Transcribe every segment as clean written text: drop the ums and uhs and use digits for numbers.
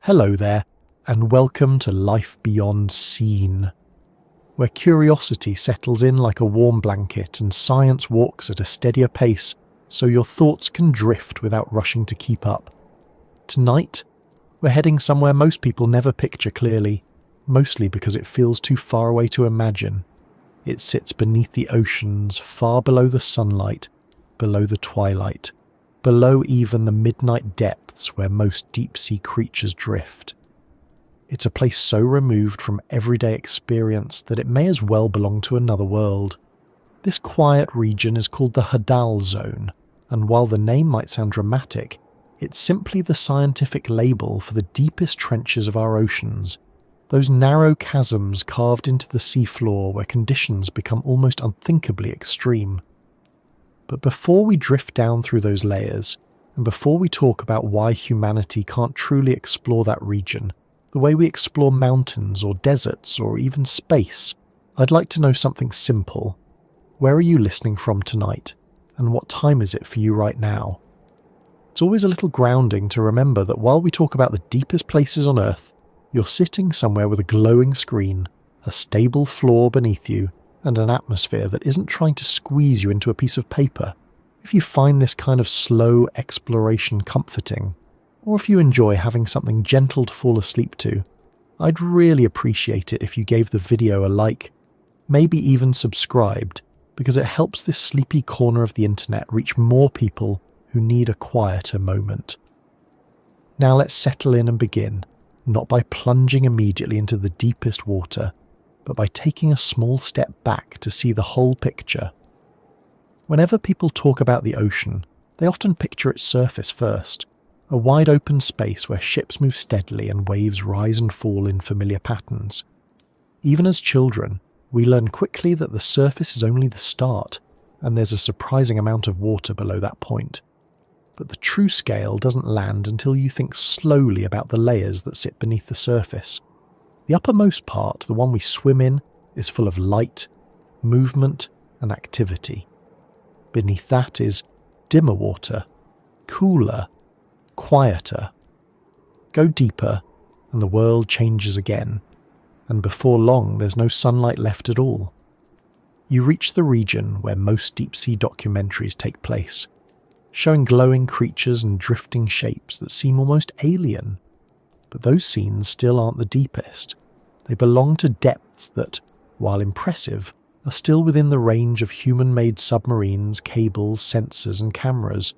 Hello there, and welcome to Life Beyond Seen, where curiosity settles in like a warm blanket and science walks at a steadier pace so your thoughts can drift without rushing to keep up. Tonight, we're heading somewhere most people never picture clearly, mostly because it feels too far away to imagine. It sits beneath the oceans, far below the sunlight, below the twilight, below even the midnight depths where most deep-sea creatures drift. It's a place so removed from everyday experience that it may as well belong to another world. This quiet region is called the Hadal Zone, and while the name might sound dramatic, it's simply the scientific label for the deepest trenches of our oceans, those narrow chasms carved into the seafloor where conditions become almost unthinkably extreme. But before we drift down through those layers, and before we talk about why humanity can't truly explore that region, the way we explore mountains or deserts or even space, I'd like to know something simple. Where are you listening from tonight? And what time is it for you right now? It's always a little grounding to remember that while we talk about the deepest places on Earth, you're sitting somewhere with a glowing screen, a stable floor beneath you, and an atmosphere that isn't trying to squeeze you into a piece of paper. If you find this kind of slow exploration comforting, or if you enjoy having something gentle to fall asleep to, I'd really appreciate it if you gave the video a like, maybe even subscribed, because it helps this sleepy corner of the internet reach more people who need a quieter moment. Now let's settle in and begin, not by plunging immediately into the deepest water, but by taking a small step back to see the whole picture. Whenever people talk about the ocean, they often picture its surface first, a wide open space where ships move steadily and waves rise and fall in familiar patterns. Even as children, we learn quickly that the surface is only the start, and there's a surprising amount of water below that point. But the true scale doesn't land until you think slowly about the layers that sit beneath the surface. The uppermost part, the one we swim in, is full of light, movement, and activity. Beneath that is dimmer water, cooler, quieter. Go deeper, and the world changes again, and before long there's no sunlight left at all. You reach the region where most deep-sea documentaries take place, showing glowing creatures and drifting shapes that seem almost alien. But those scenes still aren't the deepest. They belong to depths that, while impressive, are still within the range of human-made submarines, cables, sensors and cameras.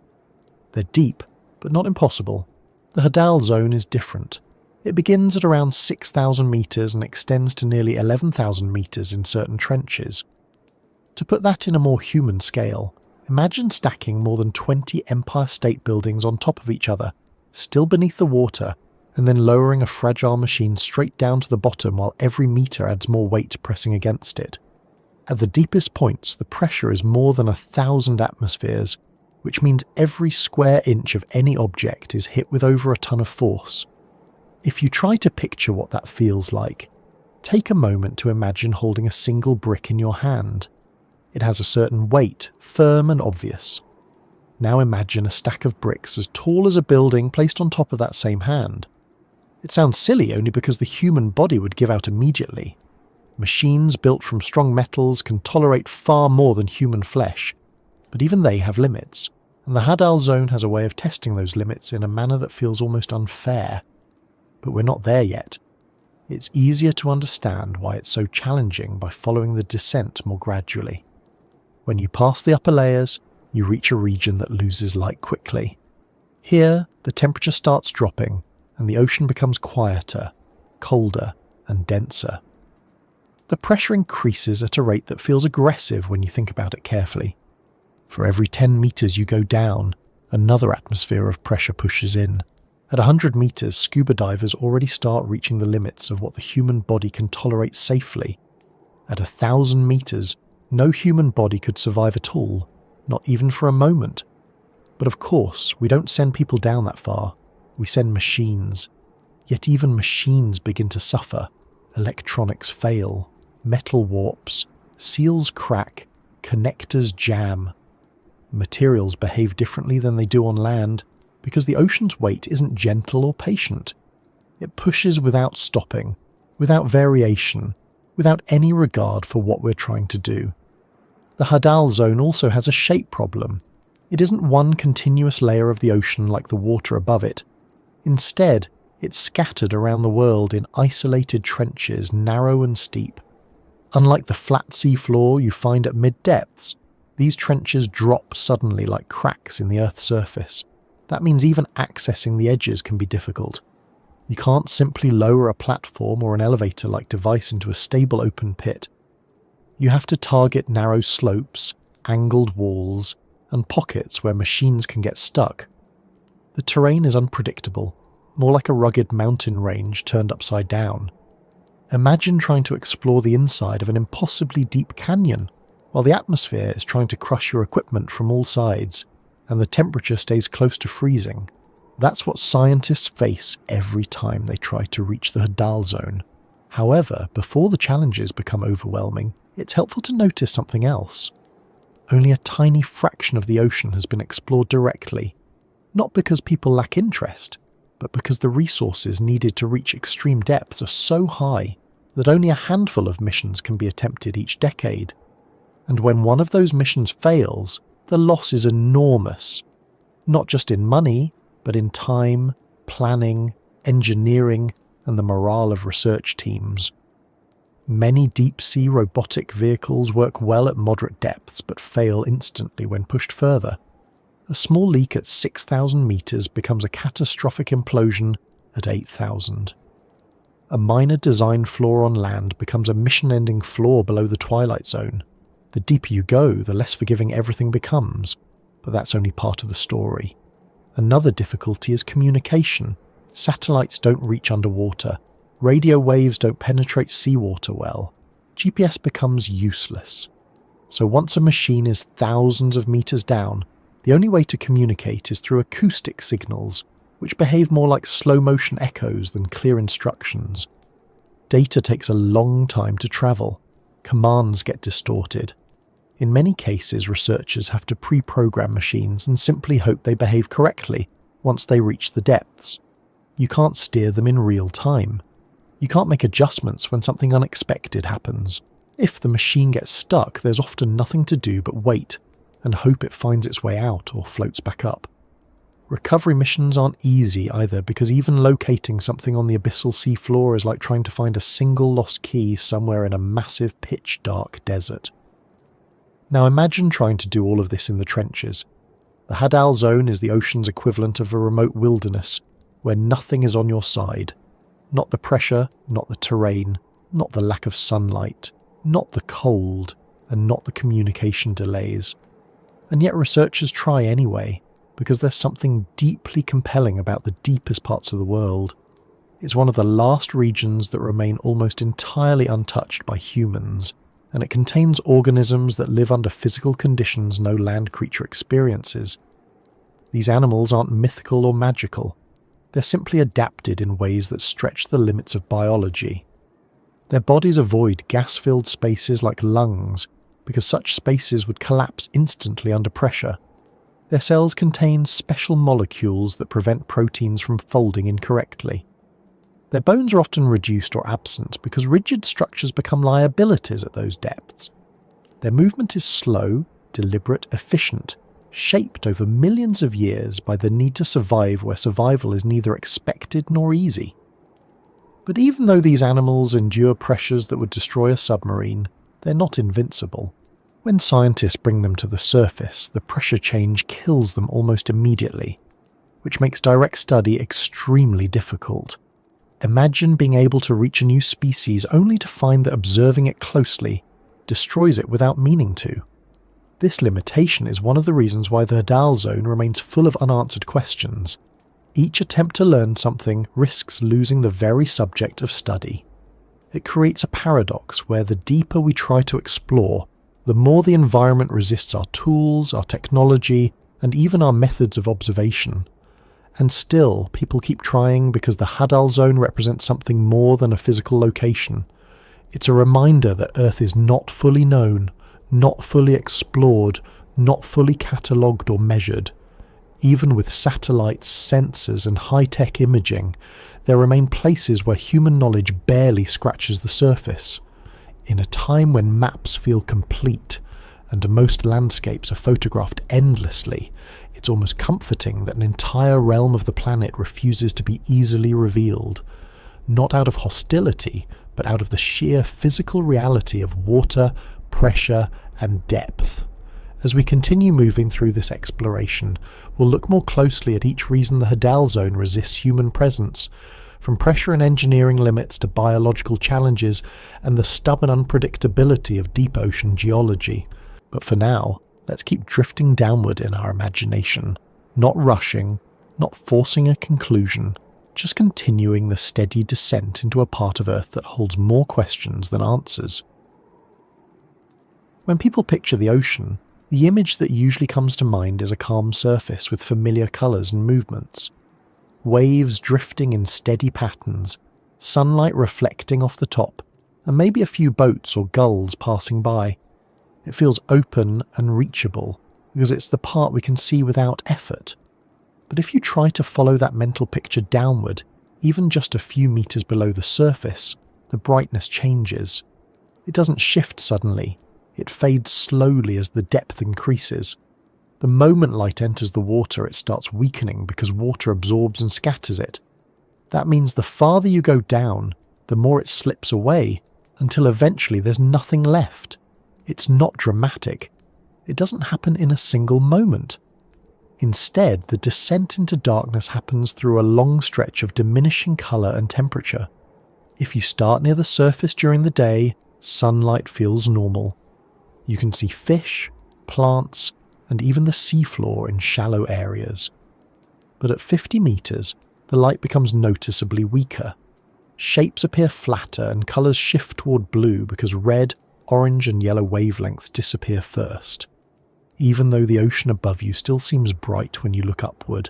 They're deep, but not impossible. The Hadal Zone is different. It begins at around 6,000 metres and extends to nearly 11,000 metres in certain trenches. To put that in a more human scale, imagine stacking more than 20 Empire State Buildings on top of each other, still beneath the water, and then lowering a fragile machine straight down to the bottom while every metre adds more weight pressing against it. At the deepest points, the pressure is more than 1,000 atmospheres, which means every square inch of any object is hit with over a ton of force. If you try to picture what that feels like, take a moment to imagine holding a single brick in your hand. It has a certain weight, firm and obvious. Now imagine a stack of bricks as tall as a building placed on top of that same hand. It sounds silly only because the human body would give out immediately. Machines built from strong metals can tolerate far more than human flesh, but even they have limits, and the Hadal Zone has a way of testing those limits in a manner that feels almost unfair. But we're not there yet. It's easier to understand why it's so challenging by following the descent more gradually. When you pass the upper layers, you reach a region that loses light quickly. Here, the temperature starts dropping, and the ocean becomes quieter, colder, and denser. The pressure increases at a rate that feels aggressive when you think about it carefully. For every 10 metres you go down, another atmosphere of pressure pushes in. At 100 metres, scuba divers already start reaching the limits of what the human body can tolerate safely. At 1,000 metres, no human body could survive at all, not even for a moment. But of course, we don't send people down that far. We send machines. Yet even machines begin to suffer. Electronics fail. Metal warps. Seals crack. Connectors jam. Materials behave differently than they do on land because the ocean's weight isn't gentle or patient. It pushes without stopping, without variation, without any regard for what we're trying to do. The Hadal zone also has a shape problem. It isn't one continuous layer of the ocean like the water above it. Instead, it's scattered around the world in isolated trenches, narrow and steep. Unlike the flat seafloor you find at mid-depths, these trenches drop suddenly like cracks in the Earth's surface. That means even accessing the edges can be difficult. You can't simply lower a platform or an elevator-like device into a stable open pit. You have to target narrow slopes, angled walls, and pockets where machines can get stuck. The terrain is unpredictable, more like a rugged mountain range turned upside down. Imagine trying to explore the inside of an impossibly deep canyon, while the atmosphere is trying to crush your equipment from all sides, and the temperature stays close to freezing. That's what scientists face every time they try to reach the Hadal zone. However, before the challenges become overwhelming, it's helpful to notice something else. Only a tiny fraction of the ocean has been explored directly, not because people lack interest, but because the resources needed to reach extreme depths are so high that only a handful of missions can be attempted each decade. And when one of those missions fails, the loss is enormous, not just in money, but in time, planning, engineering, and the morale of research teams. Many deep-sea robotic vehicles work well at moderate depths but fail instantly when pushed further. A small leak at 6,000 meters becomes a catastrophic implosion at 8,000. A minor design flaw on land becomes a mission-ending flaw below the twilight zone. The deeper you go, the less forgiving everything becomes, but that's only part of the story. Another difficulty is communication. Satellites don't reach underwater. Radio waves don't penetrate seawater well. GPS becomes useless. So once a machine is thousands of meters down, the only way to communicate is through acoustic signals, which behave more like slow-motion echoes than clear instructions. Data takes a long time to travel. Commands get distorted. In many cases, researchers have to pre-program machines and simply hope they behave correctly once they reach the depths. You can't steer them in real time. You can't make adjustments when something unexpected happens. If the machine gets stuck, there's often nothing to do but wait and hope it finds its way out or floats back up. Recovery missions aren't easy either, because even locating something on the abyssal seafloor is like trying to find a single lost key somewhere in a massive pitch-dark desert. Now imagine trying to do all of this in the trenches. The Hadal zone is the ocean's equivalent of a remote wilderness, where nothing is on your side. Not the pressure, not the terrain, not the lack of sunlight, not the cold, and not the communication delays. And yet researchers try anyway, because there's something deeply compelling about the deepest parts of the world. It's one of the last regions that remain almost entirely untouched by humans, and it contains organisms that live under physical conditions no land creature experiences. These animals aren't mythical or magical. They're simply adapted in ways that stretch the limits of biology. Their bodies avoid gas-filled spaces like lungs, because such spaces would collapse instantly under pressure. Their cells contain special molecules that prevent proteins from folding incorrectly. Their bones are often reduced or absent because rigid structures become liabilities at those depths. Their movement is slow, deliberate, efficient, shaped over millions of years by the need to survive where survival is neither expected nor easy. But even though these animals endure pressures that would destroy a submarine, they're not invincible. When scientists bring them to the surface, the pressure change kills them almost immediately, which makes direct study extremely difficult. Imagine being able to reach a new species only to find that observing it closely destroys it without meaning to. This limitation is one of the reasons why the Hadal zone remains full of unanswered questions. Each attempt to learn something risks losing the very subject of study. It creates a paradox where the deeper we try to explore, the more the environment resists our tools, our technology, and even our methods of observation. And still, people keep trying because the Hadal zone represents something more than a physical location. It's a reminder that Earth is not fully known, not fully explored, not fully catalogued or measured. Even with satellites, sensors and high-tech imaging, there remain places where human knowledge barely scratches the surface. In a time when maps feel complete and most landscapes are photographed endlessly, it's almost comforting that an entire realm of the planet refuses to be easily revealed, not out of hostility, but out of the sheer physical reality of water, pressure and depth. As we continue moving through this exploration, we'll look more closely at each reason the Hadal zone resists human presence, from pressure and engineering limits to biological challenges and the stubborn unpredictability of deep ocean geology. But for now, let's keep drifting downward in our imagination, not rushing, not forcing a conclusion, just continuing the steady descent into a part of Earth that holds more questions than answers. When people picture the ocean, the image that usually comes to mind is a calm surface with familiar colours and movements. Waves drifting in steady patterns, sunlight reflecting off the top, and maybe a few boats or gulls passing by. It feels open and reachable because it's the part we can see without effort. But if you try to follow that mental picture downward, even just a few meters below the surface, the brightness changes. It doesn't shift suddenly, it fades slowly as the depth increases. The moment light enters the water, it starts weakening because water absorbs and scatters it. That means the farther you go down, the more it slips away, until eventually there's nothing left. It's not dramatic. It doesn't happen in a single moment. Instead, the descent into darkness happens through a long stretch of diminishing colour and temperature. If you start near the surface during the day, sunlight feels normal. You can see fish, plants, and even the seafloor in shallow areas. But at 50 meters, the light becomes noticeably weaker. Shapes appear flatter and colours shift toward blue because red, orange and yellow wavelengths disappear first. Even though the ocean above you still seems bright when you look upward,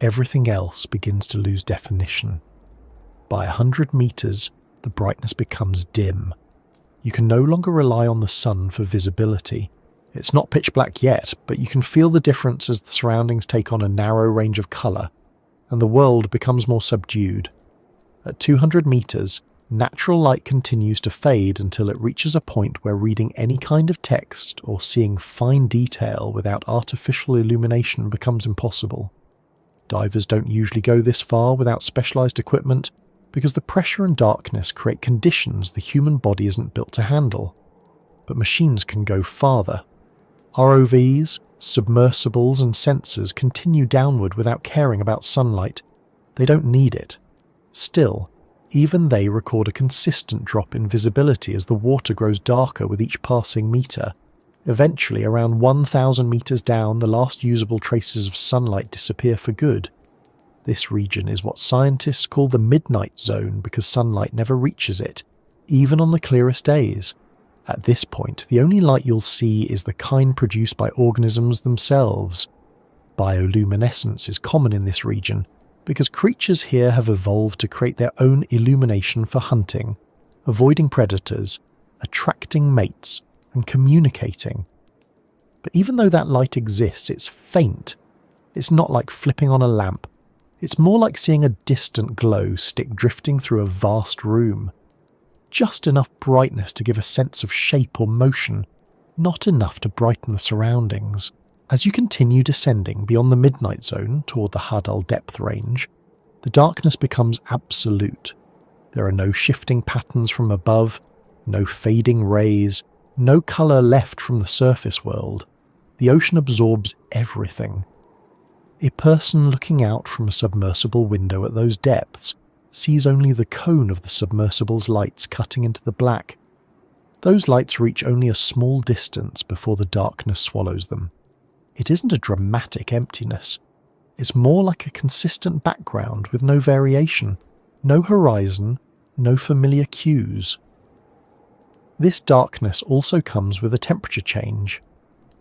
everything else begins to lose definition. By 100 meters, the brightness becomes dim. You can no longer rely on the sun for visibility. It's not pitch black yet, but you can feel the difference as the surroundings take on a narrow range of colour, and the world becomes more subdued. At 200 meters, natural light continues to fade until it reaches a point where reading any kind of text or seeing fine detail without artificial illumination becomes impossible. Divers don't usually go this far without specialised equipment because the pressure and darkness create conditions the human body isn't built to handle. But machines can go farther. ROVs, submersibles and sensors continue downward without caring about sunlight. They don't need it. Still, even they record a consistent drop in visibility as the water grows darker with each passing meter. Eventually, around 1,000 meters down, the last usable traces of sunlight disappear for good. This region is what scientists call the midnight zone because sunlight never reaches it, even on the clearest days. At this point, the only light you'll see is the kind produced by organisms themselves. Bioluminescence is common in this region, because creatures here have evolved to create their own illumination for hunting, avoiding predators, attracting mates, and communicating. But even though that light exists, it's faint. It's not like flipping on a lamp. It's more like seeing a distant glow stick drifting through a vast room. Just enough brightness to give a sense of shape or motion, not enough to brighten the surroundings. As you continue descending beyond the midnight zone toward the Hadal depth range, the darkness becomes absolute. There are no shifting patterns from above, no fading rays, no colour left from the surface world. The ocean absorbs everything. A person looking out from a submersible window at those depths sees only the cone of the submersible's lights cutting into the black. Those lights reach only a small distance before the darkness swallows them. It isn't a dramatic emptiness. It's more like a consistent background with no variation, no horizon, no familiar cues. This darkness also comes with a temperature change.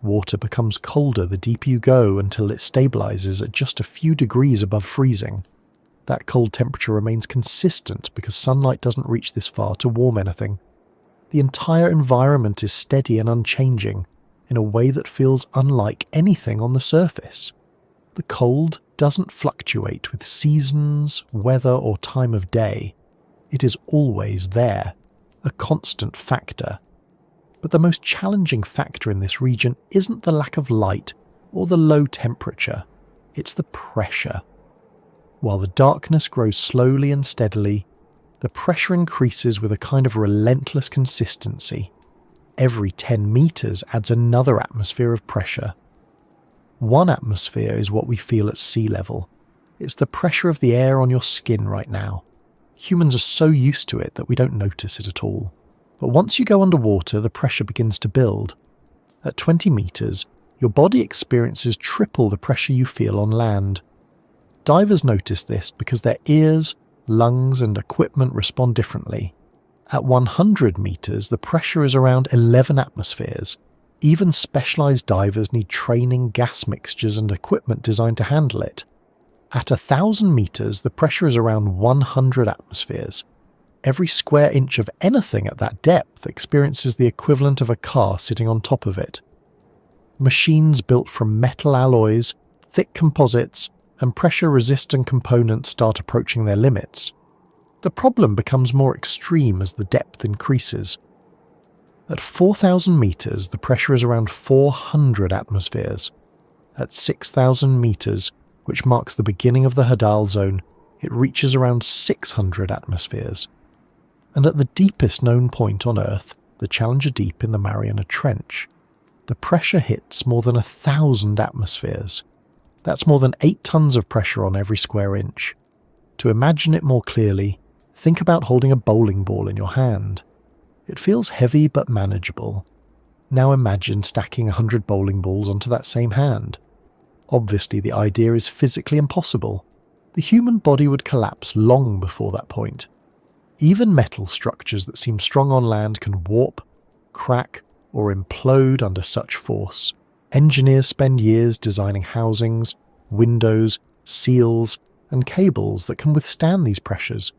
Water becomes colder the deeper you go until it stabilizes at just a few degrees above freezing. That cold temperature remains consistent because sunlight doesn't reach this far to warm anything. The entire environment is steady and unchanging, in a way that feels unlike anything on the surface. The cold doesn't fluctuate with seasons, weather, or time of day. It is always there, a constant factor. But the most challenging factor in this region isn't the lack of light or the low temperature, it's the pressure. While the darkness grows slowly and steadily, the pressure increases with a kind of relentless consistency. Every 10 meters adds another atmosphere of pressure. 1 atmosphere is what we feel at sea level. It's the pressure of the air on your skin right now. Humans are so used to it that we don't notice it at all. But once you go underwater, the pressure begins to build. At 20 meters, your body experiences triple the pressure you feel on land. Divers notice this because their ears, lungs, and equipment respond differently. At 100 meters, the pressure is around 11 atmospheres. Even specialized divers need training, gas mixtures, and equipment designed to handle it. At 1,000 meters, the pressure is around 100 atmospheres. Every square inch of anything at that depth experiences the equivalent of a car sitting on top of it. Machines built from metal alloys, thick composites, and pressure-resistant components start approaching their limits. The problem becomes more extreme as the depth increases. At 4,000 meters, the pressure is around 400 atmospheres. At 6,000 meters, which marks the beginning of the Hadal zone, it reaches around 600 atmospheres. And at the deepest known point on Earth, the Challenger Deep in the Mariana Trench, the pressure hits more than 1,000 atmospheres. That's more than 8 tons of pressure on every square inch. To imagine it more clearly, think about holding a bowling ball in your hand. It feels heavy but manageable. Now imagine stacking 100 bowling balls onto that same hand. Obviously, the idea is physically impossible. The human body would collapse long before that point. Even metal structures that seem strong on land can warp, crack, or implode under such force. Engineers spend years designing housings, windows, seals, and cables that can withstand these pressures.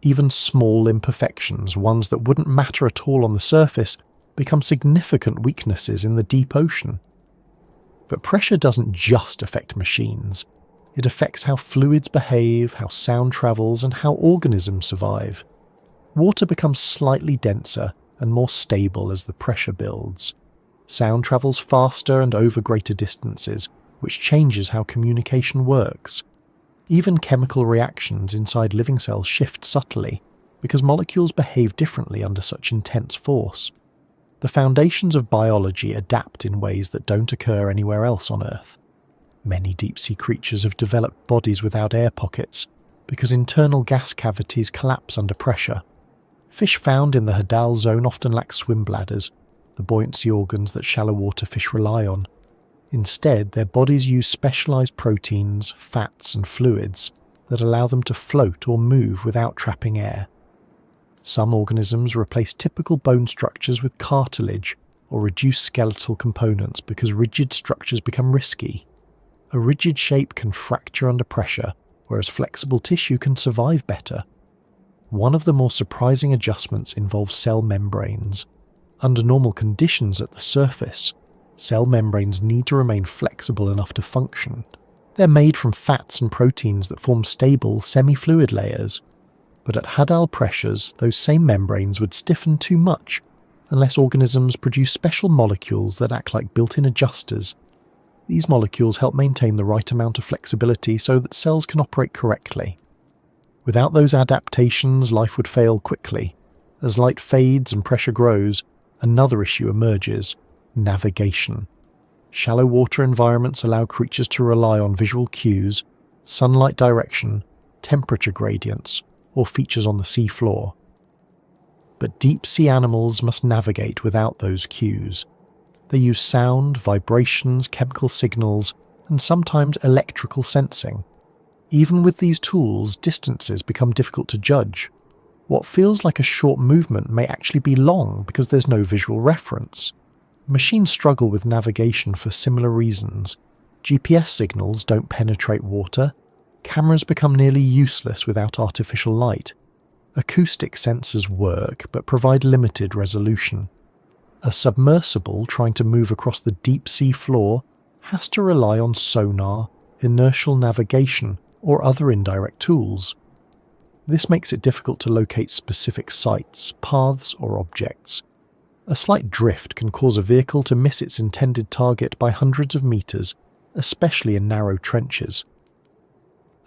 Even small imperfections, ones that wouldn't matter at all on the surface, become significant weaknesses in the deep ocean. But pressure doesn't just affect machines. It affects how fluids behave, how sound travels, and how organisms survive. Water becomes slightly denser and more stable as the pressure builds. Sound travels faster and over greater distances, which changes how communication works. Even chemical reactions inside living cells shift subtly, because molecules behave differently under such intense force. The foundations of biology adapt in ways that don't occur anywhere else on Earth. Many deep-sea creatures have developed bodies without air pockets, because internal gas cavities collapse under pressure. Fish found in the Hadal zone often lack swim bladders, the buoyancy organs that shallow water fish rely on. Instead, their bodies use specialized proteins, fats, and fluids that allow them to float or move without trapping air. Some organisms replace typical bone structures with cartilage or reduce skeletal components because rigid structures become risky. A rigid shape can fracture under pressure, whereas flexible tissue can survive better. One of the more surprising adjustments involves cell membranes. Under normal conditions at the surface, cell membranes need to remain flexible enough to function. They're made from fats and proteins that form stable, semi-fluid layers. But at Hadal pressures, those same membranes would stiffen too much unless organisms produce special molecules that act like built-in adjusters. These molecules help maintain the right amount of flexibility so that cells can operate correctly. Without those adaptations, life would fail quickly. As light fades and pressure grows, another issue emerges: navigation. Shallow water environments allow creatures to rely on visual cues, sunlight direction, temperature gradients, or features on the sea floor. But deep-sea animals must navigate without those cues. They use sound, vibrations, chemical signals, and sometimes electrical sensing. Even with these tools, distances become difficult to judge. What feels like a short movement may actually be long because there's no visual reference. Machines struggle with navigation for similar reasons. GPS signals don't penetrate water. Cameras become nearly useless without artificial light. Acoustic sensors work but provide limited resolution. A submersible trying to move across the deep sea floor has to rely on sonar, inertial navigation, or other indirect tools. This makes it difficult to locate specific sites, paths, or objects. A slight drift can cause a vehicle to miss its intended target by hundreds of meters, especially in narrow trenches.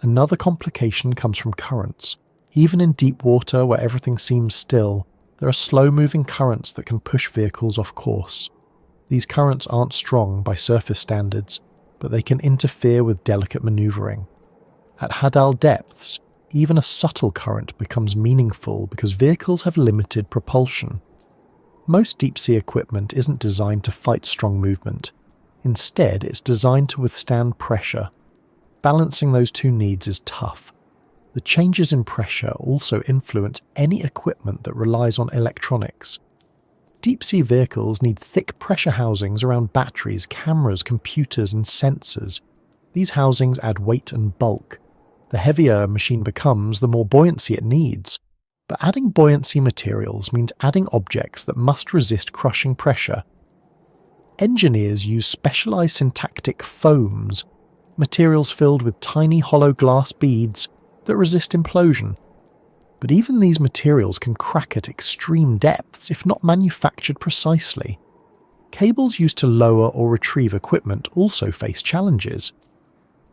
Another complication comes from currents. Even in deep water where everything seems still, there are slow-moving currents that can push vehicles off course. These currents aren't strong by surface standards, but they can interfere with delicate maneuvering. At Hadal depths, even a subtle current becomes meaningful because vehicles have limited propulsion. Most deep-sea equipment isn't designed to fight strong movement. Instead, it's designed to withstand pressure. Balancing those two needs is tough. The changes in pressure also influence any equipment that relies on electronics. Deep-sea vehicles need thick pressure housings around batteries, cameras, computers, and sensors. These housings add weight and bulk. The heavier a machine becomes, the more buoyancy it needs. But adding buoyancy materials means adding objects that must resist crushing pressure. Engineers use specialized syntactic foams, materials filled with tiny hollow glass beads that resist implosion. But even these materials can crack at extreme depths if not manufactured precisely. Cables used to lower or retrieve equipment also face challenges.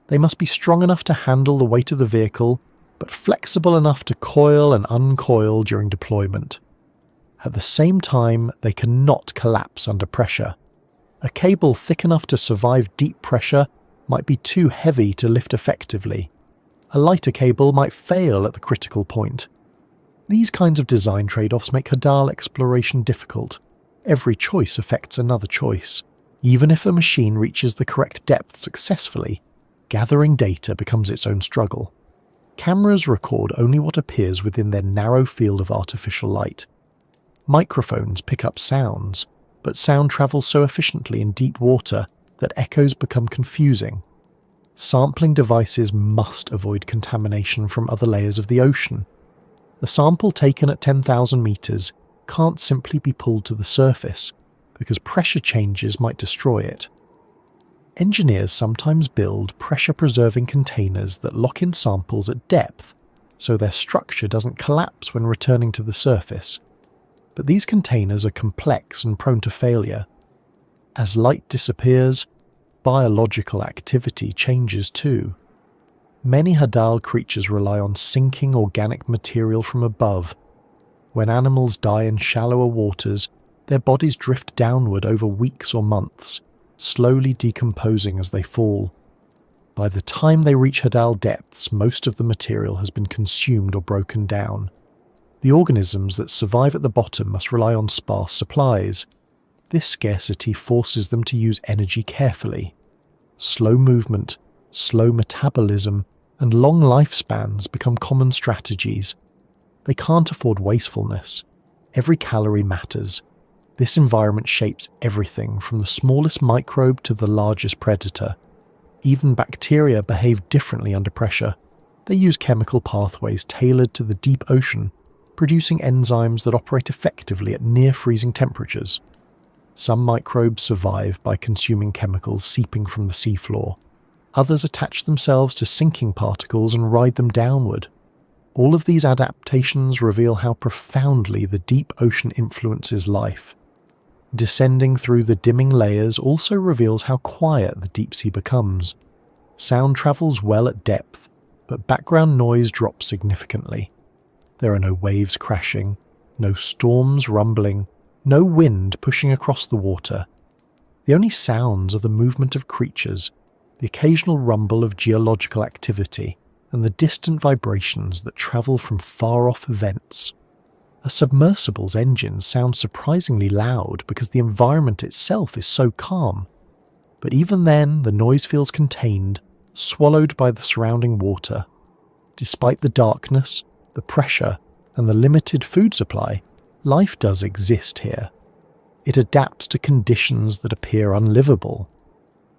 They must be strong enough to handle the weight of the vehicle, but flexible enough to coil and uncoil during deployment. At the same time, they cannot collapse under pressure. A cable thick enough to survive deep pressure might be too heavy to lift effectively. A lighter cable might fail at the critical point. These kinds of design trade-offs make Hadal exploration difficult. Every choice affects another choice. Even if a machine reaches the correct depth successfully, gathering data becomes its own struggle. Cameras record only what appears within their narrow field of artificial light. Microphones pick up sounds, but sound travels so efficiently in deep water that echoes become confusing. Sampling devices must avoid contamination from other layers of the ocean. The sample taken at 10,000 meters can't simply be pulled to the surface, because pressure changes might destroy it. Engineers sometimes build pressure-preserving containers that lock in samples at depth, so their structure doesn't collapse when returning to the surface. But these containers are complex and prone to failure. As light disappears, biological activity changes too. Many Hadal creatures rely on sinking organic material from above. When animals die in shallower waters, their bodies drift downward over weeks or months, slowly decomposing as they fall. By the time they reach Hadal depths, most of the material has been consumed or broken down. The organisms that survive at the bottom must rely on sparse supplies. This scarcity forces them to use energy carefully. Slow movement, slow metabolism, and long lifespans become common strategies. They can't afford wastefulness. Every calorie matters. This environment shapes everything from the smallest microbe to the largest predator. Even bacteria behave differently under pressure. They use chemical pathways tailored to the deep ocean, producing enzymes that operate effectively at near-freezing temperatures. Some microbes survive by consuming chemicals seeping from the seafloor. Others attach themselves to sinking particles and ride them downward. All of these adaptations reveal how profoundly the deep ocean influences life. Descending through the dimming layers also reveals how quiet the deep sea becomes. Sound travels well at depth, but background noise drops significantly. There are no waves crashing, no storms rumbling, no wind pushing across the water. The only sounds are the movement of creatures, the occasional rumble of geological activity, and the distant vibrations that travel from far-off events. A submersible's engines sound surprisingly loud because the environment itself is so calm. But even then, the noise feels contained, swallowed by the surrounding water. Despite the darkness, the pressure, and the limited food supply, life does exist here. It adapts to conditions that appear unlivable.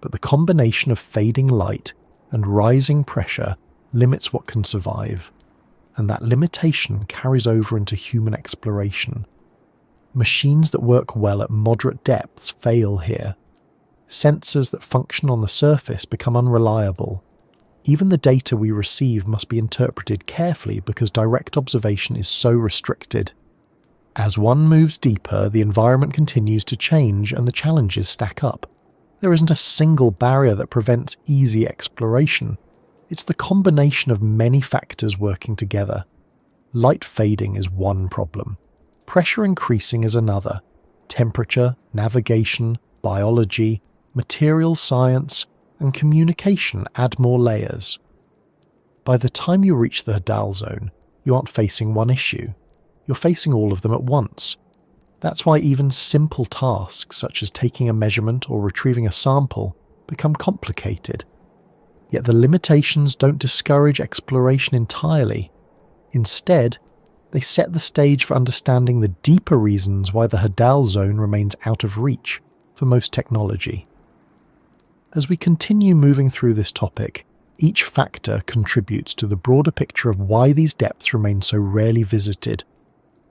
But the combination of fading light and rising pressure limits what can survive. And that limitation carries over into human exploration. Machines that work well at moderate depths fail here. Sensors that function on the surface become unreliable. Even the data we receive must be interpreted carefully because direct observation is so restricted. As one moves deeper, the environment continues to change and the challenges stack up. There isn't a single barrier that prevents easy exploration. It's the combination of many factors working together. Light fading is one problem. Pressure increasing is another. Temperature, navigation, biology, material science, and communication add more layers. By the time you reach the Hadal zone, you aren't facing one issue. You're facing all of them at once. That's why even simple tasks such as taking a measurement or retrieving a sample become complicated. Yet the limitations don't discourage exploration entirely. Instead, they set the stage for understanding the deeper reasons why the Hadal zone remains out of reach for most technology. As we continue moving through this topic, each factor contributes to the broader picture of why these depths remain so rarely visited,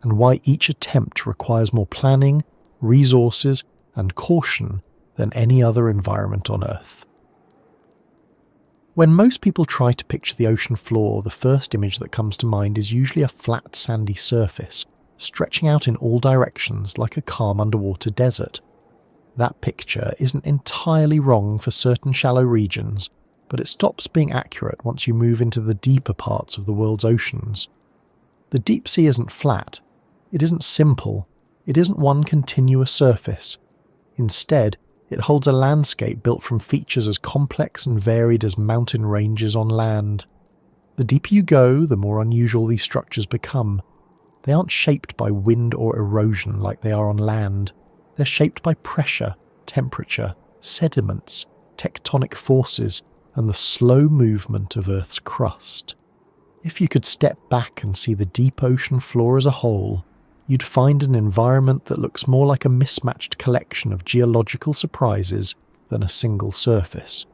and why each attempt requires more planning, resources, and caution than any other environment on Earth. When most people try to picture the ocean floor, the first image that comes to mind is usually a flat sandy surface, stretching out in all directions like a calm underwater desert. That picture isn't entirely wrong for certain shallow regions, but it stops being accurate once you move into the deeper parts of the world's oceans. The deep sea isn't flat, it isn't simple, it isn't one continuous surface. Instead, it holds a landscape built from features as complex and varied as mountain ranges on land. The deeper you go, the more unusual these structures become. They aren't shaped by wind or erosion like they are on land. They're shaped by pressure, temperature, sediments, tectonic forces, and the slow movement of Earth's crust. If you could step back and see the deep ocean floor as a whole, you'd find an environment that looks more like a mismatched collection of geological surprises than a single surface.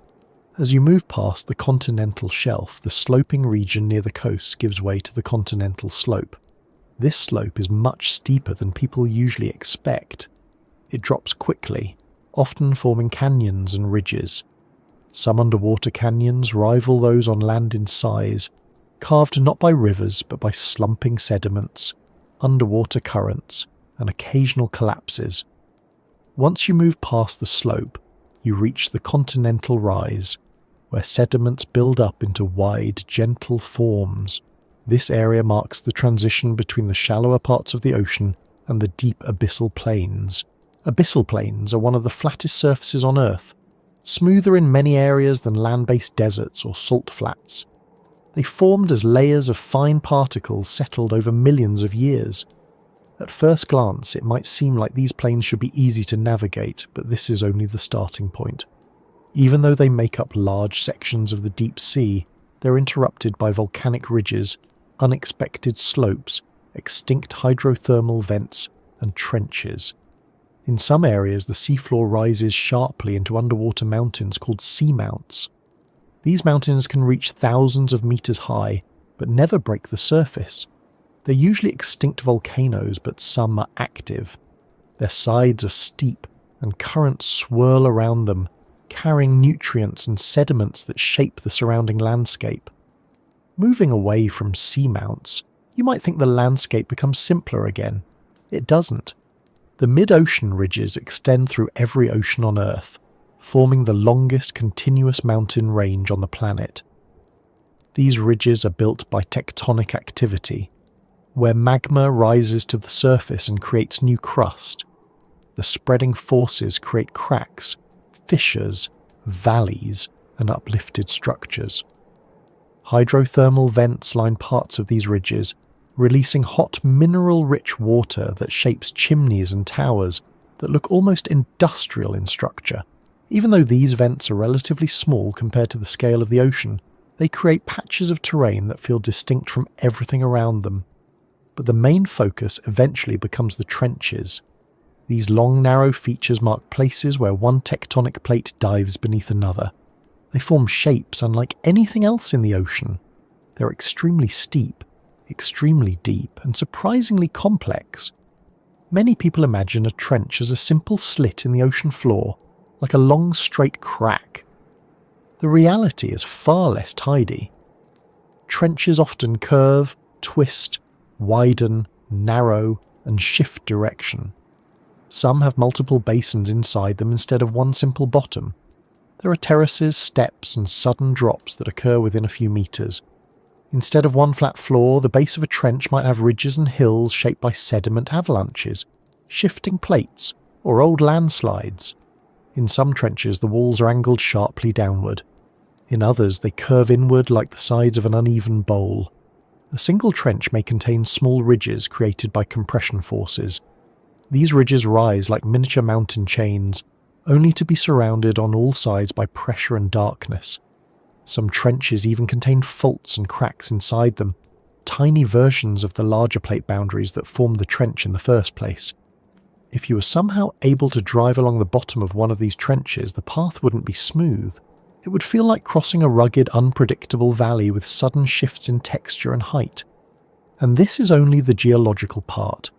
As you move past the continental shelf, the sloping region near the coast gives way to the continental slope. This slope is much steeper than people usually expect. It drops quickly, often forming canyons and ridges. Some underwater canyons rival those on land in size, carved not by rivers but by slumping sediments, underwater currents, and occasional collapses. Once you move past the slope, you reach the continental rise, where sediments build up into wide, gentle forms. This area marks the transition between the shallower parts of the ocean and the deep abyssal plains. Abyssal plains are one of the flattest surfaces on Earth, smoother in many areas than land-based deserts or salt flats. They formed as layers of fine particles settled over millions of years. At first glance, it might seem like these plains should be easy to navigate, but this is only the starting point. Even though they make up large sections of the deep sea, they're interrupted by volcanic ridges, unexpected slopes, extinct hydrothermal vents, and trenches. In some areas, the seafloor rises sharply into underwater mountains called seamounts. These mountains can reach thousands of meters high, but never break the surface. They're usually extinct volcanoes, but some are active. Their sides are steep, and currents swirl around them, carrying nutrients and sediments that shape the surrounding landscape. Moving away from seamounts, you might think the landscape becomes simpler again. It doesn't. The mid-ocean ridges extend through every ocean on Earth, forming the longest continuous mountain range on the planet. These ridges are built by tectonic activity, where magma rises to the surface and creates new crust. The spreading forces create cracks, fissures, valleys, and uplifted structures. Hydrothermal vents line parts of these ridges, releasing hot mineral-rich water that shapes chimneys and towers that look almost industrial in structure. Even though these vents are relatively small compared to the scale of the ocean, they create patches of terrain that feel distinct from everything around them. But the main focus eventually becomes the trenches. These long, narrow features mark places where one tectonic plate dives beneath another. They form shapes unlike anything else in the ocean. They're extremely steep, extremely deep, and surprisingly complex. Many people imagine a trench as a simple slit in the ocean floor, like a long straight crack. the reality is far less tidy. Trenches often curve, twist, widen, narrow, and shift direction. Some have multiple basins inside them instead of one simple bottom. There are terraces, steps, and sudden drops that occur within a few meters. Instead of one flat floor, the base of a trench might have ridges and hills shaped by sediment avalanches, shifting plates, or old landslides. In some trenches, the walls are angled sharply downward. In others, they curve inward like the sides of an uneven bowl. A single trench may contain small ridges created by compression forces. These ridges rise like miniature mountain chains, only to be surrounded on all sides by pressure and darkness. Some trenches even contain faults and cracks inside them, tiny versions of the larger plate boundaries that formed the trench in the first place. If you were somehow able to drive along the bottom of one of these trenches, the path wouldn't be smooth. It would feel like crossing a rugged, unpredictable valley with sudden shifts in texture and height. And this is only the geological part.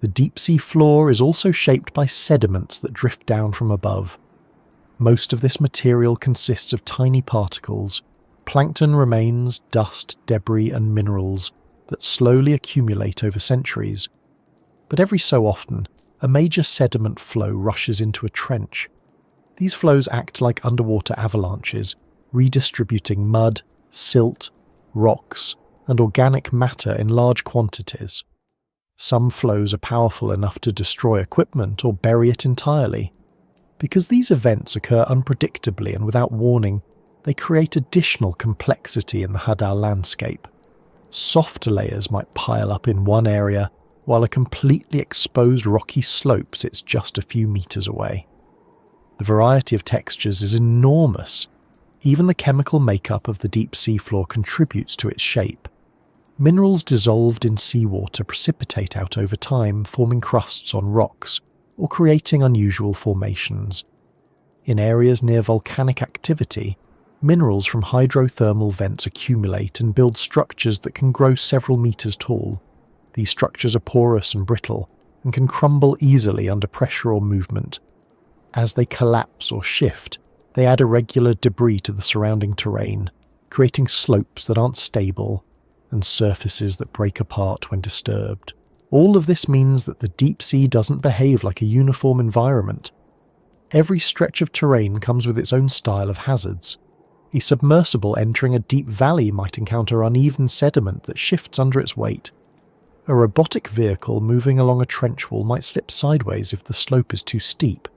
The deep sea floor is also shaped by sediments that drift down from above. Most of this material consists of tiny particles, plankton remains, dust, debris, and minerals that slowly accumulate over centuries. But every so often, a major sediment flow rushes into a trench. These flows act like underwater avalanches, redistributing mud, silt, rocks, and organic matter in large quantities. Some flows are powerful enough to destroy equipment or bury it entirely. Because these events occur unpredictably and without warning, they create additional complexity in the Hadal landscape. Soft layers might pile up in one area, while a completely exposed rocky slope sits just a few meters away. The variety of textures is enormous. Even the chemical makeup of the deep seafloor contributes to its shape. Minerals dissolved in seawater precipitate out over time, forming crusts on rocks, or creating unusual formations. In areas near volcanic activity, minerals from hydrothermal vents accumulate and build structures that can grow several meters tall. These structures are porous and brittle, and can crumble easily under pressure or movement. As they collapse or shift, they add irregular debris to the surrounding terrain, creating slopes that aren't stable, and surfaces that break apart when disturbed. All of this means that the deep sea doesn't behave like a uniform environment. Every stretch of terrain comes with its own style of hazards. A submersible entering a deep valley might encounter uneven sediment that shifts under its weight. A robotic vehicle moving along a trench wall might slip sideways if the slope is too steep.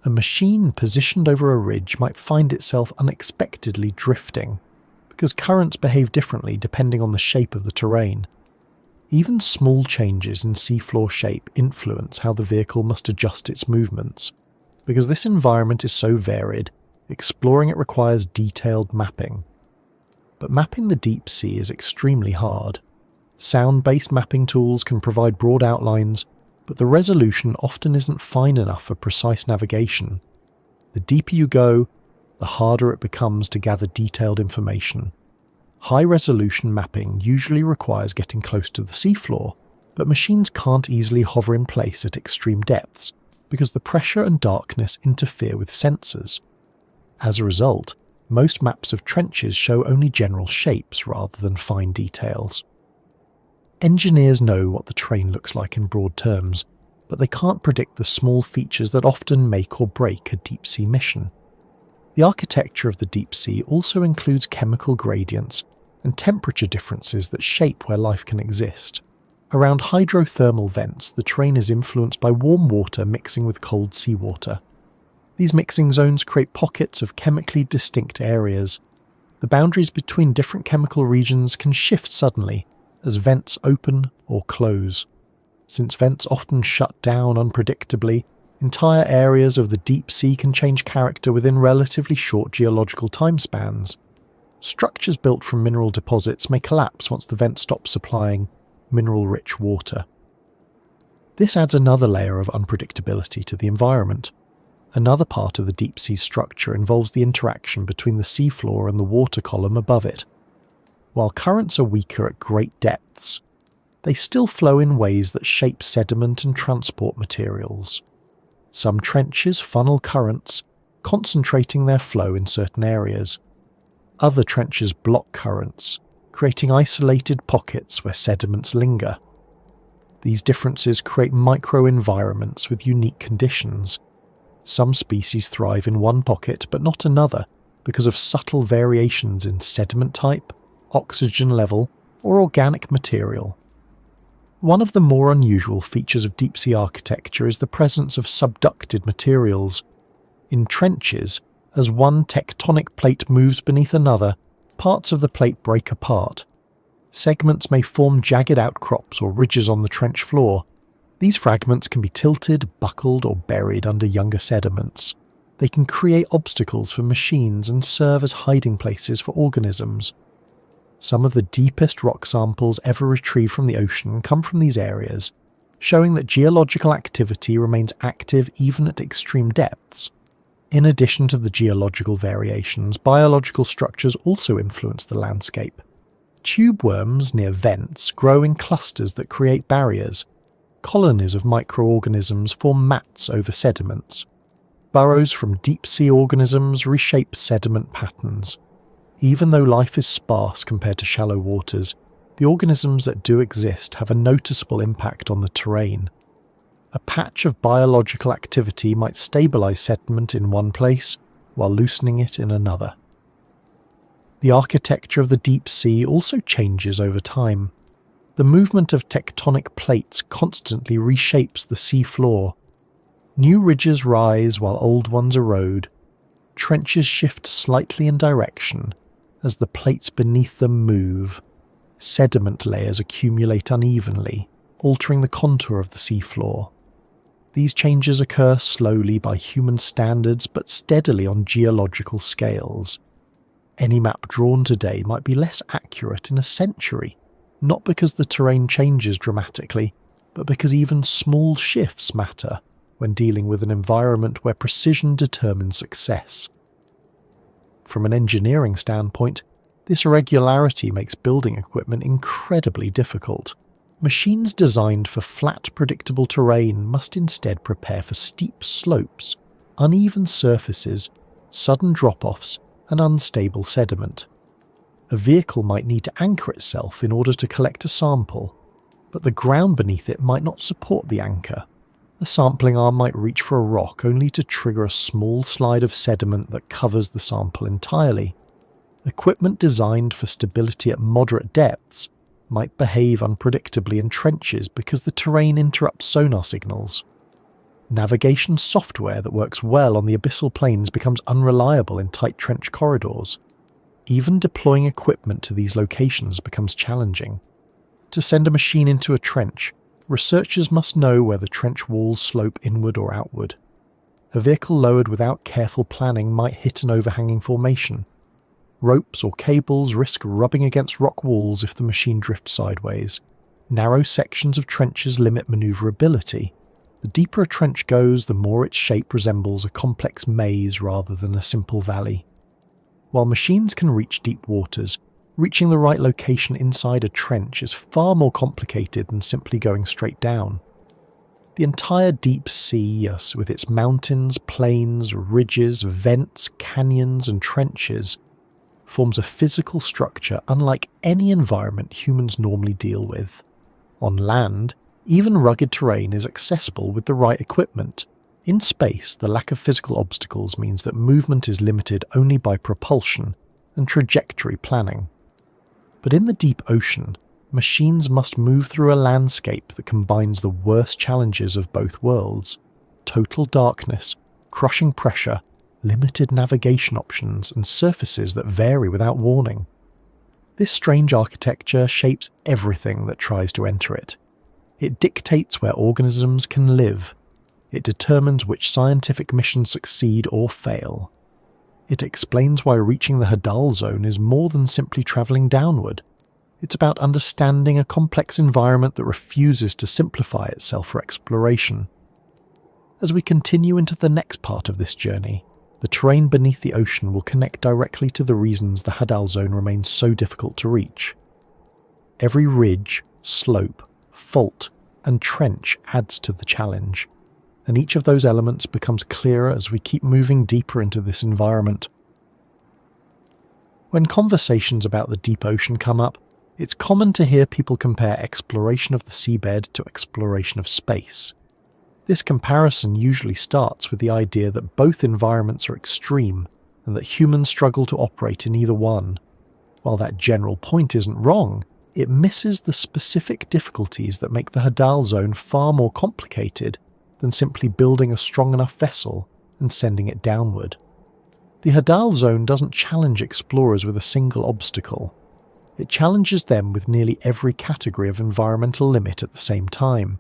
A machine positioned over a ridge might find itself unexpectedly drifting, because currents behave differently depending on the shape of the terrain. Even small changes in seafloor shape influence how the vehicle must adjust its movements. Because this environment is so varied, exploring it requires detailed mapping. But mapping the deep sea is extremely hard. Sound-based mapping tools can provide broad outlines, but the resolution often isn't fine enough for precise navigation. The deeper you go, the harder it becomes to gather detailed information. High-resolution mapping usually requires getting close to the seafloor, but machines can't easily hover in place at extreme depths because the pressure and darkness interfere with sensors. As a result, most maps of trenches show only general shapes rather than fine details. Engineers know what the terrain looks like in broad terms, but they can't predict the small features that often make or break a deep-sea mission. The architecture of the deep sea also includes chemical gradients and temperature differences that shape where life can exist. Around hydrothermal vents, the terrain is influenced by warm water mixing with cold seawater. These mixing zones create pockets of chemically distinct areas. The boundaries between different chemical regions can shift suddenly as vents open or close. Since vents often shut down unpredictably, entire areas of the deep sea can change character within relatively short geological timespans. Structures built from mineral deposits may collapse once the vent stops supplying mineral-rich water. This adds another layer of unpredictability to the environment. Another part of the deep sea structure involves the interaction between the seafloor and the water column above it. While currents are weaker at great depths, they still flow in ways that shape sediment and transport materials. Some trenches funnel currents, concentrating their flow in certain areas. Other trenches block currents, creating isolated pockets where sediments linger. These differences create microenvironments with unique conditions. Some species thrive in one pocket but not another because of subtle variations in sediment type, oxygen level, or organic material. One of the more unusual features of deep-sea architecture is the presence of subducted materials. In trenches, as one tectonic plate moves beneath another, parts of the plate break apart. Segments may form jagged outcrops or ridges on the trench floor. These fragments can be tilted, buckled, or buried under younger sediments. They can create obstacles for machines and serve as hiding places for organisms. Some of the deepest rock samples ever retrieved from the ocean come from these areas, showing that geological activity remains active even at extreme depths. In addition to the geological variations, biological structures also influence the landscape. Tube worms near vents grow in clusters that create barriers. Colonies of microorganisms form mats over sediments. Burrows from deep-sea organisms reshape sediment patterns. Even though life is sparse compared to shallow waters, the organisms that do exist have a noticeable impact on the terrain. A patch of biological activity might stabilize sediment in one place while loosening it in another. The architecture of the deep sea also changes over time. The movement of tectonic plates constantly reshapes the sea floor. New ridges rise while old ones erode. Trenches shift slightly in direction as the plates beneath them move. Sediment layers accumulate unevenly, altering the contour of the seafloor. These changes occur slowly by human standards but steadily on geological scales. Any map drawn today might be less accurate in a century, not because the terrain changes dramatically, but because even small shifts matter when dealing with an environment where precision determines success. From an engineering standpoint, this irregularity makes building equipment incredibly difficult. Machines designed for flat, predictable terrain must instead prepare for steep slopes, uneven surfaces, sudden drop-offs, and unstable sediment. A vehicle might need to anchor itself in order to collect a sample, but the ground beneath it might not support the anchor. A sampling arm might reach for a rock only to trigger a small slide of sediment that covers the sample entirely. Equipment designed for stability at moderate depths might behave unpredictably in trenches because the terrain interrupts sonar signals. Navigation software that works well on the abyssal plains becomes unreliable in tight trench corridors. Even deploying equipment to these locations becomes challenging. To send a machine into a trench, researchers must know where the trench walls slope inward or outward. A vehicle lowered without careful planning might hit an overhanging formation. Ropes or cables risk rubbing against rock walls if the machine drifts sideways. Narrow sections of trenches limit maneuverability. The deeper a trench goes, the more its shape resembles a complex maze rather than a simple valley. While machines can reach deep waters, reaching the right location inside a trench is far more complicated than simply going straight down. The entire deep sea, with its mountains, plains, ridges, vents, canyons, and trenches, forms a physical structure unlike any environment humans normally deal with. On land, even rugged terrain is accessible with the right equipment. In space, the lack of physical obstacles means that movement is limited only by propulsion and trajectory planning. But in the deep ocean, machines must move through a landscape that combines the worst challenges of both worlds: total darkness, crushing pressure, limited navigation options, and surfaces that vary without warning. This strange architecture shapes everything that tries to enter it. It dictates where organisms can live. It determines which scientific missions succeed or fail. It explains why reaching the Hadal zone is more than simply travelling downward. It's about understanding a complex environment that refuses to simplify itself for exploration. As we continue into the next part of this journey, the terrain beneath the ocean will connect directly to the reasons the Hadal zone remains so difficult to reach. Every ridge, slope, fault, and trench adds to the challenge. and each of those elements becomes clearer as we keep moving deeper into this environment. When conversations about the deep ocean come up, it's common to hear people compare exploration of the seabed to exploration of space. This comparison usually starts with the idea that both environments are extreme and that humans struggle to operate in either one. While that general point isn't wrong, it misses the specific difficulties that make the Hadal zone far more complicated than simply building a strong enough vessel and sending it downward. The Hadal zone doesn't challenge explorers with a single obstacle. It challenges them with nearly every category of environmental limit at the same time.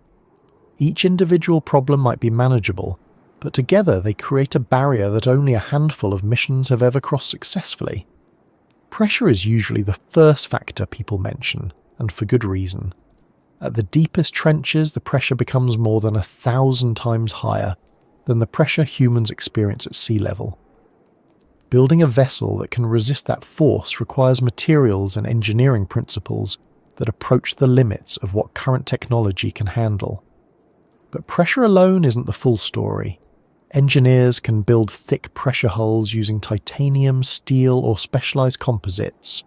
Each individual problem might be manageable, but together they create a barrier that only a handful of missions have ever crossed successfully. Pressure is usually the first factor people mention, and for good reason. At the deepest trenches, the pressure becomes more than 1,000 times higher than the pressure humans experience at sea level. Building a vessel that can resist that force requires materials and engineering principles that approach the limits of what current technology can handle. But pressure alone isn't the full story. Engineers can build thick pressure hulls using titanium, steel, or specialized composites.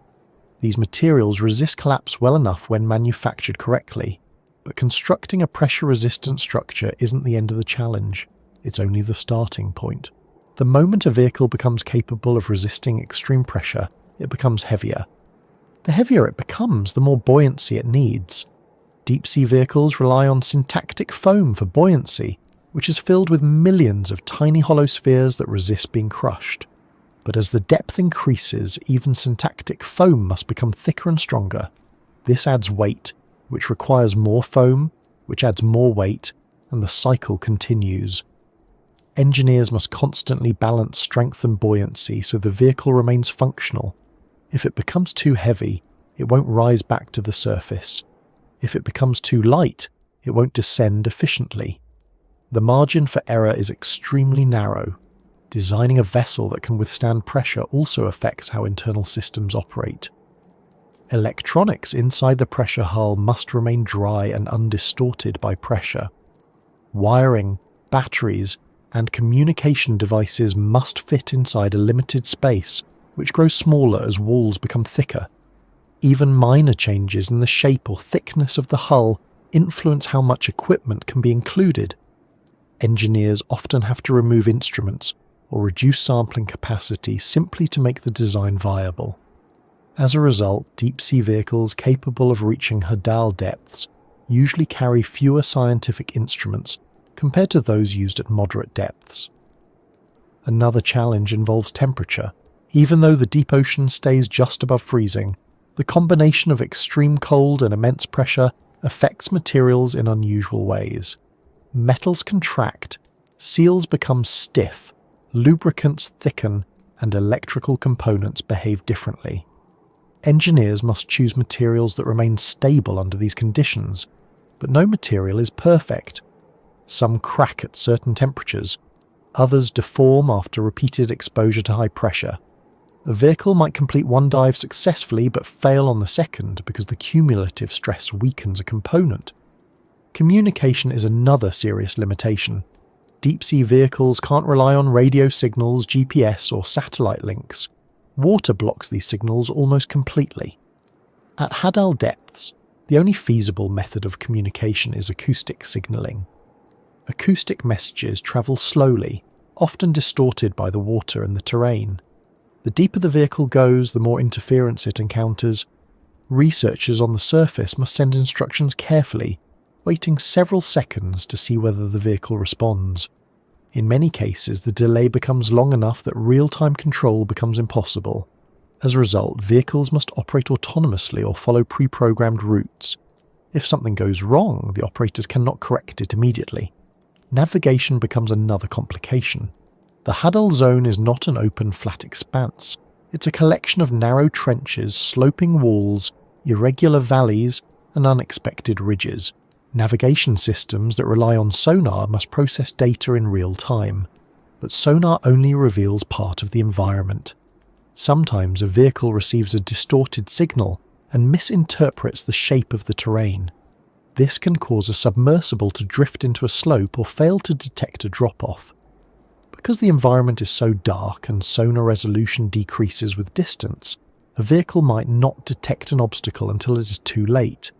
These materials resist collapse well enough when manufactured correctly, but constructing a pressure-resistant structure isn't the end of the challenge. It's only the starting point. The moment a vehicle becomes capable of resisting extreme pressure, it becomes heavier. The heavier it becomes, the more buoyancy it needs. Deep-sea vehicles rely on syntactic foam for buoyancy, which is filled with millions of tiny hollow spheres that resist being crushed. But as the depth increases, even syntactic foam must become thicker and stronger. This adds weight, which requires more foam, which adds more weight, and the cycle continues. Engineers must constantly balance strength and buoyancy so the vehicle remains functional. If it becomes too heavy, it won't rise back to the surface. If it becomes too light, it won't descend efficiently. The margin for error is extremely narrow. Designing a vessel that can withstand pressure also affects how internal systems operate. Electronics inside the pressure hull must remain dry and undistorted by pressure. Wiring, batteries, and communication devices must fit inside a limited space, which grows smaller as walls become thicker. Even minor changes in the shape or thickness of the hull influence how much equipment can be included. Engineers often have to remove instruments or reduce sampling capacity simply to make the design viable. As a result, deep-sea vehicles capable of reaching Hadal depths usually carry fewer scientific instruments compared to those used at moderate depths. Another challenge involves temperature. Even though the deep ocean stays just above freezing, the combination of extreme cold and immense pressure affects materials in unusual ways. Metals contract, seals become stiff, lubricants thicken, and electrical components behave differently. Engineers must choose materials that remain stable under these conditions, but no material is perfect. Some crack at certain temperatures, others deform after repeated exposure to high pressure. A vehicle might complete one dive successfully but fail on the second because the cumulative stress weakens a component. Communication is another serious limitation. Deep-sea vehicles can't rely on radio signals, GPS, or satellite links. Water blocks these signals almost completely. At Hadal depths, the only feasible method of communication is acoustic signalling. Acoustic messages travel slowly, often distorted by the water and the terrain. The deeper the vehicle goes, the more interference it encounters. Researchers on the surface must send instructions carefully, waiting several seconds to see whether the vehicle responds. In many cases, the delay becomes long enough that real-time control becomes impossible. As a result, vehicles must operate autonomously or follow pre-programmed routes. If something goes wrong, the operators cannot correct it immediately. Navigation becomes another complication. The Hadal zone is not an open, flat expanse. It's a collection of narrow trenches, sloping walls, irregular valleys, and unexpected ridges. Navigation systems that rely on sonar must process data in real time, but sonar only reveals part of the environment. Sometimes a vehicle receives a distorted signal and misinterprets the shape of the terrain. This can cause a submersible to drift into a slope or fail to detect a drop-off. Because the environment is so dark and sonar resolution decreases with distance, a vehicle might not detect an obstacle until it is too late.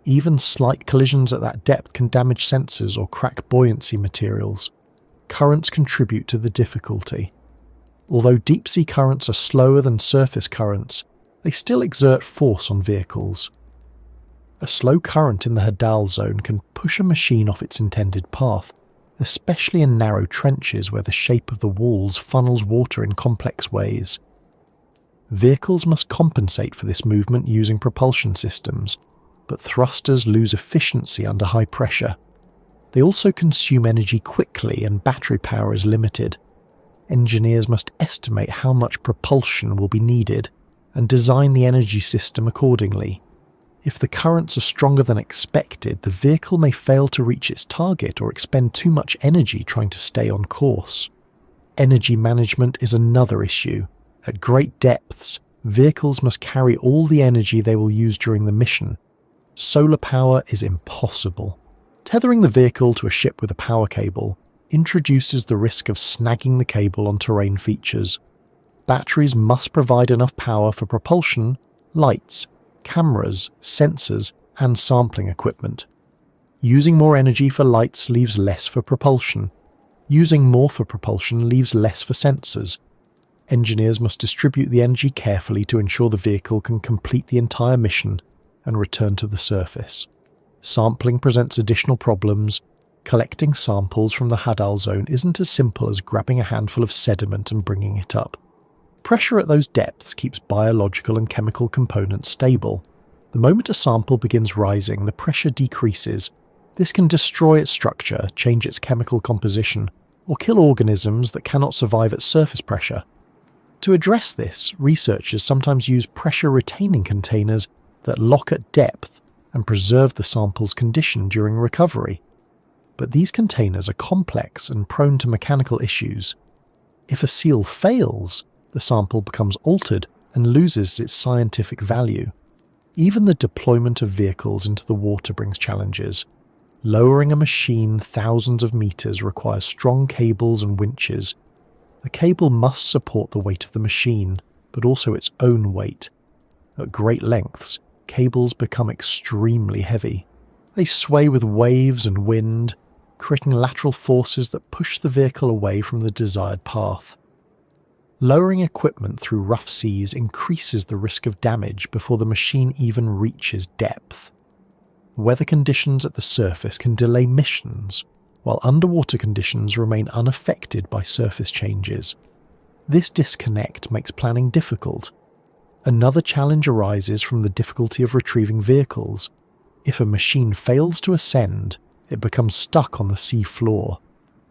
Even slight collisions at that depth can damage sensors or crack buoyancy materials. Currents contribute to the difficulty. Although deep-sea currents are slower than surface currents, they still exert force on vehicles. A slow current in the Hadal zone can push a machine off its intended path, especially in narrow trenches where the shape of the walls funnels water in complex ways. Vehicles must compensate for this movement using propulsion systems, but thrusters lose efficiency under high pressure. They also consume energy quickly and battery power is limited. Engineers must estimate how much propulsion will be needed and design the energy system accordingly. If the currents are stronger than expected, the vehicle may fail to reach its target or expend too much energy trying to stay on course. Energy management is another issue. At great depths, vehicles must carry all the energy they will use during the mission. Solar power is impossible. Tethering the vehicle to a ship with a power cable introduces the risk of snagging the cable on terrain features. Batteries must provide enough power for propulsion, lights, cameras, sensors, and sampling equipment. Using more energy for lights leaves less for propulsion. Using more for propulsion leaves less for sensors. Engineers must distribute the energy carefully to ensure the vehicle can complete the entire mission and return to the surface. Sampling presents additional problems. Collecting samples from the Hadal zone isn't as simple as grabbing a handful of sediment and bringing it up. Pressure at those depths keeps biological and chemical components stable. The moment a sample begins rising, the pressure decreases. This can destroy its structure, change its chemical composition, or kill organisms that cannot survive at surface pressure. To address this, researchers sometimes use pressure-retaining containers that lock at depth and preserve the sample's condition during recovery. But these containers are complex and prone to mechanical issues. If a seal fails, the sample becomes altered and loses its scientific value. Even the deployment of vehicles into the water brings challenges. Lowering a machine thousands of meters requires strong cables and winches. The cable must support the weight of the machine, but also its own weight. At great lengths, cables become extremely heavy. They sway with waves and wind, creating lateral forces that push the vehicle away from the desired path. Lowering equipment through rough seas increases the risk of damage before the machine even reaches depth. Weather conditions at the surface can delay missions, while underwater conditions remain unaffected by surface changes. This disconnect makes planning difficult. Another challenge arises from the difficulty of retrieving vehicles. If a machine fails to ascend, it becomes stuck on the sea floor.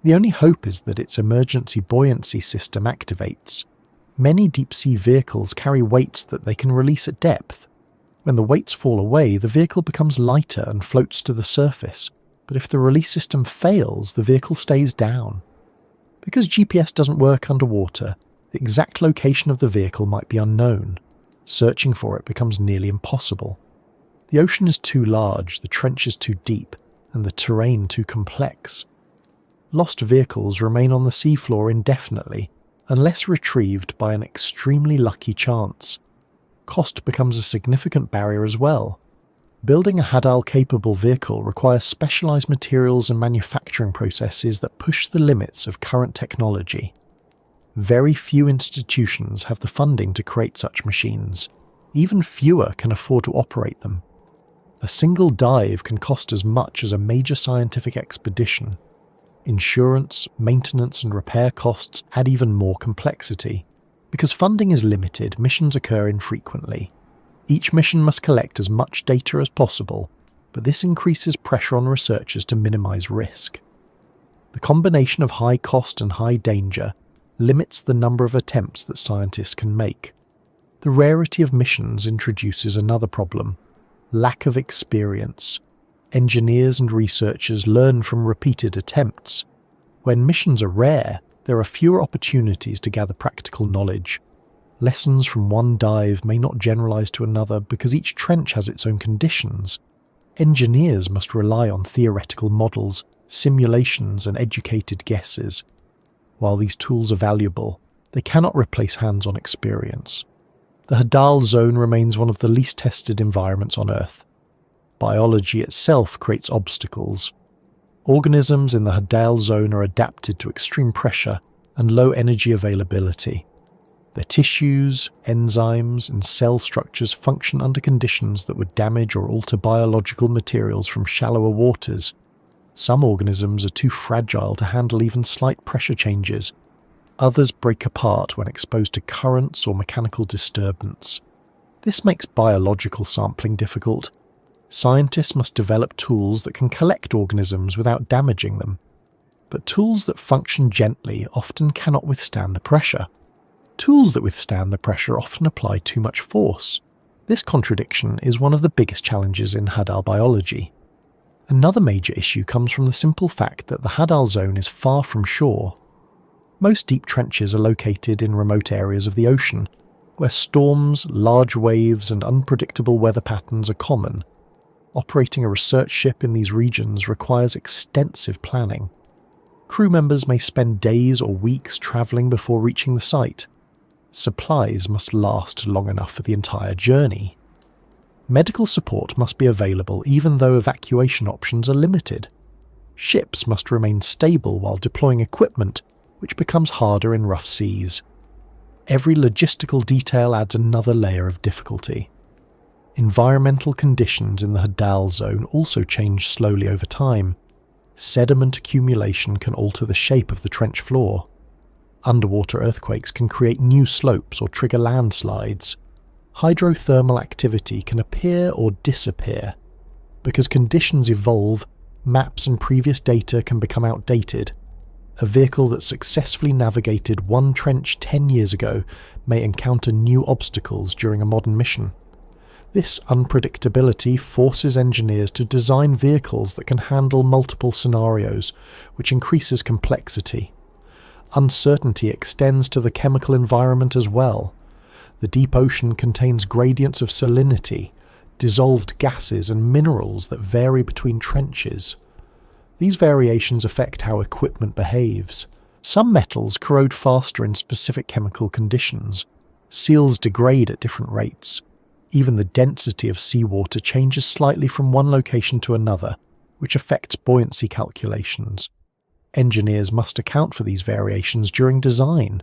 The only hope is that its emergency buoyancy system activates. Many deep-sea vehicles carry weights that they can release at depth. When the weights fall away, the vehicle becomes lighter and floats to the surface. But if the release system fails, the vehicle stays down. Because GPS doesn't work underwater, the exact location of the vehicle might be unknown. Searching for it becomes nearly impossible. The ocean is too large, the trench is too deep, and the terrain too complex. Lost vehicles remain on the seafloor indefinitely, unless retrieved by an extremely lucky chance. Cost becomes a significant barrier as well. Building a Hadal-capable vehicle requires specialized materials and manufacturing processes that push the limits of current technology. Very few institutions have the funding to create such machines. Even fewer can afford to operate them. A single dive can cost as much as a major scientific expedition. Insurance, maintenance, and repair costs add even more complexity. Because funding is limited, missions occur infrequently. Each mission must collect as much data as possible, but this increases pressure on researchers to minimize risk. The combination of high cost and high danger limits the number of attempts that scientists can make. The rarity of missions introduces another problem: lack of experience. Engineers and researchers learn from repeated attempts. When missions are rare, there are fewer opportunities to gather practical knowledge. Lessons from one dive may not generalize to another because each trench has its own conditions. Engineers must rely on theoretical models, simulations, and educated guesses. While these tools are valuable, they cannot replace hands-on experience. The Hadal zone remains one of the least tested environments on Earth. Biology itself creates obstacles. Organisms in the Hadal zone are adapted to extreme pressure and low energy availability. Their tissues, enzymes, and cell structures function under conditions that would damage or alter biological materials from shallower waters. Some organisms are too fragile to handle even slight pressure changes. Others break apart when exposed to currents or mechanical disturbance. This makes biological sampling difficult. Scientists must develop tools that can collect organisms without damaging them. But tools that function gently often cannot withstand the pressure. Tools that withstand the pressure often apply too much force. This contradiction is one of the biggest challenges in Hadal biology. Another major issue comes from the simple fact that the Hadal zone is far from shore. Most deep trenches are located in remote areas of the ocean, where storms, large waves, and unpredictable weather patterns are common. Operating a research ship in these regions requires extensive planning. Crew members may spend days or weeks travelling before reaching the site. Supplies must last long enough for the entire journey. Medical support must be available even though evacuation options are limited. Ships must remain stable while deploying equipment, which becomes harder in rough seas. Every logistical detail adds another layer of difficulty. Environmental conditions in the Hadal zone also change slowly over time. Sediment accumulation can alter the shape of the trench floor. Underwater earthquakes can create new slopes or trigger landslides. Hydrothermal activity can appear or disappear. Because conditions evolve, maps and previous data can become outdated. A vehicle that successfully navigated one trench 10 years ago may encounter new obstacles during a modern mission. This unpredictability forces engineers to design vehicles that can handle multiple scenarios, which increases complexity. Uncertainty extends to the chemical environment as well. The deep ocean contains gradients of salinity, dissolved gases and minerals that vary between trenches. These variations affect how equipment behaves. Some metals corrode faster in specific chemical conditions. Seals degrade at different rates. Even the density of seawater changes slightly from one location to another, which affects buoyancy calculations. Engineers must account for these variations during design,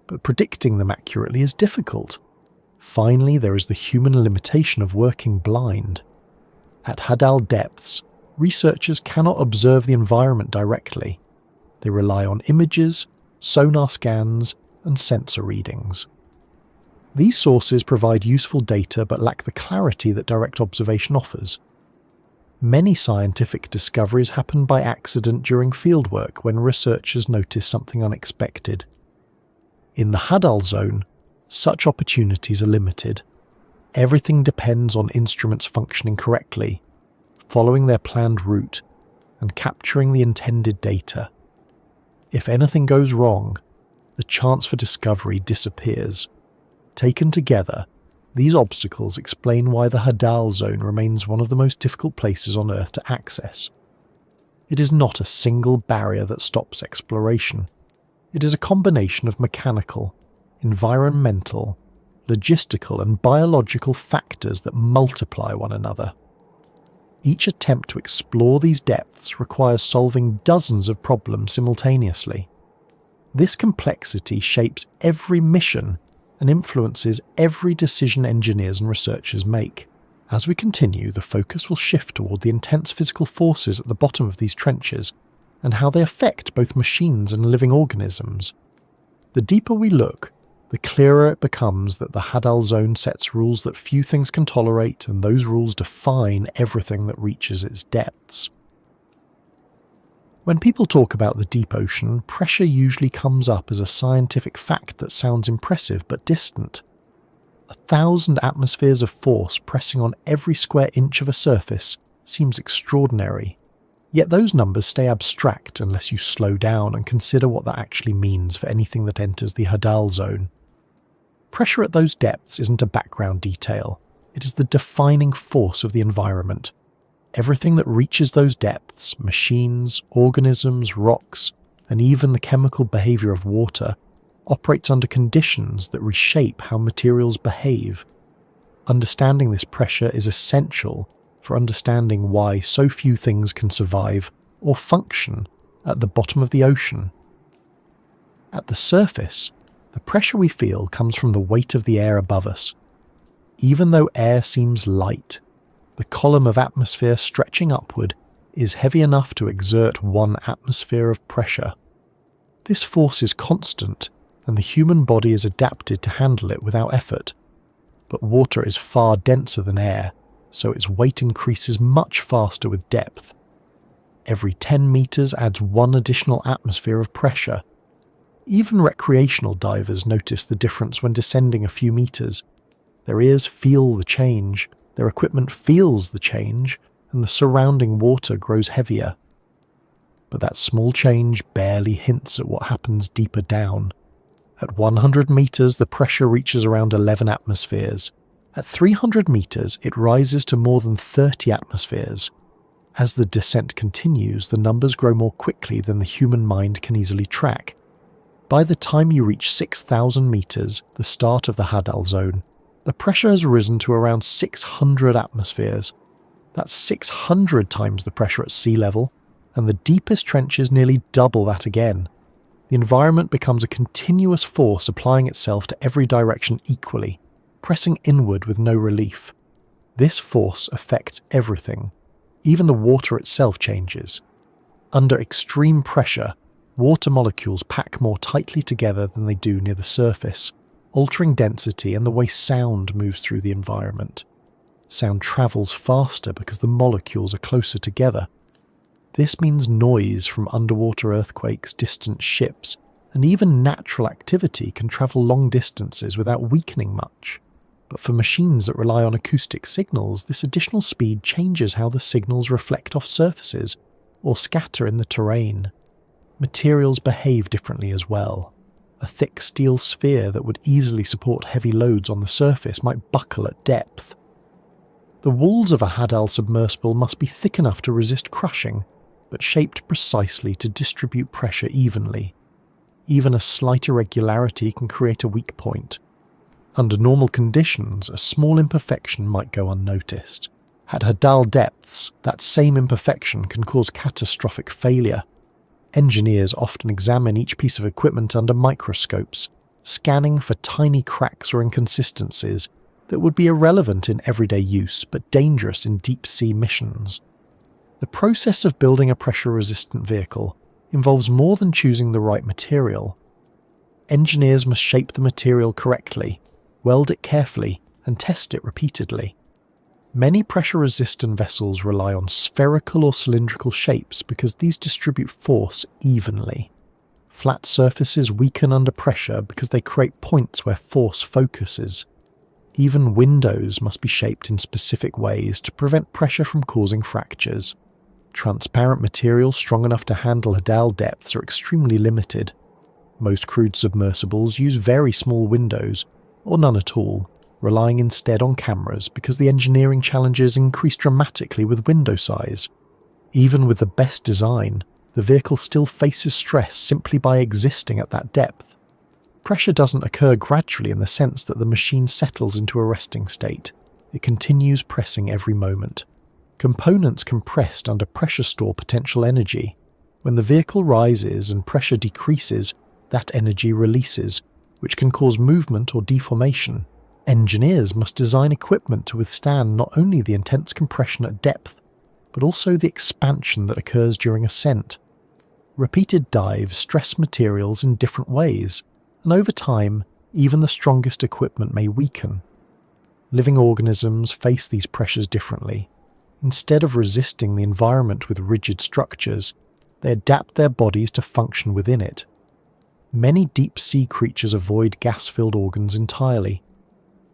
but predicting them accurately is difficult. Finally, there is the human limitation of working blind. At Hadal depths, researchers cannot observe the environment directly. They rely on images, sonar scans, and sensor readings. These sources provide useful data but lack the clarity that direct observation offers. Many scientific discoveries happen by accident during fieldwork when researchers notice something unexpected. In the Hadal zone, such opportunities are limited. Everything depends on instruments functioning correctly, following their planned route, and capturing the intended data. If anything goes wrong, the chance for discovery disappears. Taken together, these obstacles explain why the Hadal zone remains one of the most difficult places on Earth to access. It is not a single barrier that stops exploration. It is a combination of mechanical, environmental, logistical, and biological factors that multiply one another. Each attempt to explore these depths requires solving dozens of problems simultaneously. This complexity shapes every mission and influences every decision engineers and researchers make. As we continue, the focus will shift toward the intense physical forces at the bottom of these trenches and how they affect both machines and living organisms. The deeper we look, the clearer it becomes that the Hadal zone sets rules that few things can tolerate, and those rules define everything that reaches its depths. When people talk about the deep ocean, pressure usually comes up as a scientific fact that sounds impressive but distant. 1,000 atmospheres of force pressing on every square inch of a surface seems extraordinary. Yet those numbers stay abstract unless you slow down and consider what that actually means for anything that enters the Hadal zone. Pressure at those depths isn't a background detail, it is the defining force of the environment. Everything that reaches those depths, machines, organisms, rocks, and even the chemical behavior of water, operates under conditions that reshape how materials behave. Understanding this pressure is essential for understanding why so few things can survive or function at the bottom of the ocean. At the surface, the pressure we feel comes from the weight of the air above us. Even though air seems light, the column of atmosphere stretching upward is heavy enough to exert 1 atmosphere of pressure. This force is constant, and the human body is adapted to handle it without effort. But water is far denser than air, so its weight increases much faster with depth. Every 10 meters adds 1 additional atmosphere of pressure. Even recreational divers notice the difference when descending a few meters. Their ears feel the change, their equipment feels the change, and the surrounding water grows heavier. But that small change barely hints at what happens deeper down. At 100 meters, the pressure reaches around 11 atmospheres. At 300 meters, it rises to more than 30 atmospheres. As the descent continues, the numbers grow more quickly than the human mind can easily track. By the time you reach 6,000 meters, the start of the Hadal zone, the pressure has risen to around 600 atmospheres. That's 600 times the pressure at sea level, and the deepest trenches nearly double that again. The environment becomes a continuous force applying itself to every direction equally, pressing inward with no relief. This force affects everything. Even the water itself changes. Under extreme pressure, water molecules pack more tightly together than they do near the surface, altering density and the way sound moves through the environment. Sound travels faster because the molecules are closer together. This means noise from underwater earthquakes, distant ships, and even natural activity can travel long distances without weakening much. But for machines that rely on acoustic signals, this additional speed changes how the signals reflect off surfaces or scatter in the terrain. Materials behave differently as well. A thick steel sphere that would easily support heavy loads on the surface might buckle at depth. The walls of a Hadal submersible must be thick enough to resist crushing, but shaped precisely to distribute pressure evenly. Even a slight irregularity can create a weak point. Under normal conditions, a small imperfection might go unnoticed. At Hadal depths, that same imperfection can cause catastrophic failure. Engineers often examine each piece of equipment under microscopes, scanning for tiny cracks or inconsistencies that would be irrelevant in everyday use but dangerous in deep-sea missions. The process of building a pressure-resistant vehicle involves more than choosing the right material. Engineers must shape the material correctly, weld it carefully, and test it repeatedly. Many pressure-resistant vessels rely on spherical or cylindrical shapes because these distribute force evenly. Flat surfaces weaken under pressure because they create points where force focuses. Even windows must be shaped in specific ways to prevent pressure from causing fractures. Transparent materials strong enough to handle Hadal depths are extremely limited. Most crewed submersibles use very small windows, or none at all, relying instead on cameras because the engineering challenges increase dramatically with window size. Even with the best design, the vehicle still faces stress simply by existing at that depth. Pressure doesn't occur gradually in the sense that the machine settles into a resting state. It continues pressing every moment. Components compressed under pressure store potential energy. When the vehicle rises and pressure decreases, that energy releases, which can cause movement or deformation. Engineers must design equipment to withstand not only the intense compression at depth, but also the expansion that occurs during ascent. Repeated dives stress materials in different ways, and over time, even the strongest equipment may weaken. Living organisms face these pressures differently. Instead of resisting the environment with rigid structures, they adapt their bodies to function within it. Many deep-sea creatures avoid gas-filled organs entirely.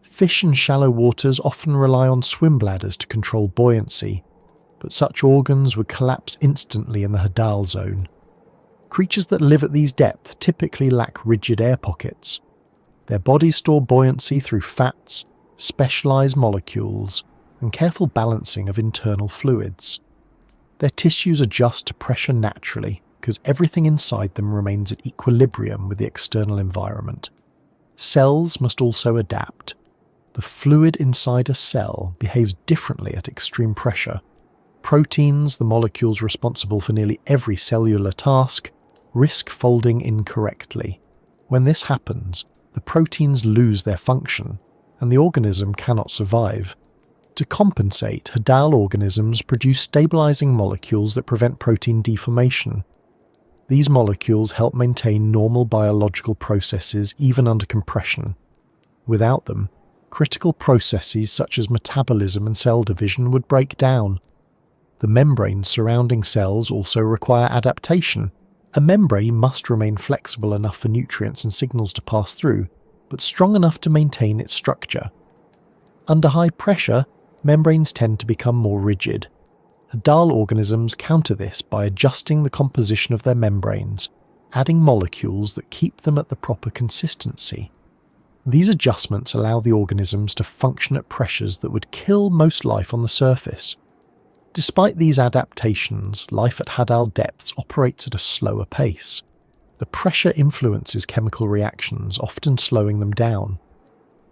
Fish in shallow waters often rely on swim bladders to control buoyancy, but such organs would collapse instantly in the Hadal zone. Creatures that live at these depths typically lack rigid air pockets. Their bodies store buoyancy through fats, specialized molecules, and careful balancing of internal fluids. Their tissues adjust to pressure naturally because everything inside them remains at equilibrium with the external environment. Cells must also adapt. The fluid inside a cell behaves differently at extreme pressure. Proteins, the molecules responsible for nearly every cellular task, risk folding incorrectly. When this happens, the proteins lose their function, and the organism cannot survive. To compensate, Hadal organisms produce stabilizing molecules that prevent protein deformation. These molecules help maintain normal biological processes even under compression. Without them, critical processes such as metabolism and cell division would break down. The membranes surrounding cells also require adaptation. A membrane must remain flexible enough for nutrients and signals to pass through, but strong enough to maintain its structure. Under high pressure, membranes tend to become more rigid. Hadal organisms counter this by adjusting the composition of their membranes, adding molecules that keep them at the proper consistency. These adjustments allow the organisms to function at pressures that would kill most life on the surface. Despite these adaptations, life at Hadal depths operates at a slower pace. The pressure influences chemical reactions, often slowing them down.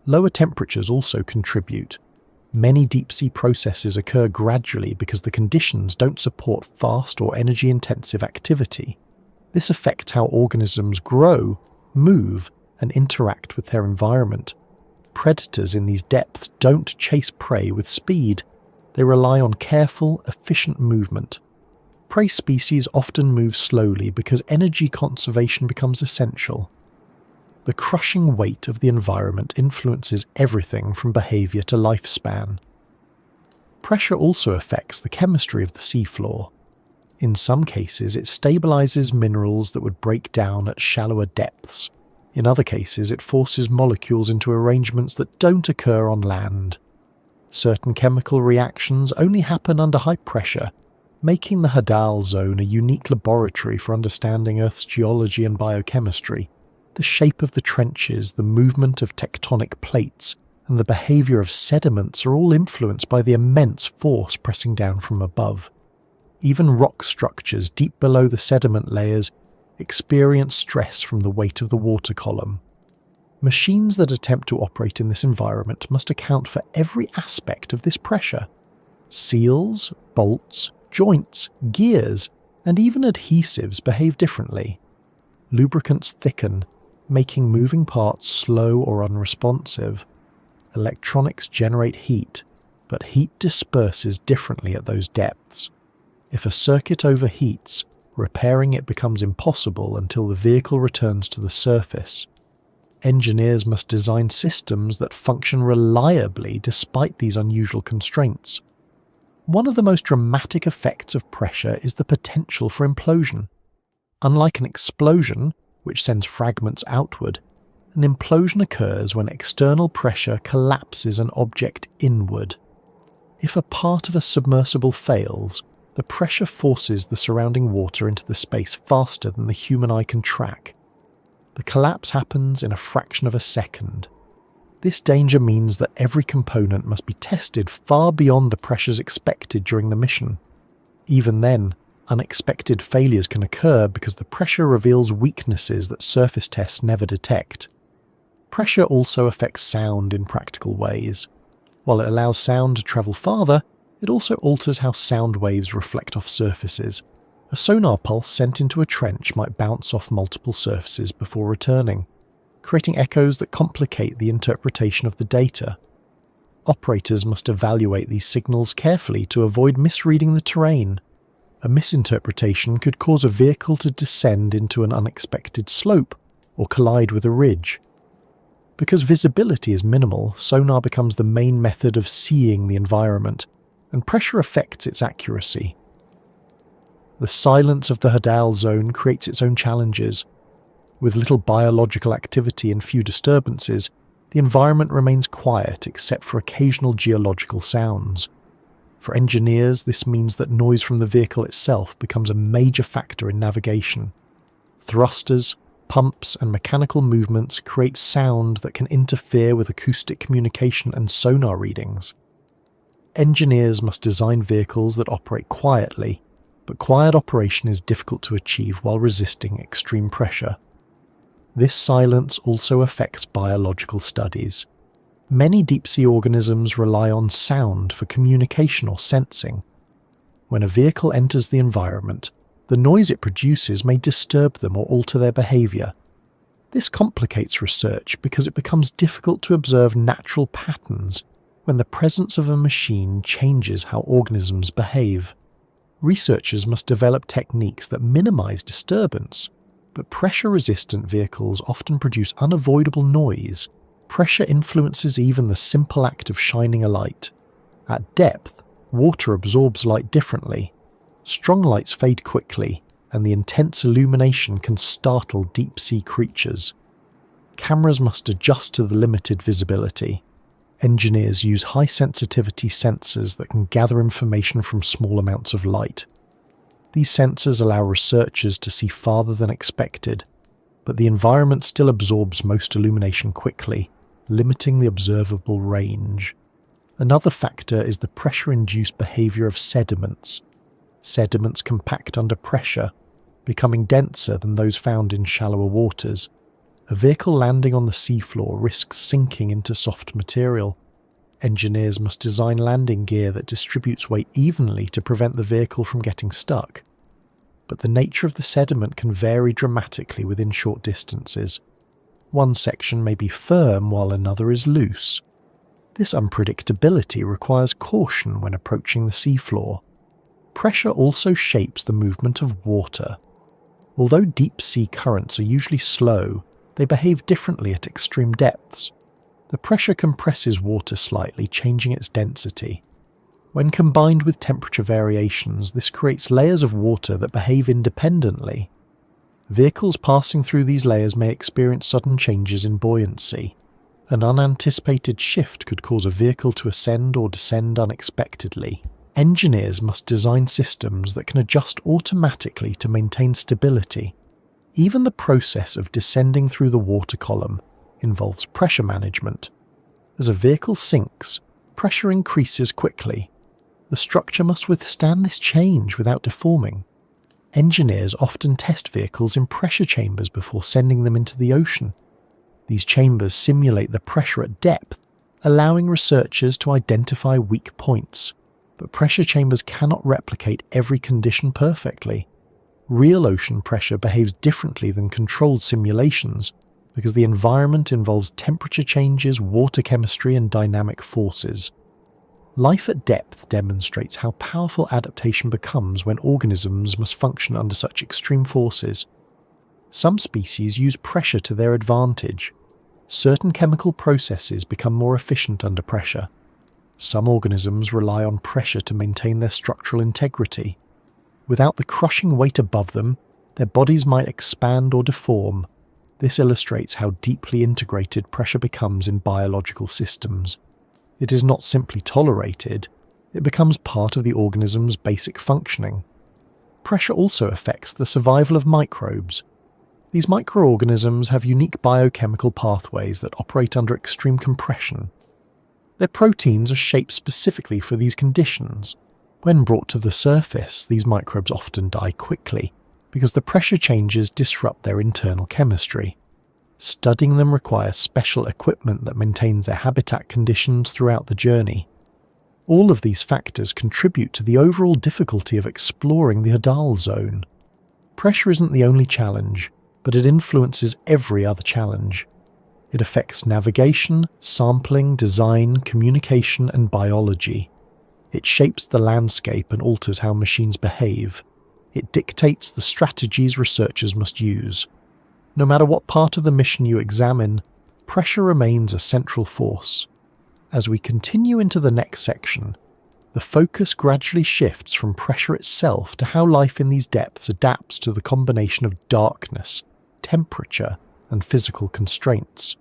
Lower temperatures also contribute. Many deep-sea processes occur gradually because the conditions don't support fast or energy-intensive activity. This affects how organisms grow, move, and interact with their environment. Predators in these depths don't chase prey with speed. They rely on careful, efficient movement. Prey species often move slowly because energy conservation becomes essential. The crushing weight of the environment influences everything from behavior to lifespan. Pressure also affects the chemistry of the seafloor. In some cases, it stabilizes minerals that would break down at shallower depths. In other cases, it forces molecules into arrangements that don't occur on land. Certain chemical reactions only happen under high pressure, making the Hadal zone a unique laboratory for understanding Earth's geology and biochemistry. The shape of the trenches, the movement of tectonic plates, and the behavior of sediments are all influenced by the immense force pressing down from above. Even rock structures deep below the sediment layers experience stress from the weight of the water column. Machines that attempt to operate in this environment must account for every aspect of this pressure. Seals, bolts, joints, gears, and even adhesives behave differently. Lubricants thicken, making moving parts slow or unresponsive. Electronics generate heat, but heat disperses differently at those depths. If a circuit overheats, repairing it becomes impossible until the vehicle returns to the surface. Engineers must design systems that function reliably despite these unusual constraints. One of the most dramatic effects of pressure is the potential for implosion. Unlike an explosion, which sends fragments outward, an implosion occurs when external pressure collapses an object inward. If a part of a submersible fails, the pressure forces the surrounding water into the space faster than the human eye can track. The collapse happens in a fraction of a second. This danger means that every component must be tested far beyond the pressures expected during the mission. Even then, unexpected failures can occur because the pressure reveals weaknesses that surface tests never detect. Pressure also affects sound in practical ways. While it allows sound to travel farther, it also alters how sound waves reflect off surfaces. A sonar pulse sent into a trench might bounce off multiple surfaces before returning, creating echoes that complicate the interpretation of the data. Operators must evaluate these signals carefully to avoid misreading the terrain. A misinterpretation could cause a vehicle to descend into an unexpected slope or collide with a ridge. Because visibility is minimal, sonar becomes the main method of seeing the environment, and pressure affects its accuracy. The silence of the Hadal zone creates its own challenges. With little biological activity and few disturbances, the environment remains quiet except for occasional geological sounds. For engineers, this means that noise from the vehicle itself becomes a major factor in navigation. Thrusters, pumps, and mechanical movements create sound that can interfere with acoustic communication and sonar readings. Engineers must design vehicles that operate quietly, but quiet operation is difficult to achieve while resisting extreme pressure. This silence also affects biological studies. Many deep-sea organisms rely on sound for communication or sensing. When a vehicle enters the environment, the noise it produces may disturb them or alter their behaviour. This complicates research because it becomes difficult to observe natural patterns when the presence of a machine changes how organisms behave. Researchers must develop techniques that minimize disturbance, but pressure-resistant vehicles often produce unavoidable noise. Pressure influences even the simple act of shining a light. At depth, water absorbs light differently. Strong lights fade quickly, and the intense illumination can startle deep-sea creatures. Cameras must adjust to the limited visibility. Engineers use high-sensitivity sensors that can gather information from small amounts of light. These sensors allow researchers to see farther than expected, but the environment still absorbs most illumination quickly, limiting the observable range. Another factor is the pressure-induced behavior of sediments. Sediments compact under pressure, becoming denser than those found in shallower waters. A vehicle landing on the seafloor risks sinking into soft material. Engineers must design landing gear that distributes weight evenly to prevent the vehicle from getting stuck. But the nature of the sediment can vary dramatically within short distances. One section may be firm while another is loose. This unpredictability requires caution when approaching the seafloor. Pressure also shapes the movement of water. Although deep-sea currents are usually slow, they behave differently at extreme depths. The pressure compresses water slightly, changing its density. When combined with temperature variations, this creates layers of water that behave independently. Vehicles passing through these layers may experience sudden changes in buoyancy. An unanticipated shift could cause a vehicle to ascend or descend unexpectedly. Engineers must design systems that can adjust automatically to maintain stability. Even the process of descending through the water column involves pressure management. As a vehicle sinks, pressure increases quickly. The structure must withstand this change without deforming. Engineers often test vehicles in pressure chambers before sending them into the ocean. These chambers simulate the pressure at depth, allowing researchers to identify weak points. But pressure chambers cannot replicate every condition perfectly. Real ocean pressure behaves differently than controlled simulations because the environment involves temperature changes, water chemistry, and dynamic forces. Life at depth demonstrates how powerful adaptation becomes when organisms must function under such extreme forces. Some species use pressure to their advantage. Certain chemical processes become more efficient under pressure. Some organisms rely on pressure to maintain their structural integrity. Without the crushing weight above them, their bodies might expand or deform. This illustrates how deeply integrated pressure becomes in biological systems. It is not simply tolerated, it becomes part of the organism's basic functioning. Pressure also affects the survival of microbes. These microorganisms have unique biochemical pathways that operate under extreme compression. Their proteins are shaped specifically for these conditions. When brought to the surface, these microbes often die quickly because the pressure changes disrupt their internal chemistry. Studying them requires special equipment that maintains their habitat conditions throughout the journey. All of these factors contribute to the overall difficulty of exploring the Hadal zone. Pressure isn't the only challenge, but it influences every other challenge. It affects navigation, sampling, design, communication, and biology. It shapes the landscape and alters how machines behave. It dictates the strategies researchers must use. No matter what part of the mission you examine, pressure remains a central force. As we continue into the next section, the focus gradually shifts from pressure itself to how life in these depths adapts to the combination of darkness, temperature, and physical constraints.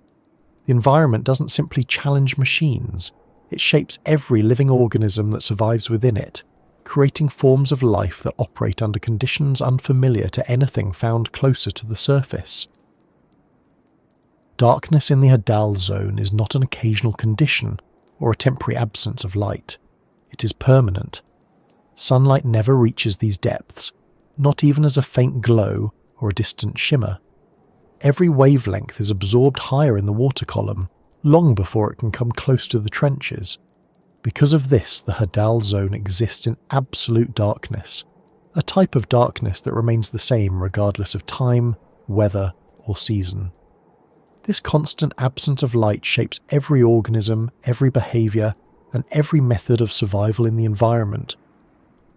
The environment doesn't simply challenge machines, it shapes every living organism that survives within it, creating forms of life that operate under conditions unfamiliar to anything found closer to the surface. Darkness in the Hadal zone is not an occasional condition or a temporary absence of light. it is permanent. Sunlight never reaches these depths, not even as a faint glow or a distant shimmer. Every wavelength is absorbed higher in the water column, long before it can come close to the trenches. Because of this, the Hadal zone exists in absolute darkness, a type of darkness that remains the same regardless of time, weather, or season. This constant absence of light shapes every organism, every behaviour, and every method of survival in the environment.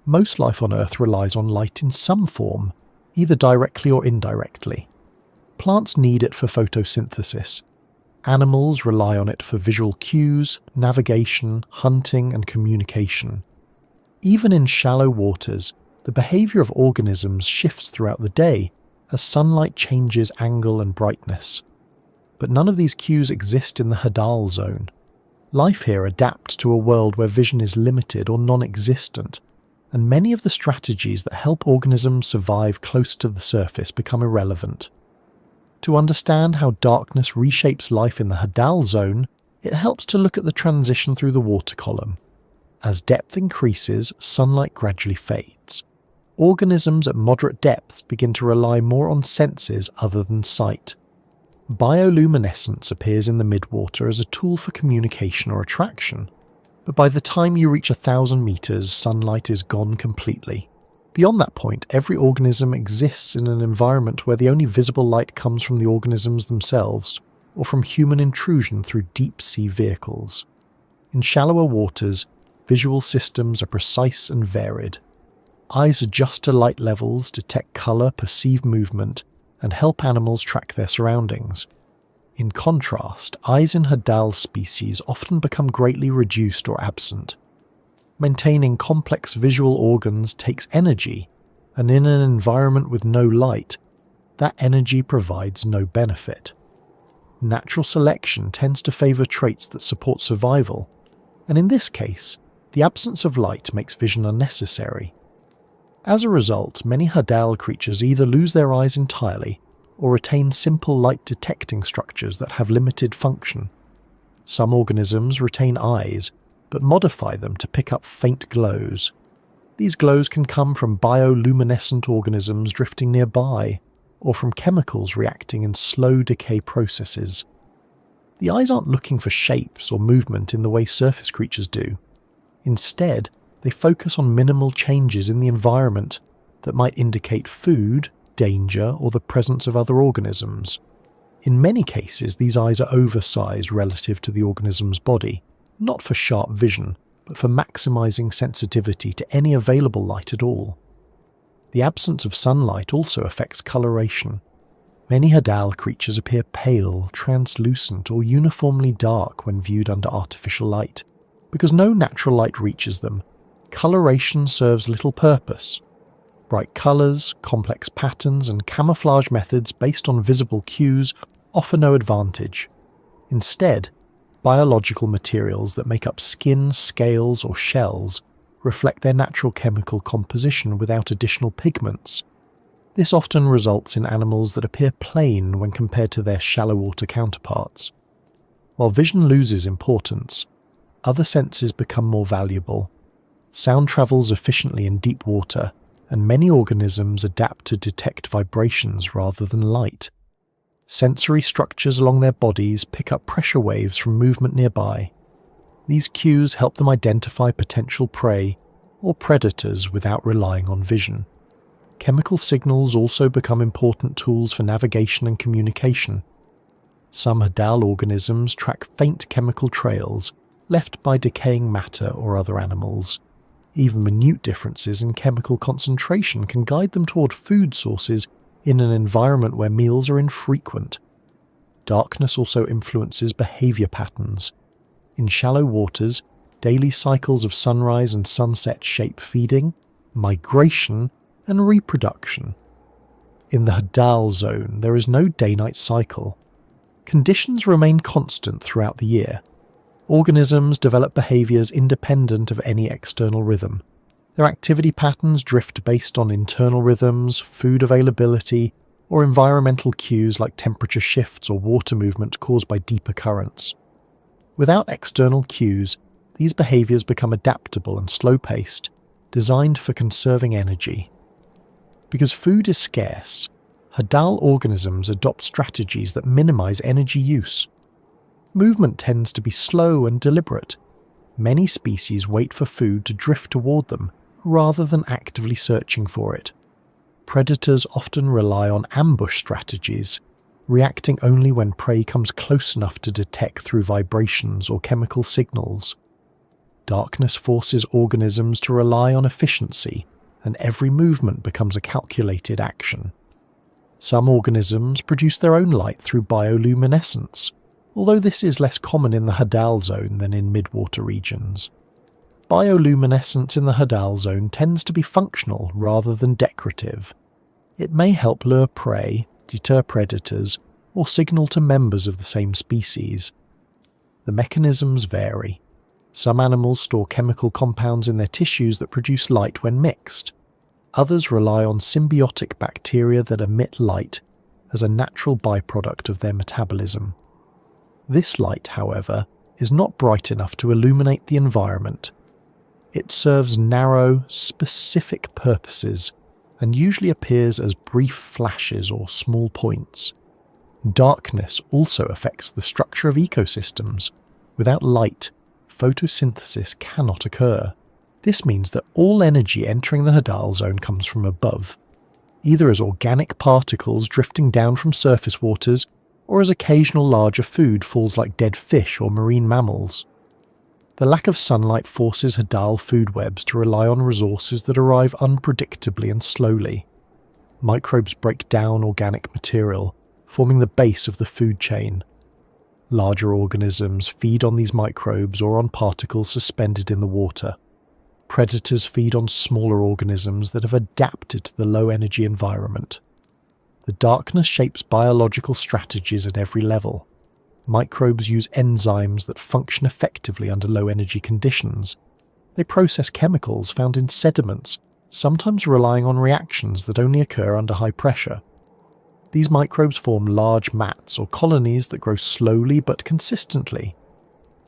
Most life on Earth relies on light in some form, either directly or indirectly. Plants need it for photosynthesis. Animals rely on it for visual cues, navigation, hunting, and communication. Even in shallow waters, the behaviour of organisms shifts throughout the day as sunlight changes angle and brightness. But none of these cues exist in the Hadal zone. Life here adapts to a world where vision is limited or non-existent, and many of the strategies that help organisms survive close to the surface become irrelevant. To understand how darkness reshapes life in the Hadal zone, it helps to look at the transition through the water column. As depth increases, sunlight gradually fades. Organisms at moderate depths begin to rely more on senses other than sight. Bioluminescence appears in the midwater as a tool for communication or attraction, but by the time you reach 1,000 meters, sunlight is gone completely. Beyond that point, every organism exists in an environment where the only visible light comes from the organisms themselves, or from human intrusion through deep-sea vehicles. In shallower waters, visual systems are precise and varied. Eyes adjust to light levels, detect colour, perceive movement, and help animals track their surroundings. In contrast, eyes in Hadal species often become greatly reduced or absent. Maintaining complex visual organs takes energy, and in an environment with no light, that energy provides no benefit. Natural selection tends to favour traits that support survival, and in this case, the absence of light makes vision unnecessary. As a result, many Hadal creatures either lose their eyes entirely or retain simple light-detecting structures that have limited function. Some organisms retain eyes, but modify them to pick up faint glows. These glows can come from bioluminescent organisms drifting nearby, or from chemicals reacting in slow decay processes. The eyes aren't looking for shapes or movement in the way surface creatures do. Instead, they focus on minimal changes in the environment that might indicate food, danger, or the presence of other organisms. In many cases, these eyes are oversized relative to the organism's body, not for sharp vision, but for maximizing sensitivity to any available light at all. The absence of sunlight also affects coloration. Many Hadal creatures appear pale, translucent, or uniformly dark when viewed under artificial light. Because no natural light reaches them, coloration serves little purpose. Bright colours, complex patterns, and camouflage methods based on visible cues offer no advantage. Instead, biological materials that make up skin, scales, or shells reflect their natural chemical composition without additional pigments. This often results in animals that appear plain when compared to their shallow water counterparts. While vision loses importance, other senses become more valuable. Sound travels efficiently in deep water, and many organisms adapt to detect vibrations rather than light. Sensory structures along their bodies pick up pressure waves from movement nearby. These cues help them identify potential prey or predators without relying on vision. Chemical signals also become important tools for navigation and communication. Some Hadal organisms track faint chemical trails left by decaying matter or other animals. Even minute differences in chemical concentration can guide them toward food sources in an environment where meals are infrequent. Darkness also influences behaviour patterns. In shallow waters, daily cycles of sunrise and sunset shape feeding, migration, and reproduction. In the Hadal zone, there is no day-night cycle. Conditions remain constant throughout the year. Organisms develop behaviours independent of any external rhythm. Their activity patterns drift based on internal rhythms, food availability, or environmental cues like temperature shifts or water movement caused by deeper currents. Without external cues, These behaviours become adaptable and slow-paced, designed for conserving energy. Because food is scarce, Hadal organisms adopt strategies that minimise energy use. Movement tends to be slow and deliberate. Many species wait for food to drift toward them, rather than actively searching for it. Predators often rely on ambush strategies, reacting only when prey comes close enough to detect through vibrations or chemical signals. Darkness forces organisms to rely on efficiency, and every movement becomes a calculated action. Some organisms produce their own light through bioluminescence, although this is less common in the Hadal zone than in midwater regions. Bioluminescence in the Hadal zone tends to be functional rather than decorative. It may help lure prey, deter predators, or signal to members of the same species. The mechanisms vary. Some animals store chemical compounds in their tissues that produce light when mixed. Others rely on symbiotic bacteria that emit light as a natural byproduct of their metabolism. This light, however, is not bright enough to illuminate the environment. It serves narrow, specific purposes and usually appears as brief flashes or small points. Darkness also affects the structure of ecosystems. Without light, photosynthesis cannot occur. This means that all energy entering the Hadal zone comes from above, either as organic particles drifting down from surface waters or as occasional larger food falls like dead fish or marine mammals. The lack of sunlight forces Hadal food webs to rely on resources that arrive unpredictably and slowly. Microbes break down organic material, forming the base of the food chain. Larger organisms feed on these microbes or on particles suspended in the water. Predators feed on smaller organisms that have adapted to the low-energy environment. The darkness shapes biological strategies at every level. Microbes use enzymes that function effectively under low-energy conditions. They process chemicals found in sediments, sometimes relying on reactions that only occur under high pressure. These microbes form large mats or colonies that grow slowly but consistently.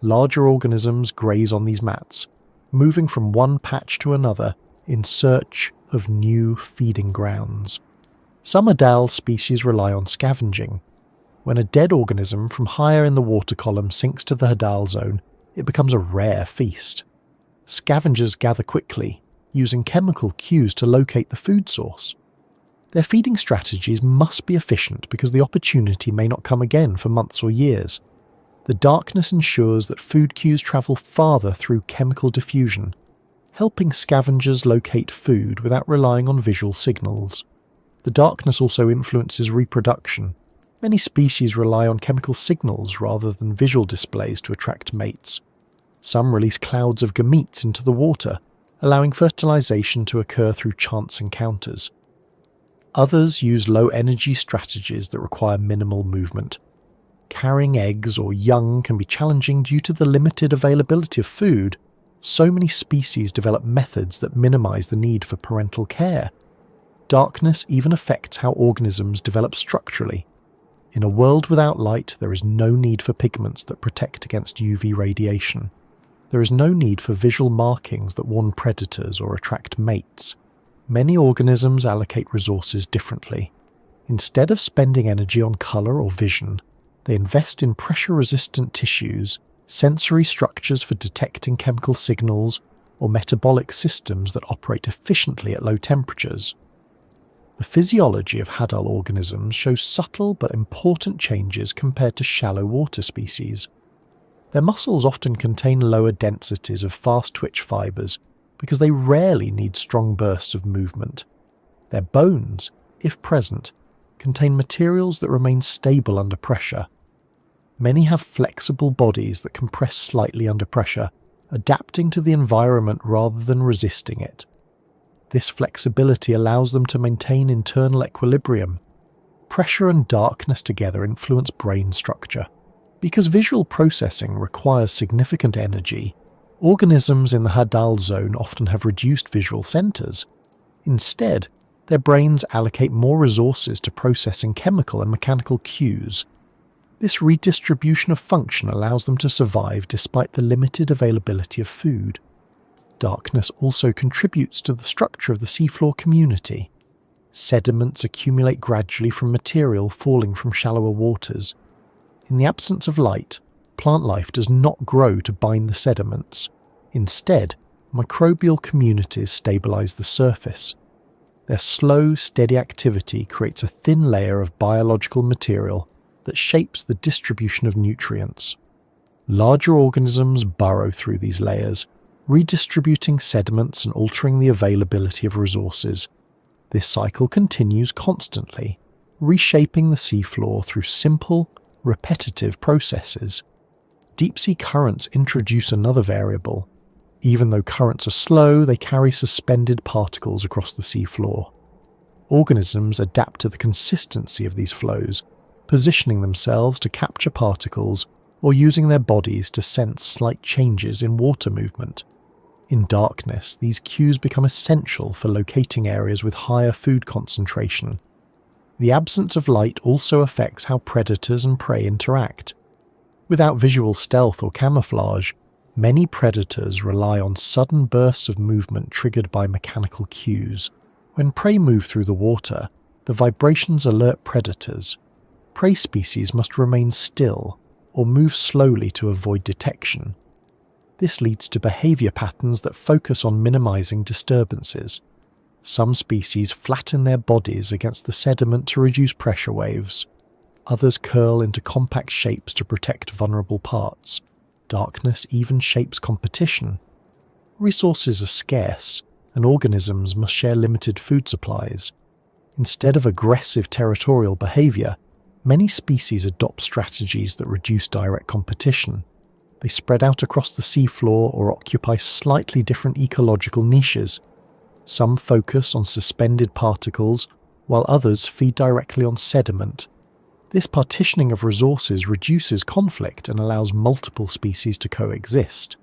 Larger organisms graze on these mats, moving from one patch to another in search of new feeding grounds. Some Hadal species rely on scavenging. When a dead organism from higher in the water column sinks to the Hadal zone, it becomes a rare feast. Scavengers gather quickly, using chemical cues to locate the food source. Their feeding strategies must be efficient because the opportunity may not come again for months or years. The darkness ensures that food cues travel farther through chemical diffusion, helping scavengers locate food without relying on visual signals. The darkness also influences reproduction. Many species rely on chemical signals rather than visual displays to attract mates. Some release clouds of gametes into the water, allowing fertilization to occur through chance encounters. Others use low-energy strategies that require minimal movement. Carrying eggs or young can be challenging due to the limited availability of food. So many species develop methods that minimize the need for parental care. Darkness even affects how organisms develop structurally. In a world without light, there is no need for pigments that protect against UV radiation. There is no need for visual markings that warn predators or attract mates. Many organisms allocate resources differently. Instead of spending energy on colour or vision, they invest in pressure-resistant tissues, sensory structures for detecting chemical signals, or metabolic systems that operate efficiently at low temperatures. The physiology of Hadal organisms shows subtle but important changes compared to shallow water species. Their muscles often contain lower densities of fast-twitch fibres because they rarely need strong bursts of movement. Their bones, if present, contain materials that remain stable under pressure. Many have flexible bodies that compress slightly under pressure, adapting to the environment rather than resisting it. This flexibility allows them to maintain internal equilibrium. Pressure and darkness together influence brain structure. Because visual processing requires significant energy, organisms in the Hadal zone often have reduced visual centers. Instead, their brains allocate more resources to processing chemical and mechanical cues. This redistribution of function allows them to survive despite the limited availability of food. Darkness also contributes to the structure of the seafloor community. Sediments accumulate gradually from material falling from shallower waters. In the absence of light, plant life does not grow to bind the sediments. Instead, microbial communities stabilize the surface. Their slow, steady activity creates a thin layer of biological material that shapes the distribution of nutrients. Larger organisms burrow through these layers, redistributing sediments and altering the availability of resources. This cycle continues constantly, reshaping the seafloor through simple, repetitive processes. Deep-sea currents introduce another variable. Even though currents are slow, they carry suspended particles across the seafloor. Organisms adapt to the consistency of these flows, positioning themselves to capture particles or using their bodies to sense slight changes in water movement. In darkness, these cues become essential for locating areas with higher food concentration. The absence of light also affects how predators and prey interact. Without visual stealth or camouflage, many predators rely on sudden bursts of movement triggered by mechanical cues. When prey move through the water, the vibrations alert predators. Prey species must remain still or move slowly to avoid detection. This leads to behavior patterns that focus on minimizing disturbances. Some species flatten their bodies against the sediment to reduce pressure waves. Others curl into compact shapes to protect vulnerable parts. Darkness even shapes competition. Resources are scarce, and organisms must share limited food supplies. Instead of aggressive territorial behavior, many species adopt strategies that reduce direct competition. They spread out across the seafloor or occupy slightly different ecological niches. Some focus on suspended particles, while others feed directly on sediment. This partitioning of resources reduces conflict and allows multiple species to coexist.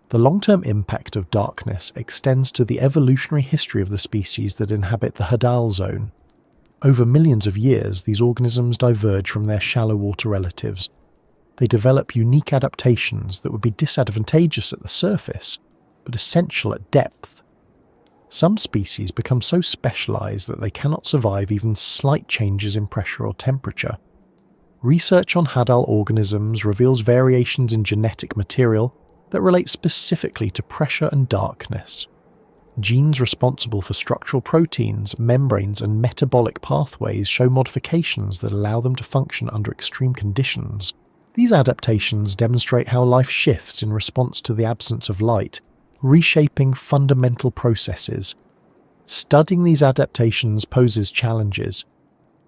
The long-term impact of darkness extends to the evolutionary history of the species that inhabit the Hadal zone. Over millions of years, these organisms diverge from their shallow water relatives. They develop unique adaptations that would be disadvantageous at the surface, but essential at depth. Some species become so specialized that they cannot survive even slight changes in pressure or temperature. Research on Hadal organisms reveals variations in genetic material that relate specifically to pressure and darkness. Genes responsible for structural proteins, membranes, and metabolic pathways show modifications that allow them to function under extreme conditions. These adaptations demonstrate how life shifts in response to the absence of light, reshaping fundamental processes. Studying these adaptations poses challenges.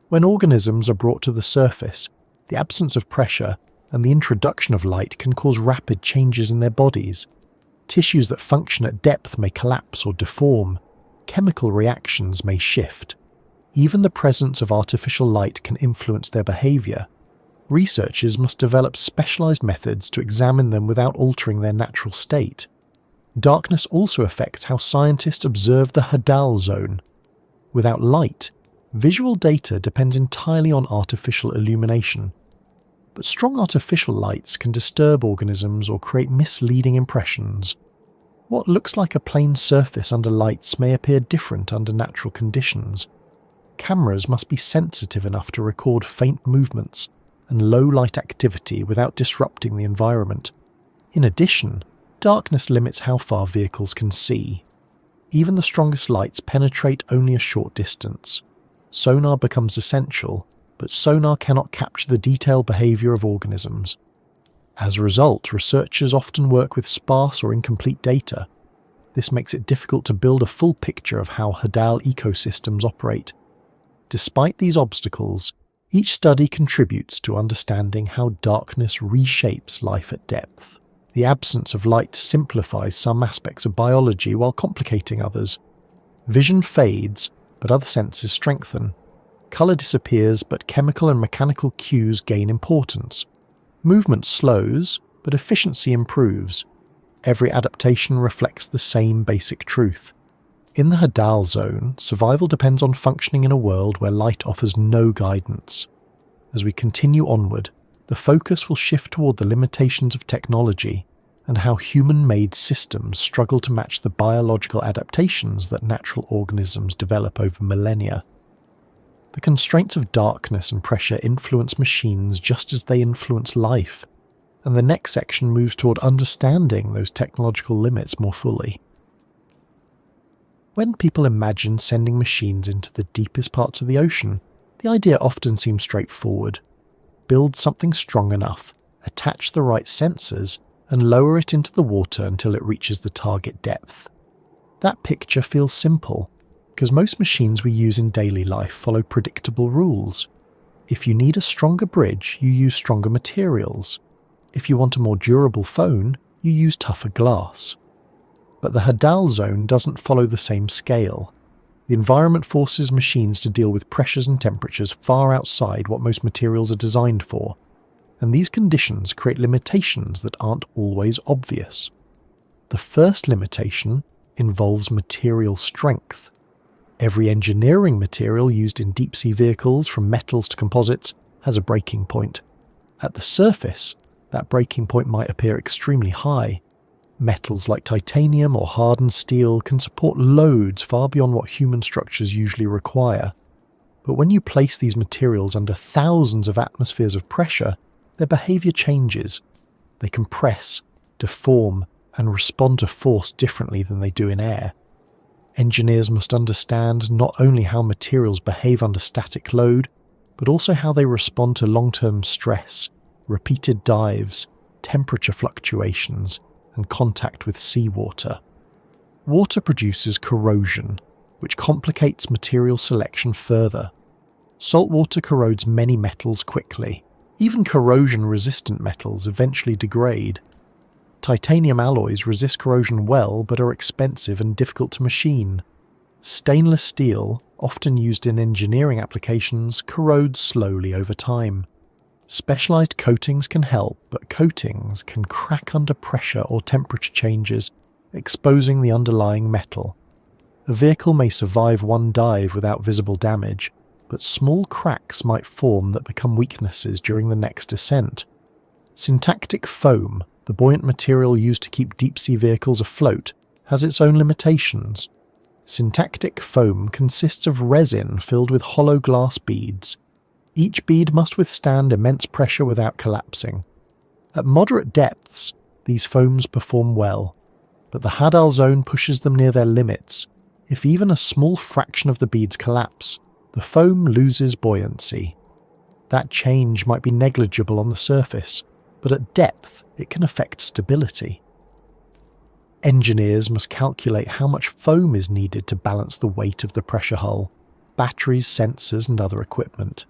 When organisms are brought to the surface, the absence of pressure and the introduction of light can cause rapid changes in their bodies. Tissues that function at depth may collapse or deform. Chemical reactions may shift. Even the presence of artificial light can influence their behavior. Researchers must develop specialized methods to examine them without altering their natural state. Darkness also affects how scientists observe the Hadal zone. Without light, visual data depends entirely on artificial illumination. But strong artificial lights can disturb organisms or create misleading impressions. What looks like a plain surface under lights may appear different under natural conditions. Cameras must be sensitive enough to record faint movements and low-light activity without disrupting the environment. In addition, darkness limits how far vehicles can see. Even the strongest lights penetrate only a short distance. Sonar becomes essential, but sonar cannot capture the detailed behavior of organisms. As a result, researchers often work with sparse or incomplete data. This makes it difficult to build a full picture of how Hadal ecosystems operate. Despite these obstacles, each study contributes to understanding how darkness reshapes life at depth. The absence of light simplifies some aspects of biology while complicating others. Vision fades, but other senses strengthen. Color disappears, but chemical and mechanical cues gain importance. Movement slows, but efficiency improves. Every adaptation reflects the same basic truth. In the Hadal zone, survival depends on functioning in a world where light offers no guidance. As we continue onward, the focus will shift toward the limitations of technology and how human-made systems struggle to match the biological adaptations that natural organisms develop over millennia. The constraints of darkness and pressure influence machines just as they influence life, and the next section moves toward understanding those technological limits more fully. When people imagine sending machines into the deepest parts of the ocean, the idea often seems straightforward. Build something strong enough, attach the right sensors, and lower it into the water until it reaches the target depth. That picture feels simple, because most machines we use in daily life follow predictable rules. If you need a stronger bridge, you use stronger materials. If you want a more durable phone, you use tougher glass. But the Hadal zone doesn't follow the same scale. The environment forces machines to deal with pressures and temperatures far outside what most materials are designed for, and these conditions create limitations that aren't always obvious. The first limitation involves material strength. Every engineering material used in deep-sea vehicles, from metals to composites, has a breaking point. At the surface, that breaking point might appear extremely high. Metals like titanium or hardened steel can support loads far beyond what human structures usually require. But when you place these materials under thousands of atmospheres of pressure, their behavior changes. They compress, deform, and respond to force differently than they do in air. Engineers must understand not only how materials behave under static load, but also how they respond to long-term stress, repeated dives, temperature fluctuations, and contact with seawater. Water produces corrosion, which complicates material selection further. Salt water corrodes many metals quickly. Even corrosion-resistant metals eventually degrade. Titanium alloys resist corrosion well but are expensive and difficult to machine. Stainless steel, often used in engineering applications, corrodes slowly over time. Specialized coatings can help, but coatings can crack under pressure or temperature changes, exposing the underlying metal. A vehicle may survive one dive without visible damage, but small cracks might form that become weaknesses during the next descent. Syntactic foam, the buoyant material used to keep deep-sea vehicles afloat, has its own limitations. Syntactic foam consists of resin filled with hollow glass beads. Each bead must withstand immense pressure without collapsing. At moderate depths, these foams perform well, but the Hadal zone pushes them near their limits. If even a small fraction of the beads collapse, the foam loses buoyancy. That change might be negligible on the surface, but at depth it can affect stability. Engineers must calculate how much foam is needed to balance the weight of the pressure hull, batteries, sensors, and other equipment.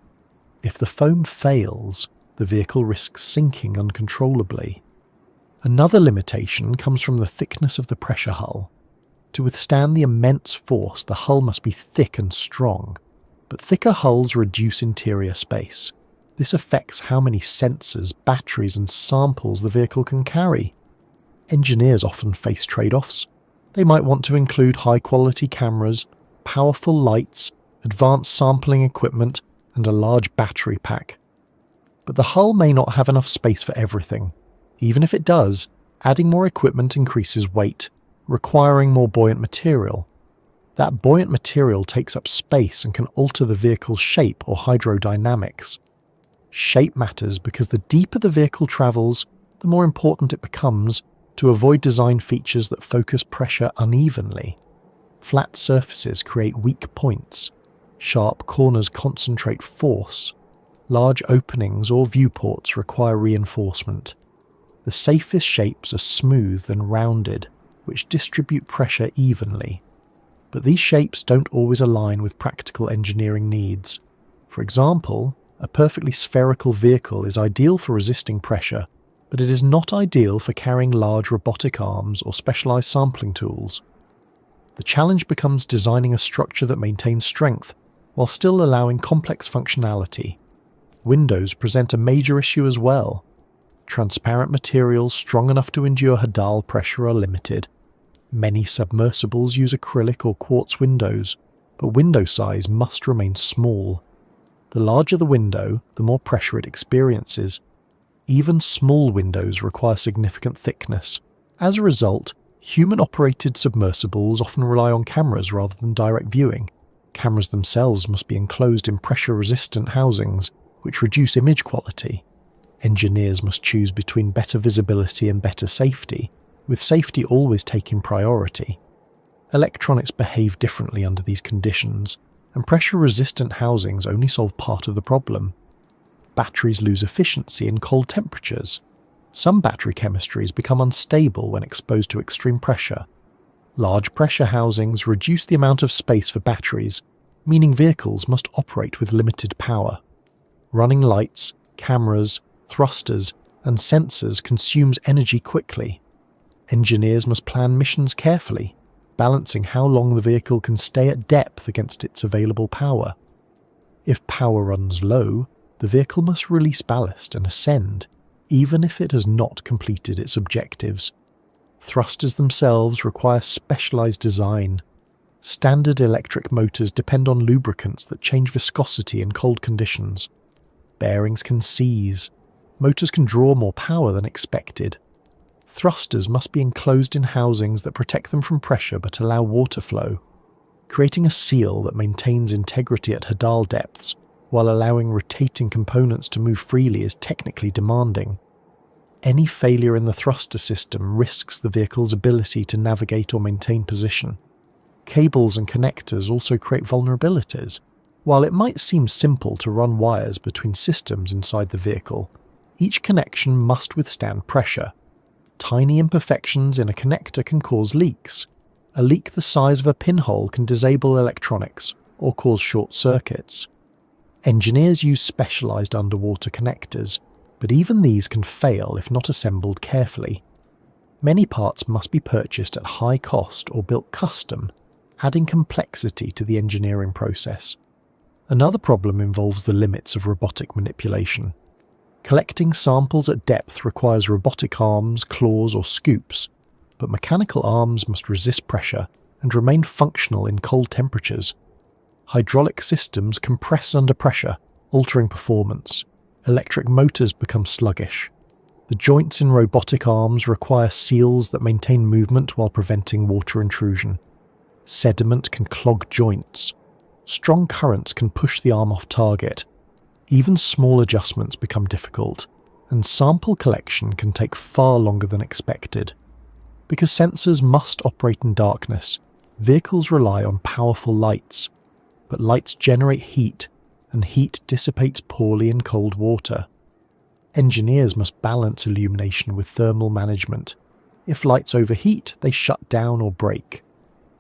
If the foam fails, the vehicle risks sinking uncontrollably. Another limitation comes from the thickness of the pressure hull. To withstand the immense force, the hull must be thick and strong, but thicker hulls reduce interior space. This affects how many sensors, batteries, and samples the vehicle can carry. Engineers often face trade-offs. They might want to include high-quality cameras, powerful lights, advanced sampling equipment, and a large battery pack. But the hull may not have enough space for everything. Even if it does, adding more equipment increases weight, requiring more buoyant material. That buoyant material takes up space and can alter the vehicle's shape or hydrodynamics. Shape matters because the deeper the vehicle travels, the more important it becomes to avoid design features that focus pressure unevenly. Flat surfaces create weak points. Sharp corners concentrate force. Large openings or viewports require reinforcement. The safest shapes are smooth and rounded, which distribute pressure evenly. But these shapes don't always align with practical engineering needs. For example, a perfectly spherical vehicle is ideal for resisting pressure, but it is not ideal for carrying large robotic arms or specialized sampling tools. The challenge becomes designing a structure that maintains strength while still allowing complex functionality. Windows present a major issue as well. Transparent materials strong enough to endure Hadal pressure are limited. Many submersibles use acrylic or quartz windows, but window size must remain small. The larger the window, the more pressure it experiences, Even small windows require significant thickness. As a result, human-operated submersibles often rely on cameras rather than direct viewing. Cameras themselves must be enclosed in pressure-resistant housings, which reduce image quality. Engineers must choose between better visibility and better safety, with safety always taking priority. Electronics behave differently under these conditions, and pressure-resistant housings only solve part of the problem. Batteries lose efficiency in cold temperatures. Some battery chemistries become unstable when exposed to extreme pressure. Large pressure housings reduce the amount of space for batteries, meaning vehicles must operate with limited power. Running lights, cameras, thrusters, and sensors consumes energy quickly. Engineers must plan missions carefully, balancing how long the vehicle can stay at depth against its available power. If power runs low, the vehicle must release ballast and ascend, even if it has not completed its objectives. Thrusters themselves require specialized design. Standard electric motors depend on lubricants that change viscosity in cold conditions. Bearings can seize. Motors can draw more power than expected. Thrusters must be enclosed in housings that protect them from pressure but allow water flow. Creating a seal that maintains integrity at Hadal depths while allowing rotating components to move freely is technically demanding. Any failure in the thruster system risks the vehicle's ability to navigate or maintain position. Cables and connectors also create vulnerabilities. While it might seem simple to run wires between systems inside the vehicle, each connection must withstand pressure. Tiny imperfections in a connector can cause leaks. A leak the size of a pinhole can disable electronics or cause short circuits. Engineers use specialized underwater connectors, but even these can fail if not assembled carefully. Many parts must be purchased at high cost or built custom, adding complexity to the engineering process. Another problem involves the limits of robotic manipulation. Collecting samples at depth requires robotic arms, claws, or scoops, but mechanical arms must resist pressure and remain functional in cold temperatures. Hydraulic systems compress under pressure, altering performance. Electric motors become sluggish. The joints in robotic arms require seals that maintain movement while preventing water intrusion. Sediment can clog joints. Strong currents can push the arm off target. Even small adjustments become difficult, and sample collection can take far longer than expected. Because sensors must operate in darkness, vehicles rely on powerful lights. But lights generate heat, and heat dissipates poorly in cold water. Engineers must balance illumination with thermal management. If lights overheat, they shut down or break.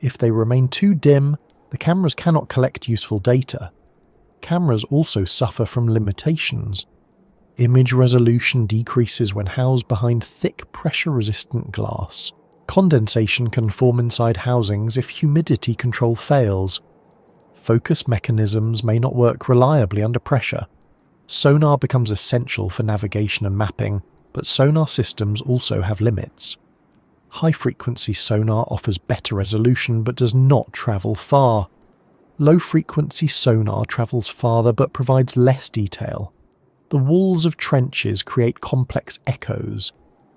If they remain too dim, the cameras cannot collect useful data. Cameras also suffer from limitations. Image resolution decreases when housed behind thick pressure-resistant glass. Condensation can form inside housings if humidity control fails. Focus mechanisms may not work reliably under pressure. Sonar becomes essential for navigation and mapping, but sonar systems also have limits. High-frequency sonar offers better resolution but does not travel far. Low-frequency sonar travels farther but provides less detail. The walls of trenches create complex echoes.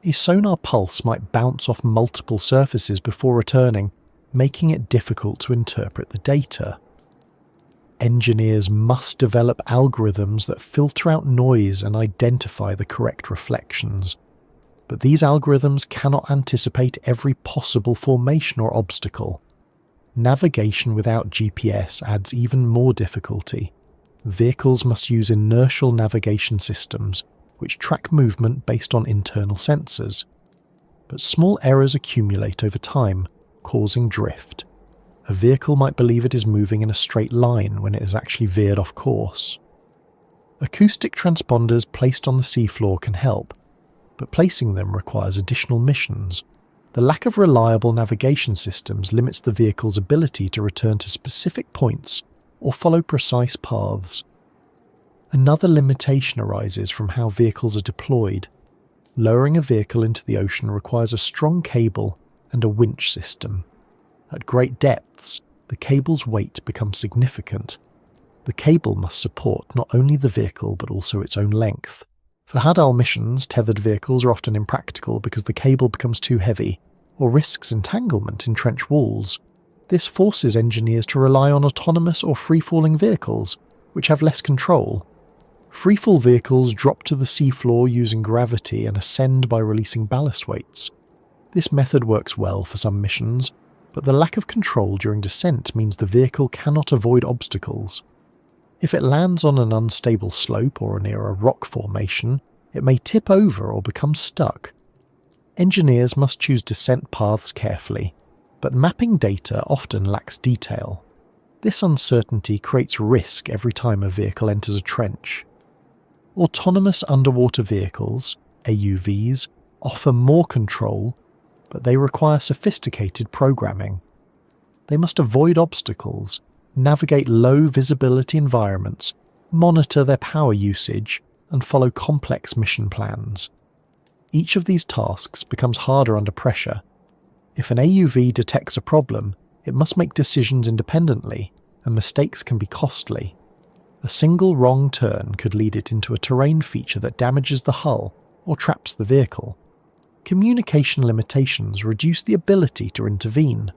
A sonar pulse might bounce off multiple surfaces before returning, making it difficult to interpret the data. Engineers must develop algorithms that filter out noise and identify the correct reflections. But these algorithms cannot anticipate every possible formation or obstacle. Navigation without GPS adds even more difficulty. Vehicles must use inertial navigation systems, which track movement based on internal sensors. But small errors accumulate over time, causing drift. A vehicle might believe it is moving in a straight line when it has actually veered off course. Acoustic transponders placed on the seafloor can help, but placing them requires additional missions. The lack of reliable navigation systems limits the vehicle's ability to return to specific points or follow precise paths. Another limitation arises from how vehicles are deployed. Lowering a vehicle into the ocean requires a strong cable and a winch system. At great depths, the cable's weight becomes significant. The cable must support not only the vehicle but also its own length. For Hadal missions, tethered vehicles are often impractical because the cable becomes too heavy, or risks entanglement in trench walls. This forces engineers to rely on autonomous or free-falling vehicles, which have less control. Freefall vehicles drop to the seafloor using gravity and ascend by releasing ballast weights. This method works well for some missions, but the lack of control during descent means the vehicle cannot avoid obstacles. If it lands on an unstable slope or near a rock formation, it may tip over or become stuck. Engineers must choose descent paths carefully, but mapping data often lacks detail. This uncertainty creates risk every time a vehicle enters a trench. Autonomous underwater vehicles, AUVs, offer more control, but they require sophisticated programming. They must avoid obstacles, navigate low visibility environments, monitor their power usage, and follow complex mission plans. Each of these tasks becomes harder under pressure. If an AUV detects a problem, it must make decisions independently, and mistakes can be costly. A single wrong turn could lead it into a terrain feature that damages the hull or traps the vehicle. Communication limitations reduce the ability to intervene.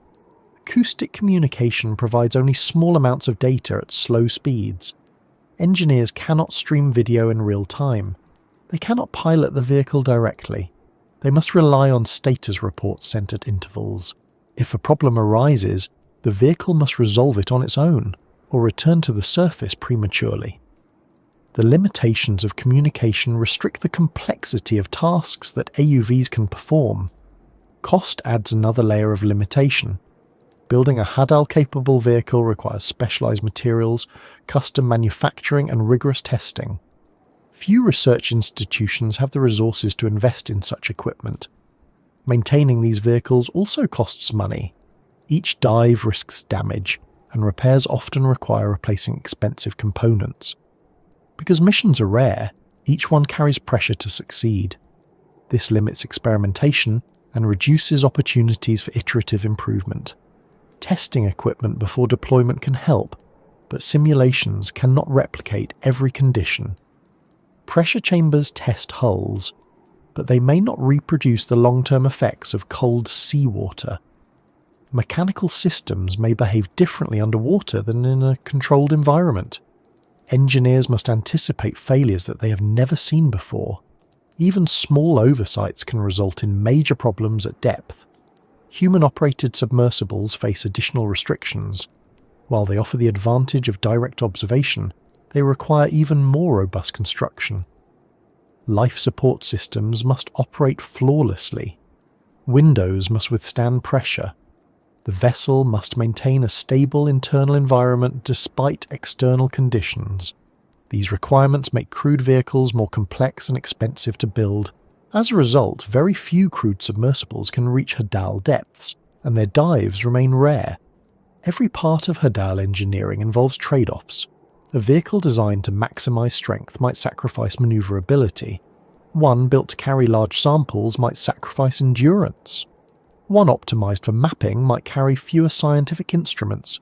Acoustic communication provides only small amounts of data at slow speeds. Engineers cannot stream video in real time. They cannot pilot the vehicle directly. They must rely on status reports sent at intervals. If a problem arises, the vehicle must resolve it on its own, or return to the surface prematurely. The limitations of communication restrict the complexity of tasks that AUVs can perform. Cost adds another layer of limitation. Building a Hadal-capable vehicle requires specialized materials, custom manufacturing, and rigorous testing. Few research institutions have the resources to invest in such equipment. Maintaining these vehicles also costs money. Each dive risks damage, and repairs often require replacing expensive components. Because missions are rare, each one carries pressure to succeed. This limits experimentation and reduces opportunities for iterative improvement. Testing equipment before deployment can help, but simulations cannot replicate every condition. Pressure chambers test hulls, but they may not reproduce the long-term effects of cold seawater. Mechanical systems may behave differently underwater than in a controlled environment. Engineers must anticipate failures that they have never seen before. Even small oversights can result in major problems at depth. Human-operated submersibles face additional restrictions. While they offer the advantage of direct observation, they require even more robust construction. Life support systems must operate flawlessly. Windows must withstand pressure. The vessel must maintain a stable internal environment despite external conditions. These requirements make crewed vehicles more complex and expensive to build. As a result, very few crewed submersibles can reach Hadal depths, and their dives remain rare. Every part of Hadal engineering involves trade-offs. A vehicle designed to maximize strength might sacrifice maneuverability. One built to carry large samples might sacrifice endurance. One optimized for mapping might carry fewer scientific instruments.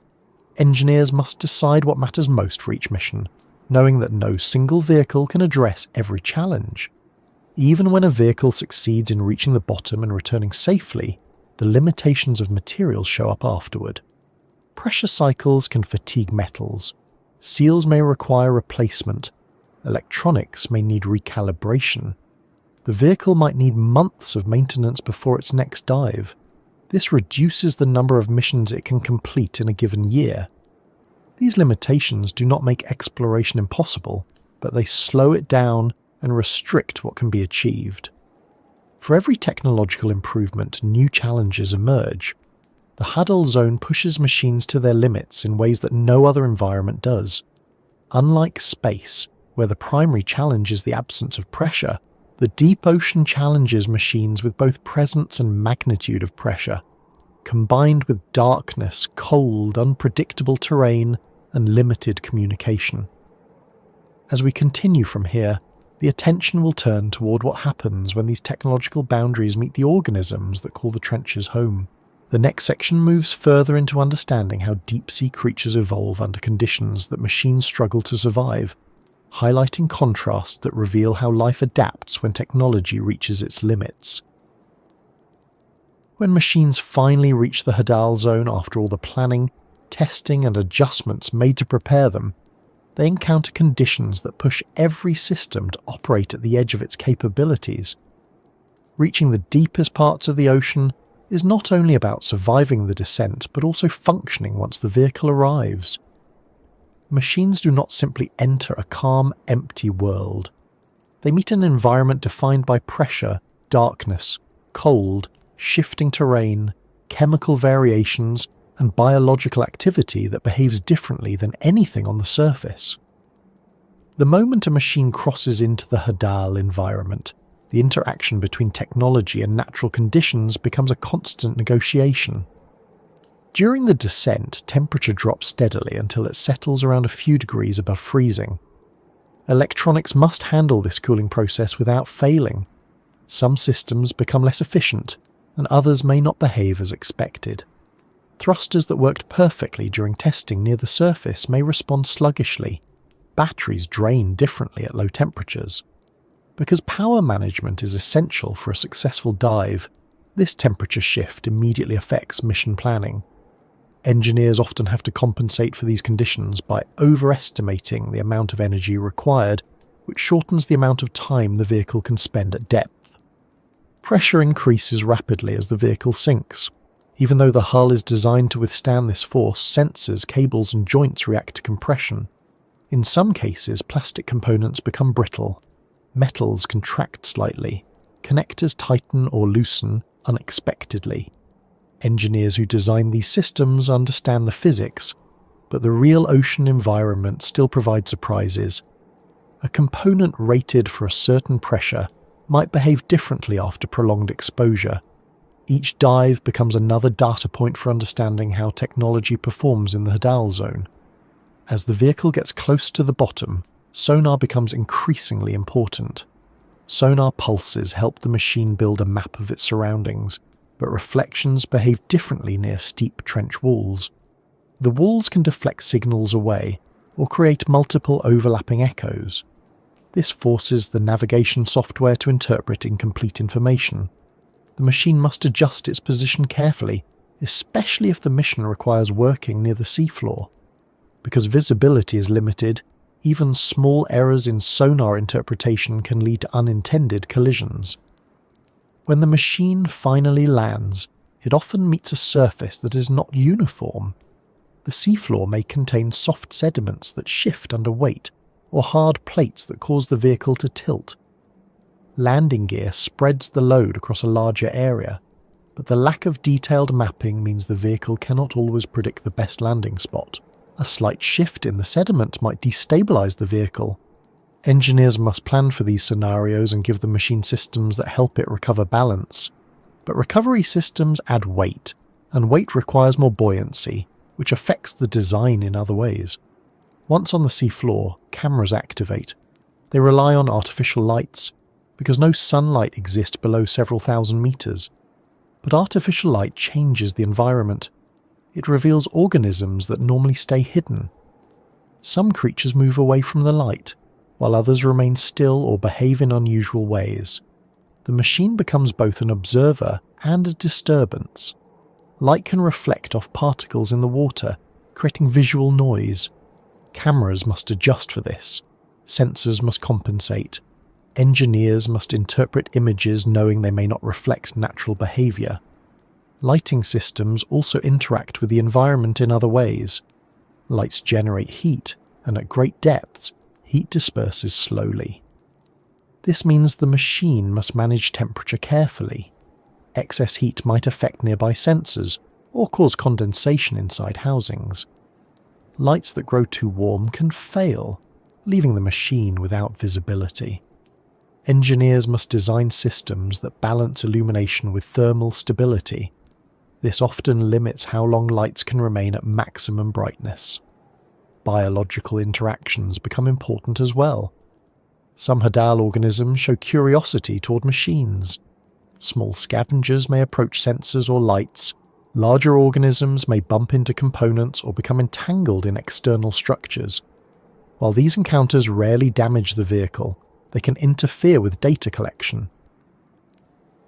Engineers must decide what matters most for each mission, knowing that no single vehicle can address every challenge. Even when a vehicle succeeds in reaching the bottom and returning safely, the limitations of materials show up afterward. Pressure cycles can fatigue metals. Seals may require replacement. Electronics may need recalibration. The vehicle might need months of maintenance before its next dive. This reduces the number of missions it can complete in a given year. These limitations do not make exploration impossible, but they slow it down and restrict what can be achieved. For every technological improvement, new challenges emerge. The Hadal zone pushes machines to their limits in ways that no other environment does. Unlike space, where the primary challenge is the absence of pressure, the deep ocean challenges machines with both presence and magnitude of pressure, combined with darkness, cold, unpredictable terrain, and limited communication. As we continue from here, the attention will turn toward what happens when these technological boundaries meet the organisms that call the trenches home. The next section moves further into understanding how deep-sea creatures evolve under conditions that machines struggle to survive, highlighting contrasts that reveal how life adapts when technology reaches its limits. When machines finally reach the Hadal zone after all the planning, testing and adjustments made to prepare them, they encounter conditions that push every system to operate at the edge of its capabilities. Reaching the deepest parts of the ocean is not only about surviving the descent but also functioning once the vehicle arrives. Machines do not simply enter a calm, empty world. They meet an environment defined by pressure, darkness, cold, shifting terrain, chemical variations, and biological activity that behaves differently than anything on the surface. The moment a machine crosses into the Hadal environment, the interaction between technology and natural conditions becomes a constant negotiation. During the descent, temperature drops steadily until it settles around a few degrees above freezing. Electronics must handle this cooling process without failing. Some systems become less efficient, and others may not behave as expected. Thrusters that worked perfectly during testing near the surface may respond sluggishly. Batteries drain differently at low temperatures. Because power management is essential for a successful dive, this temperature shift immediately affects mission planning. Engineers often have to compensate for these conditions by overestimating the amount of energy required, which shortens the amount of time the vehicle can spend at depth. Pressure increases rapidly as the vehicle sinks. Even though the hull is designed to withstand this force, sensors, cables and joints react to compression. In some cases, plastic components become brittle. Metals contract slightly. Connectors tighten or loosen unexpectedly. Engineers who design these systems understand the physics, but the real ocean environment still provides surprises. A component rated for a certain pressure might behave differently after prolonged exposure. Each dive becomes another data point for understanding how technology performs in the Hadal zone. As the vehicle gets close to the bottom, sonar becomes increasingly important. Sonar pulses help the machine build a map of its surroundings, but reflections behave differently near steep trench walls. The walls can deflect signals away or create multiple overlapping echoes. This forces the navigation software to interpret incomplete information. The machine must adjust its position carefully, especially if the mission requires working near the seafloor. Because visibility is limited, even small errors in sonar interpretation can lead to unintended collisions. When the machine finally lands, it often meets a surface that is not uniform. The seafloor may contain soft sediments that shift under weight, or hard plates that cause the vehicle to tilt. Landing gear spreads the load across a larger area, but the lack of detailed mapping means the vehicle cannot always predict the best landing spot. A slight shift in the sediment might destabilize the vehicle. Engineers must plan for these scenarios and give the machine systems that help it recover balance. But recovery systems add weight, and weight requires more buoyancy, which affects the design in other ways. Once on the seafloor, cameras activate. They rely on artificial lights, because no sunlight exists below several thousand meters. But artificial light changes the environment. It reveals organisms that normally stay hidden. Some creatures move away from the light, while others remain still or behave in unusual ways. The machine becomes both an observer and a disturbance. Light can reflect off particles in the water, creating visual noise. Cameras must adjust for this. Sensors must compensate. Engineers must interpret images knowing they may not reflect natural behavior. Lighting systems also interact with the environment in other ways. Lights generate heat, and at great depths, heat disperses slowly. This means the machine must manage temperature carefully. Excess heat might affect nearby sensors, or cause condensation inside housings. Lights that grow too warm can fail, leaving the machine without visibility. Engineers must design systems that balance illumination with thermal stability. This often limits how long lights can remain at maximum brightness. Biological interactions become important as well. Some Hadal organisms show curiosity toward machines. Small scavengers may approach sensors or lights. Larger organisms may bump into components or become entangled in external structures. While these encounters rarely damage the vehicle, they can interfere with data collection.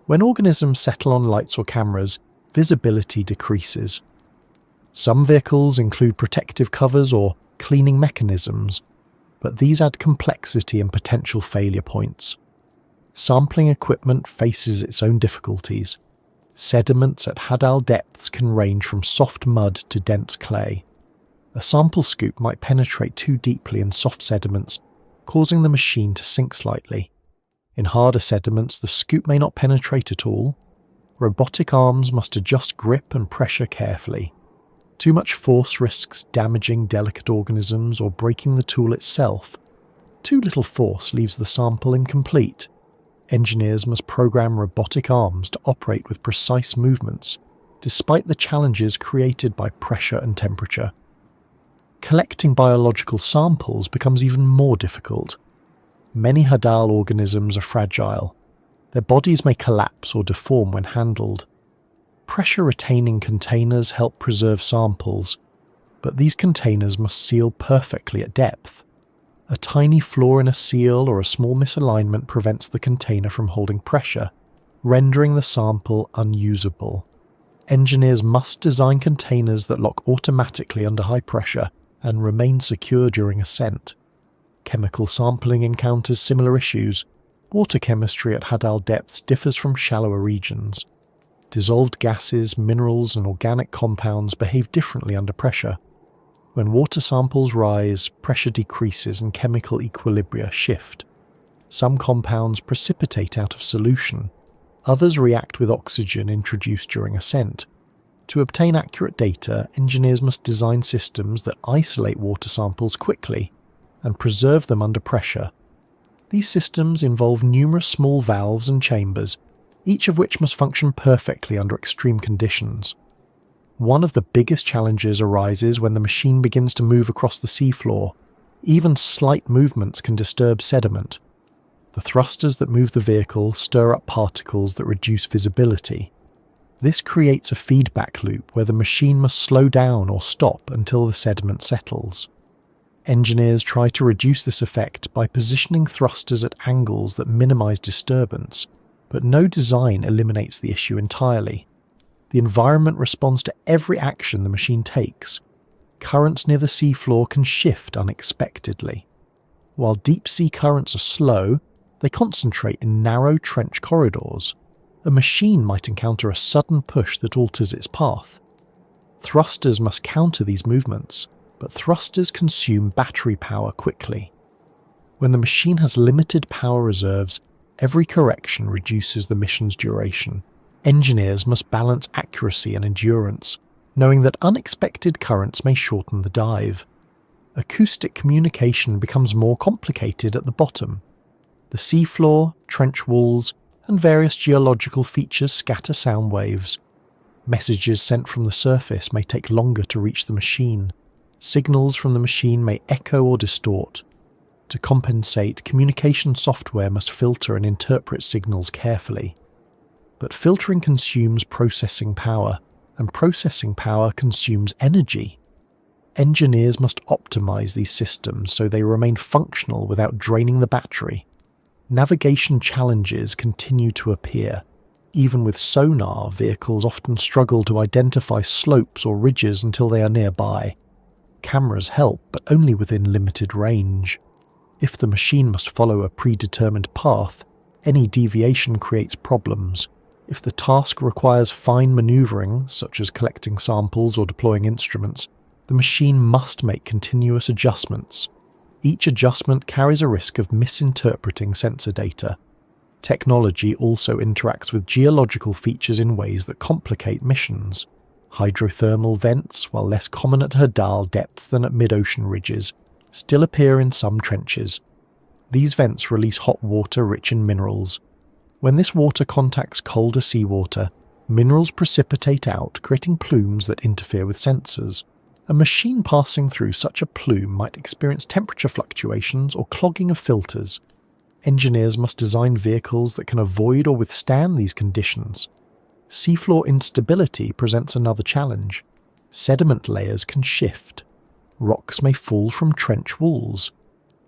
When organisms settle on lights or cameras, visibility decreases. Some vehicles include protective covers or cleaning mechanisms, but these add complexity and potential failure points. Sampling equipment faces its own difficulties. Sediments at Hadal depths can range from soft mud to dense clay. A sample scoop might penetrate too deeply in soft sediments, causing the machine to sink slightly. In harder sediments, the scoop may not penetrate at all. Robotic arms must adjust grip and pressure carefully. Too much force risks damaging delicate organisms or breaking the tool itself. Too little force leaves the sample incomplete. Engineers must program robotic arms to operate with precise movements, despite the challenges created by pressure and temperature. Collecting biological samples becomes even more difficult. Many Hadal organisms are fragile. Their bodies may collapse or deform when handled. Pressure-retaining containers help preserve samples, but these containers must seal perfectly at depth. A tiny flaw in a seal or a small misalignment prevents the container from holding pressure, rendering the sample unusable. Engineers must design containers that lock automatically under high pressure and remain secure during ascent. Chemical sampling encounters similar issues. Water chemistry at Hadal depths differs from shallower regions. Dissolved gases, minerals, and organic compounds behave differently under pressure. When water samples rise, pressure decreases and chemical equilibria shift. Some compounds precipitate out of solution. Others react with oxygen introduced during ascent. To obtain accurate data, engineers must design systems that isolate water samples quickly and preserve them under pressure. These systems involve numerous small valves and chambers, each of which must function perfectly under extreme conditions. One of the biggest challenges arises when the machine begins to move across the seafloor. Even slight movements can disturb sediment. The thrusters that move the vehicle stir up particles that reduce visibility. This creates a feedback loop where the machine must slow down or stop until the sediment settles. Engineers try to reduce this effect by positioning thrusters at angles that minimize disturbance, but no design eliminates the issue entirely. The environment responds to every action the machine takes. Currents near the seafloor can shift unexpectedly. While deep-sea currents are slow, they concentrate in narrow trench corridors. A machine might encounter a sudden push that alters its path. Thrusters must counter these movements, but thrusters consume battery power quickly. When the machine has limited power reserves, every correction reduces the mission's duration. Engineers must balance accuracy and endurance, knowing that unexpected currents may shorten the dive. Acoustic communication becomes more complicated at the bottom. The seafloor, trench walls, and various geological features scatter sound waves. Messages sent from the surface may take longer to reach the machine. Signals from the machine may echo or distort. To compensate, communication software must filter and interpret signals carefully. But filtering consumes processing power, and processing power consumes energy. Engineers must optimize these systems so they remain functional without draining the battery. Navigation challenges continue to appear. Even with sonar, vehicles often struggle to identify slopes or ridges until they are nearby. Cameras help, but only within limited range. If the machine must follow a predetermined path, any deviation creates problems. If the task requires fine maneuvering, such as collecting samples or deploying instruments, the machine must make continuous adjustments. Each adjustment carries a risk of misinterpreting sensor data. Technology also interacts with geological features in ways that complicate missions. Hydrothermal vents, while less common at Hadal depth than at mid-ocean ridges, still appear in some trenches. These vents release hot water rich in minerals. When this water contacts colder seawater, minerals precipitate out, creating plumes that interfere with sensors. A machine passing through such a plume might experience temperature fluctuations or clogging of filters. Engineers must design vehicles that can avoid or withstand these conditions. Seafloor instability presents another challenge. Sediment layers can shift. Rocks may fall from trench walls.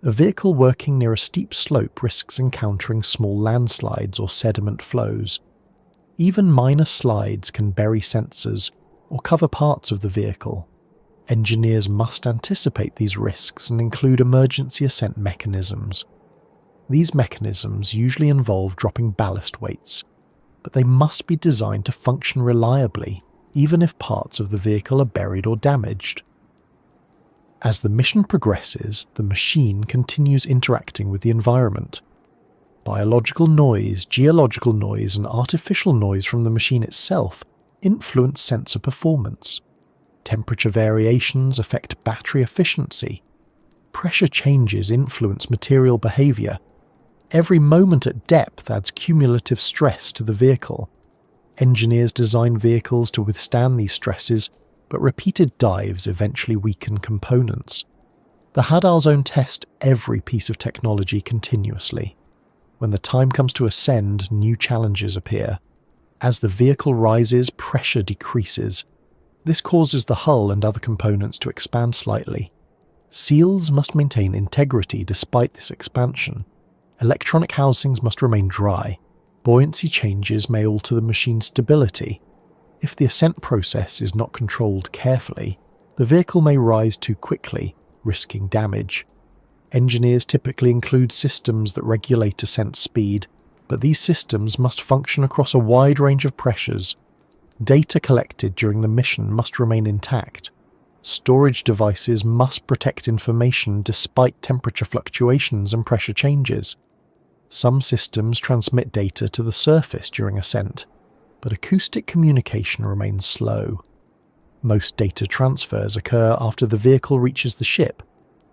A vehicle working near a steep slope risks encountering small landslides or sediment flows. Even minor slides can bury sensors or cover parts of the vehicle. Engineers must anticipate these risks and include emergency ascent mechanisms. These mechanisms usually involve dropping ballast weights, but they must be designed to function reliably, even if parts of the vehicle are buried or damaged. As the mission progresses, the machine continues interacting with the environment. Biological noise, geological noise, and artificial noise from the machine itself influence sensor performance. Temperature variations affect battery efficiency. Pressure changes influence material behavior. Every moment at depth adds cumulative stress to the vehicle. Engineers design vehicles to withstand these stresses, but repeated dives eventually weaken components. The Hadal zone test every piece of technology continuously. When the time comes to ascend, new challenges appear. As the vehicle rises, pressure decreases. This causes the hull and other components to expand slightly. Seals must maintain integrity despite this expansion. Electronic housings must remain dry. Buoyancy changes may alter the machine's stability. If the ascent process is not controlled carefully, the vehicle may rise too quickly, risking damage. Engineers typically include systems that regulate ascent speed, but these systems must function across a wide range of pressures. Data collected during the mission must remain intact. Storage devices must protect information despite temperature fluctuations and pressure changes. Some systems transmit data to the surface during ascent, but acoustic communication remains slow. Most data transfers occur after the vehicle reaches the ship,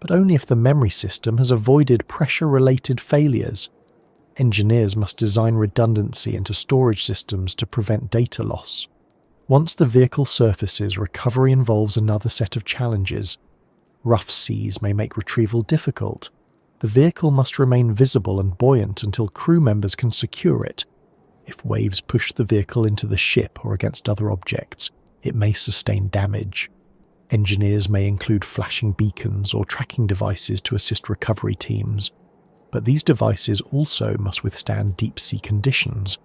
but only if the memory system has avoided pressure-related failures. Engineers must design redundancy into storage systems to prevent data loss. Once the vehicle surfaces, recovery involves another set of challenges. Rough seas may make retrieval difficult. The vehicle must remain visible and buoyant until crew members can secure it. If waves push the vehicle into the ship or against other objects, it may sustain damage. Engineers may include flashing beacons or tracking devices to assist recovery teams, but these devices also must withstand deep-sea conditions.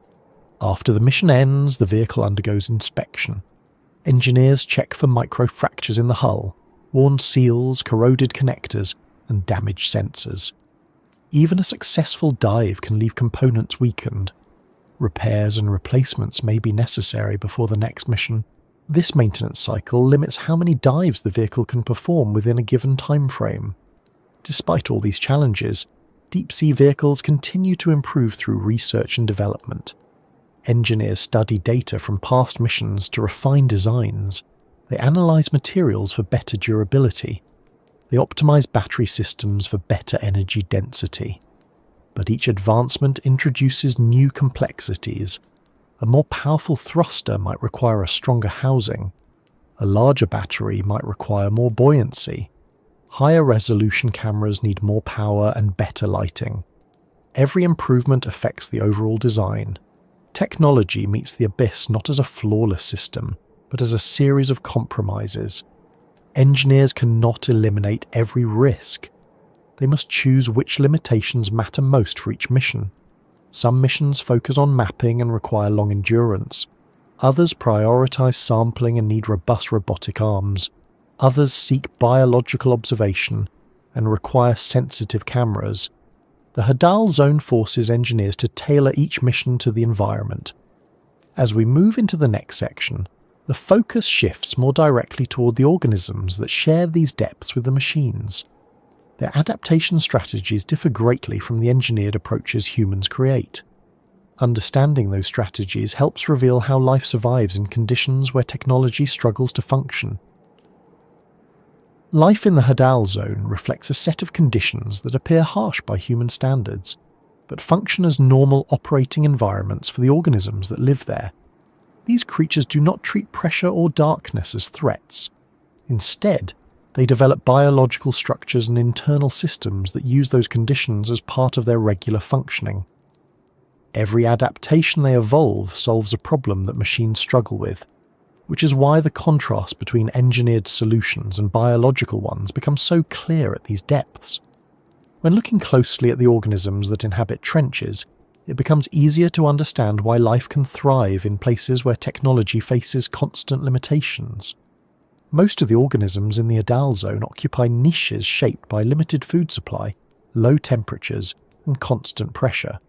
After the mission ends, the vehicle undergoes inspection. Engineers check for microfractures in the hull, worn seals, corroded connectors, and damaged sensors. Even a successful dive can leave components weakened. Repairs and replacements may be necessary before the next mission. This maintenance cycle limits how many dives the vehicle can perform within a given time frame. Despite all these challenges, deep-sea vehicles continue to improve through research and development. Engineers study data from past missions to refine designs. They analyze materials for better durability. They optimize battery systems for better energy density. But each advancement introduces new complexities. A more powerful thruster might require a stronger housing. A larger battery might require more buoyancy. Higher resolution cameras need more power and better lighting. Every improvement affects the overall design. Technology meets the abyss not as a flawless system, but as a series of compromises. Engineers cannot eliminate every risk. They must choose which limitations matter most for each mission. Some missions focus on mapping and require long endurance. Others prioritize sampling and need robust robotic arms. Others seek biological observation and require sensitive cameras. The Hadal zone forces engineers to tailor each mission to the environment. As we move into the next section, the focus shifts more directly toward the organisms that share these depths with the machines. Their adaptation strategies differ greatly from the engineered approaches humans create. Understanding those strategies helps reveal how life survives in conditions where technology struggles to function. Life in the Hadal zone reflects a set of conditions that appear harsh by human standards, but function as normal operating environments for the organisms that live there. These creatures do not treat pressure or darkness as threats. Instead, they develop biological structures and internal systems that use those conditions as part of their regular functioning. Every adaptation they evolve solves a problem that machines struggle with. which is why the contrast between engineered solutions and biological ones becomes so clear at these depths. When looking closely at the organisms that inhabit trenches, it becomes easier to understand why life can thrive in places where technology faces constant limitations. Most of the organisms in the Hadal zone occupy niches shaped by limited food supply, low temperatures, and constant pressure.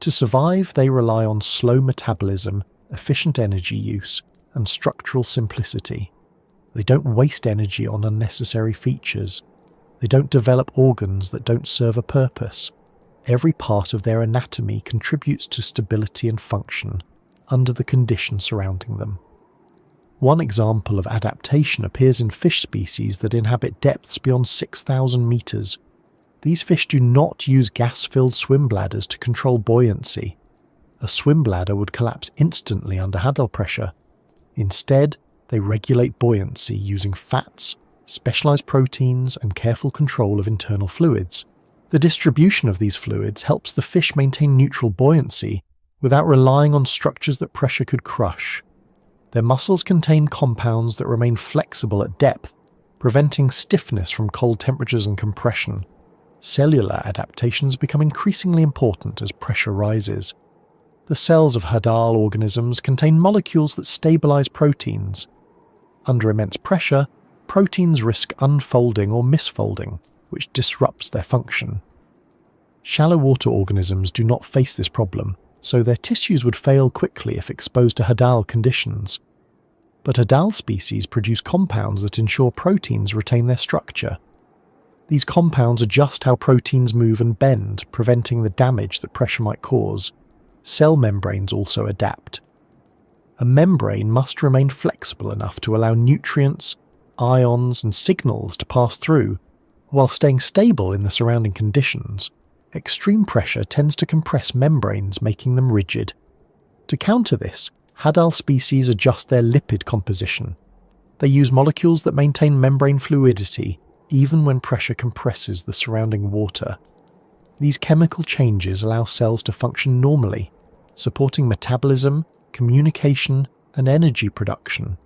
To survive, they rely on slow metabolism, efficient energy use, and structural simplicity. They don't waste energy on unnecessary features. They don't develop organs that don't serve a purpose. Every part of their anatomy contributes to stability and function under the conditions surrounding them. One example of adaptation appears in fish species that inhabit depths beyond 6,000 meters. These fish do not use gas-filled swim bladders to control buoyancy. A swim bladder would collapse instantly under Hadal pressure. Instead, they regulate buoyancy using fats, specialized proteins, and careful control of internal fluids. The distribution of these fluids helps the fish maintain neutral buoyancy without relying on structures that pressure could crush. Their muscles contain compounds that remain flexible at depth, preventing stiffness from cold temperatures and compression. Cellular adaptations become increasingly important as pressure rises. The cells of Hadal organisms contain molecules that stabilize proteins. Under immense pressure, proteins risk unfolding or misfolding, which disrupts their function. Shallow water organisms do not face this problem, so their tissues would fail quickly if exposed to Hadal conditions. But Hadal species produce compounds that ensure proteins retain their structure. These compounds adjust how proteins move and bend, preventing the damage that pressure might cause. Cell membranes also adapt. A membrane must remain flexible enough to allow nutrients, ions, and signals to pass through, while staying stable in the surrounding conditions. Extreme pressure tends to compress membranes, making them rigid. To counter this, Hadal species adjust their lipid composition. They use molecules that maintain membrane fluidity, even when pressure compresses the surrounding water. These chemical changes allow cells to function normally, supporting metabolism, communication, and energy production.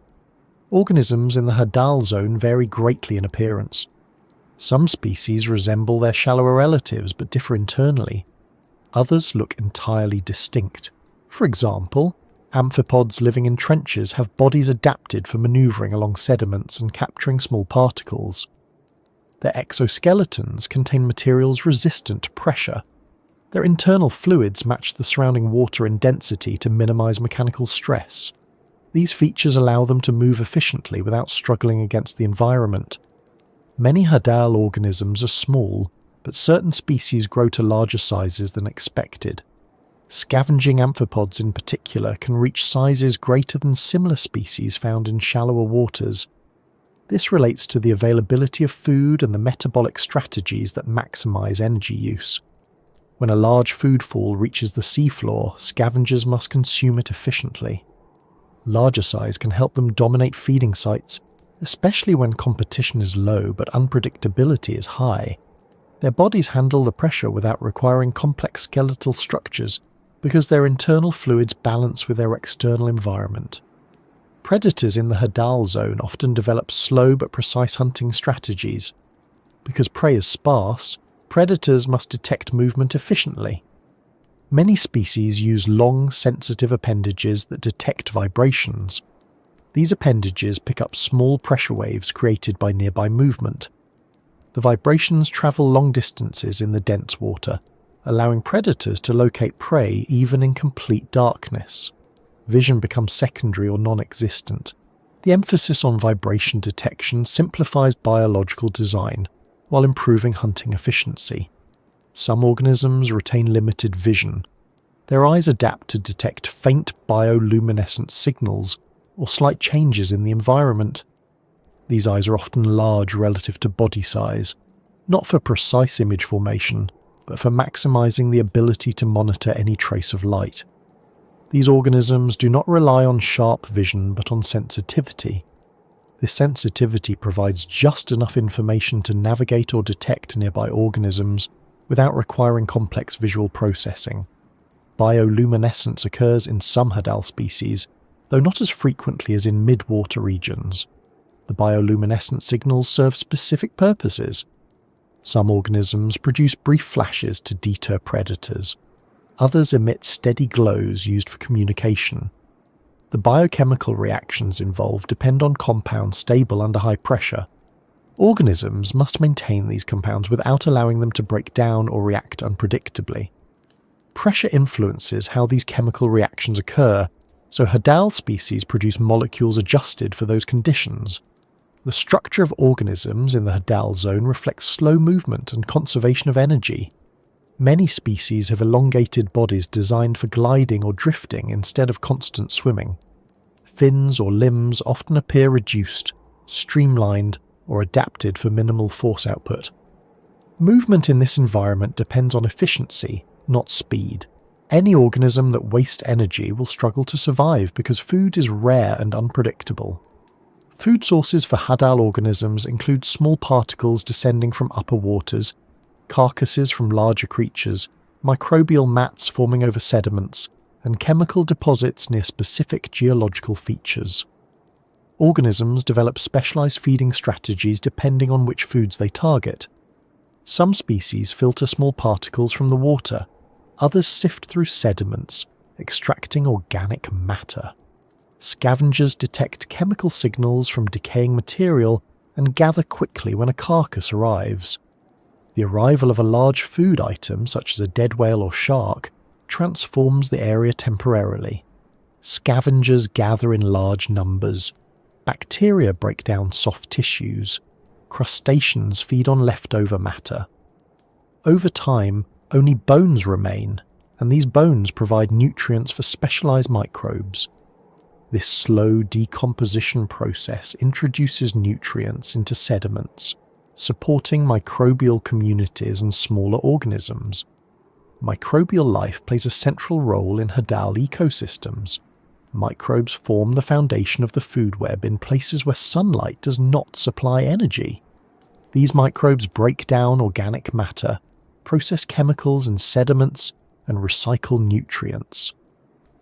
Organisms in the Hadal zone vary greatly in appearance. Some species resemble their shallower relatives but differ internally. Others look entirely distinct. For example, amphipods living in trenches have bodies adapted for maneuvering along sediments and capturing small particles. Their exoskeletons contain materials resistant to pressure. Their internal fluids match the surrounding water in density to minimize mechanical stress. These features allow them to move efficiently without struggling against the environment. Many Hadal organisms are small, but certain species grow to larger sizes than expected. Scavenging amphipods in particular can reach sizes greater than similar species found in shallower waters. This relates to the availability of food and the metabolic strategies that maximize energy use. When a large food fall reaches the seafloor, scavengers must consume it efficiently. Larger size can help them dominate feeding sites, especially when competition is low but unpredictability is high. Their bodies handle the pressure without requiring complex skeletal structures because their internal fluids balance with their external environment. Predators in the Hadal zone often develop slow but precise hunting strategies. Because prey is sparse, predators must detect movement efficiently. Many species use long, sensitive appendages that detect vibrations. These appendages pick up small pressure waves created by nearby movement. The vibrations travel long distances in the dense water, allowing predators to locate prey even in complete darkness. Vision becomes secondary or non-existent. The emphasis on vibration detection simplifies biological design while improving hunting efficiency. Some organisms retain limited vision. Their eyes adapt to detect faint bioluminescent signals or slight changes in the environment. These eyes are often large relative to body size, not for precise image formation, but for maximizing the ability to monitor any trace of light. These organisms do not rely on sharp vision but on sensitivity. This sensitivity provides just enough information to navigate or detect nearby organisms without requiring complex visual processing. Bioluminescence occurs in some Hadal species, though not as frequently as in mid-water regions. The bioluminescent signals serve specific purposes. Some organisms produce brief flashes to deter predators. Others emit steady glows used for communication. The biochemical reactions involved depend on compounds stable under high pressure. Organisms must maintain these compounds without allowing them to break down or react unpredictably. Pressure influences how these chemical reactions occur, so Hadal species produce molecules adjusted for those conditions. The structure of organisms in the Hadal zone reflects slow movement and conservation of energy. Many species have elongated bodies designed for gliding or drifting instead of constant swimming. Fins or limbs often appear reduced, streamlined, or adapted for minimal force output. Movement in this environment depends on efficiency, not speed. Any organism that wastes energy will struggle to survive because food is rare and unpredictable. Food sources for Hadal organisms include small particles descending from upper waters, carcasses from larger creatures, microbial mats forming over sediments, and chemical deposits near specific geological features. Organisms develop specialized feeding strategies depending on which foods they target. Some species filter small particles from the water, others sift through sediments, extracting organic matter. Scavengers detect chemical signals from decaying material and gather quickly when a carcass arrives. The arrival of a large food item, such as a dead whale or shark, transforms the area temporarily. Scavengers gather in large numbers. Bacteria break down soft tissues. Crustaceans feed on leftover matter. Over time, only bones remain, and these bones provide nutrients for specialized microbes. This slow decomposition process introduces nutrients into sediments, supporting microbial communities and smaller organisms. Microbial life plays a central role in Hadal ecosystems. Microbes form the foundation of the food web in places where sunlight does not supply energy. These microbes break down organic matter, process chemicals in sediments, and recycle nutrients.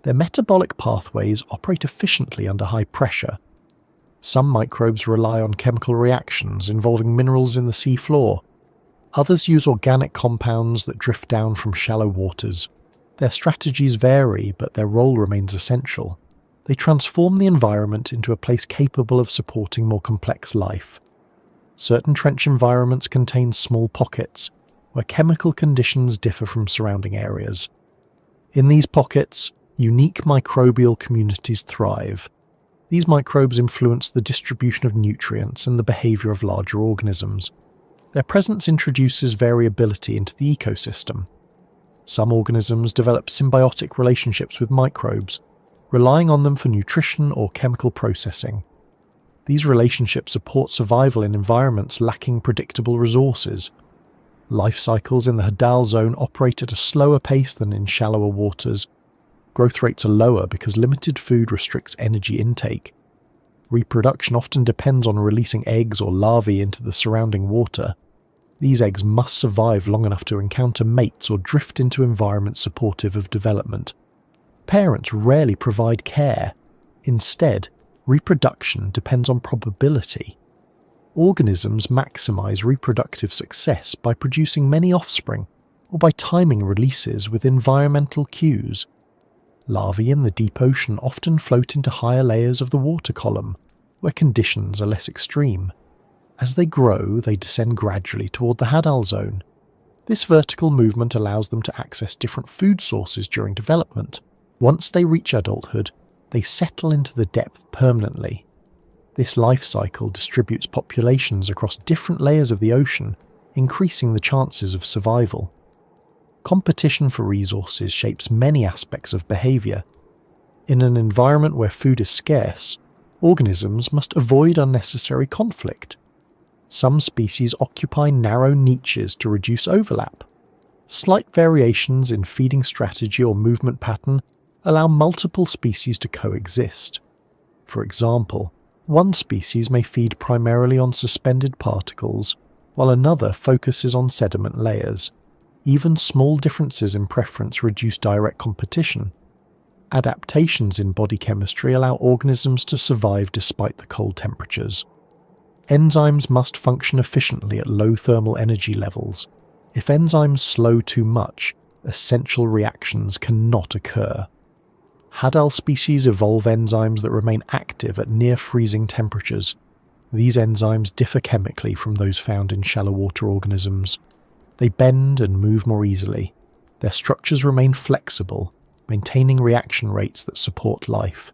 Their metabolic pathways operate efficiently under high pressure. Some microbes rely on chemical reactions involving minerals in the sea floor. Others use organic compounds that drift down from shallow waters. Their strategies vary, but their role remains essential. They transform the environment into a place capable of supporting more complex life. Certain trench environments contain small pockets, where chemical conditions differ from surrounding areas. In these pockets, unique microbial communities thrive. These microbes influence the distribution of nutrients and the behavior of larger organisms. Their presence introduces variability into the ecosystem. Some organisms develop symbiotic relationships with microbes, relying on them for nutrition or chemical processing. These relationships support survival in environments lacking predictable resources. Life cycles in the Hadal zone operate at a slower pace than in shallower waters. Growth rates are lower because limited food restricts energy intake. Reproduction often depends on releasing eggs or larvae into the surrounding water. These eggs must survive long enough to encounter mates or drift into environments supportive of development. Parents rarely provide care. Instead, reproduction depends on probability. Organisms maximize reproductive success by producing many offspring or by timing releases with environmental cues. Larvae in the deep ocean often float into higher layers of the water column, where conditions are less extreme. As they grow, they descend gradually toward the Hadal zone. This vertical movement allows them to access different food sources during development. Once they reach adulthood, they settle into the depth permanently. This life cycle distributes populations across different layers of the ocean, increasing the chances of survival. Competition for resources shapes many aspects of behavior. In an environment where food is scarce, organisms must avoid unnecessary conflict. Some species occupy narrow niches to reduce overlap. Slight variations in feeding strategy or movement pattern allow multiple species to coexist. For example, one species may feed primarily on suspended particles, while another focuses on sediment layers. Even small differences in preference reduce direct competition. Adaptations in body chemistry allow organisms to survive despite the cold temperatures. Enzymes must function efficiently at low thermal energy levels. If enzymes slow too much, essential reactions cannot occur. Hadal species evolve enzymes that remain active at near freezing temperatures. These enzymes differ chemically from those found in shallow water organisms. They bend and move more easily. Their structures remain flexible, maintaining reaction rates that support life.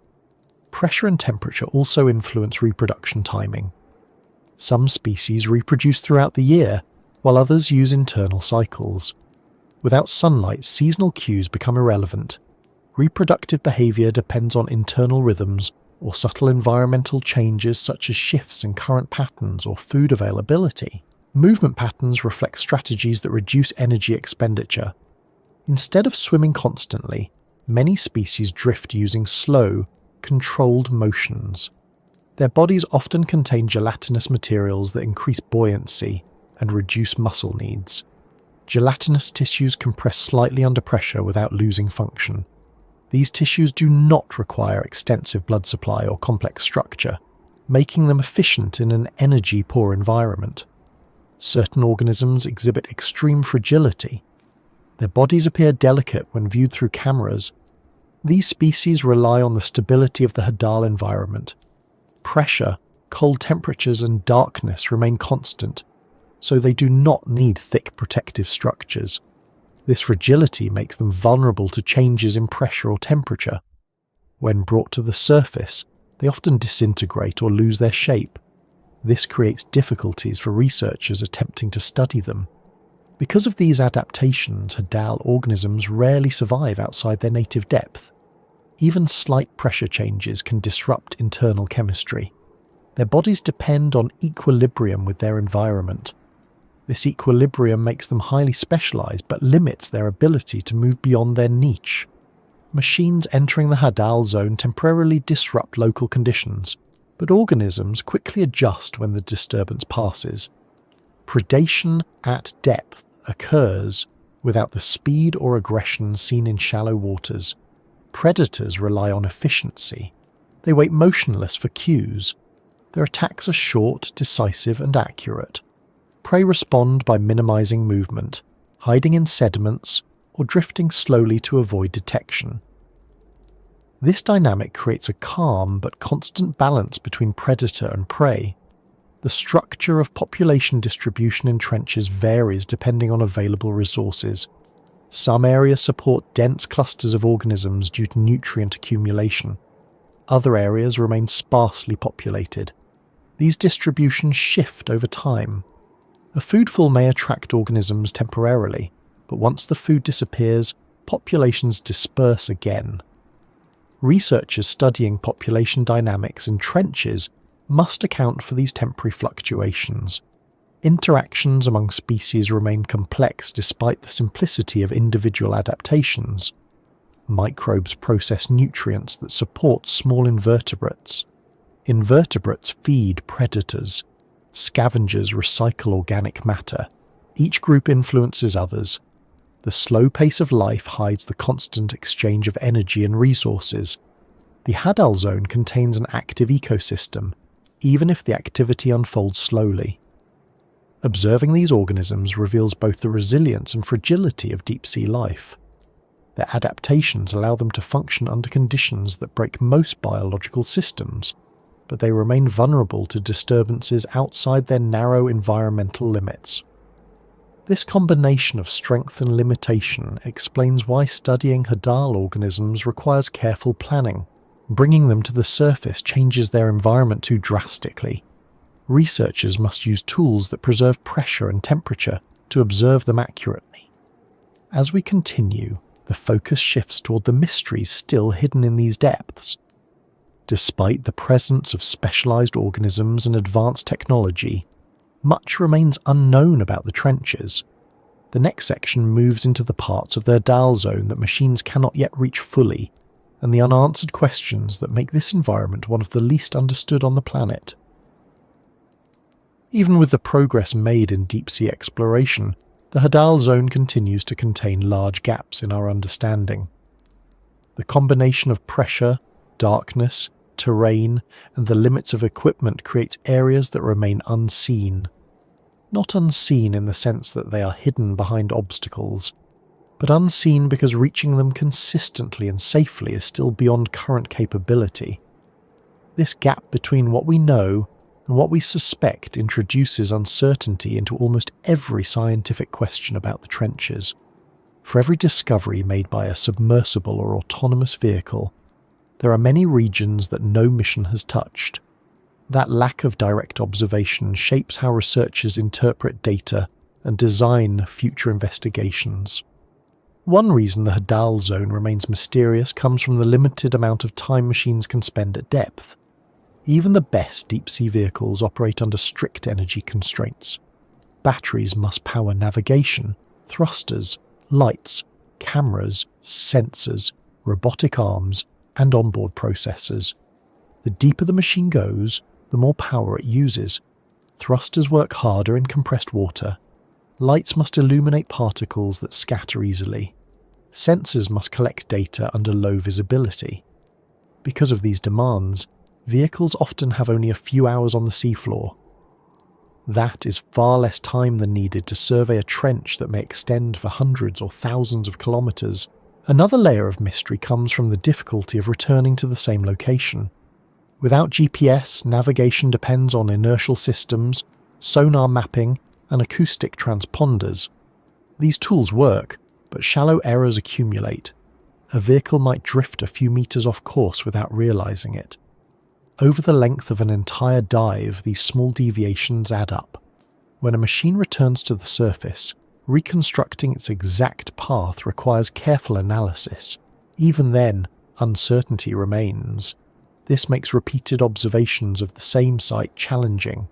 Pressure and temperature also influence reproduction timing. Some species reproduce throughout the year, while others use internal cycles. Without sunlight, seasonal cues become irrelevant. Reproductive behavior depends on internal rhythms or subtle environmental changes such as shifts in current patterns or food availability. Movement patterns reflect strategies that reduce energy expenditure. Instead of swimming constantly, many species drift using slow, controlled motions. Their bodies often contain gelatinous materials that increase buoyancy and reduce muscle needs. Gelatinous tissues compress slightly under pressure without losing function. These tissues do not require extensive blood supply or complex structure, making them efficient in an energy-poor environment. Certain organisms exhibit extreme fragility. Their bodies appear delicate when viewed through cameras. These species rely on the stability of the Hadal environment. Pressure, cold temperatures, and darkness remain constant, so they do not need thick protective structures. This fragility makes them vulnerable to changes in pressure or temperature. When brought to the surface, they often disintegrate or lose their shape. This creates difficulties for researchers attempting to study them. Because of these adaptations, Hadal organisms rarely survive outside their native depth. Even slight pressure changes can disrupt internal chemistry. Their bodies depend on equilibrium with their environment. This equilibrium makes them highly specialized but limits their ability to move beyond their niche. Machines entering the Hadal zone temporarily disrupt local conditions, but organisms quickly adjust when the disturbance passes. Predation at depth occurs without the speed or aggression seen in shallow waters. Predators rely on efficiency. They wait motionless for cues. Their attacks are short, decisive, and accurate. Prey respond by minimizing movement, hiding in sediments, or drifting slowly to avoid detection. This dynamic creates a calm but constant balance between predator and prey. The structure of population distribution in trenches varies depending on available resources. Some areas support dense clusters of organisms due to nutrient accumulation. Other areas remain sparsely populated. These distributions shift over time. A foodfall may attract organisms temporarily, but once the food disappears, populations disperse again. Researchers studying population dynamics in trenches must account for these temporary fluctuations. Interactions among species remain complex despite the simplicity of individual adaptations. Microbes process nutrients that support small invertebrates. Invertebrates feed predators. Scavengers recycle organic matter. Each group influences others. The slow pace of life hides the constant exchange of energy and resources. The Hadal zone contains an active ecosystem, even if the activity unfolds slowly. Observing these organisms reveals both the resilience and fragility of deep-sea life. Their adaptations allow them to function under conditions that break most biological systems, but they remain vulnerable to disturbances outside their narrow environmental limits. This combination of strength and limitation explains why studying Hadal organisms requires careful planning. Bringing them to the surface changes their environment too drastically. Researchers must use tools that preserve pressure and temperature to observe them accurately. As we continue, the focus shifts toward the mysteries still hidden in these depths. Despite the presence of specialized organisms and advanced technology, much remains unknown about the trenches. The next section moves into the parts of the Hadal zone that machines cannot yet reach fully, and the unanswered questions that make this environment one of the least understood on the planet. Even with the progress made in deep-sea exploration, the Hadal zone continues to contain large gaps in our understanding. The combination of pressure, darkness, terrain, and the limits of equipment creates areas that remain unseen. Not unseen in the sense that they are hidden behind obstacles, but unseen because reaching them consistently and safely is still beyond current capability. This gap between what we know and what we suspect introduces uncertainty into almost every scientific question about the trenches. For every discovery made by a submersible or autonomous vehicle, there are many regions that no mission has touched. That lack of direct observation shapes how researchers interpret data and design future investigations. One reason the Hadal zone remains mysterious comes from the limited amount of time machines can spend at depth. Even the best deep-sea vehicles operate under strict energy constraints. Batteries must power navigation, thrusters, lights, cameras, sensors, robotic arms, and onboard processors. The deeper the machine goes, the more power it uses. Thrusters work harder in compressed water. Lights must illuminate particles that scatter easily. Sensors must collect data under low visibility. Because of these demands, vehicles often have only a few hours on the seafloor. That is far less time than needed to survey a trench that may extend for hundreds or thousands of kilometers. Another layer of mystery comes from the difficulty of returning to the same location. Without GPS, navigation depends on inertial systems, sonar mapping, and acoustic transponders. These tools work, but shallow errors accumulate. A vehicle might drift a few meters off course without realizing it. Over the length of an entire dive, these small deviations add up. When a machine returns to the surface, reconstructing its exact path requires careful analysis. Even then, uncertainty remains. This makes repeated observations of the same site challenging.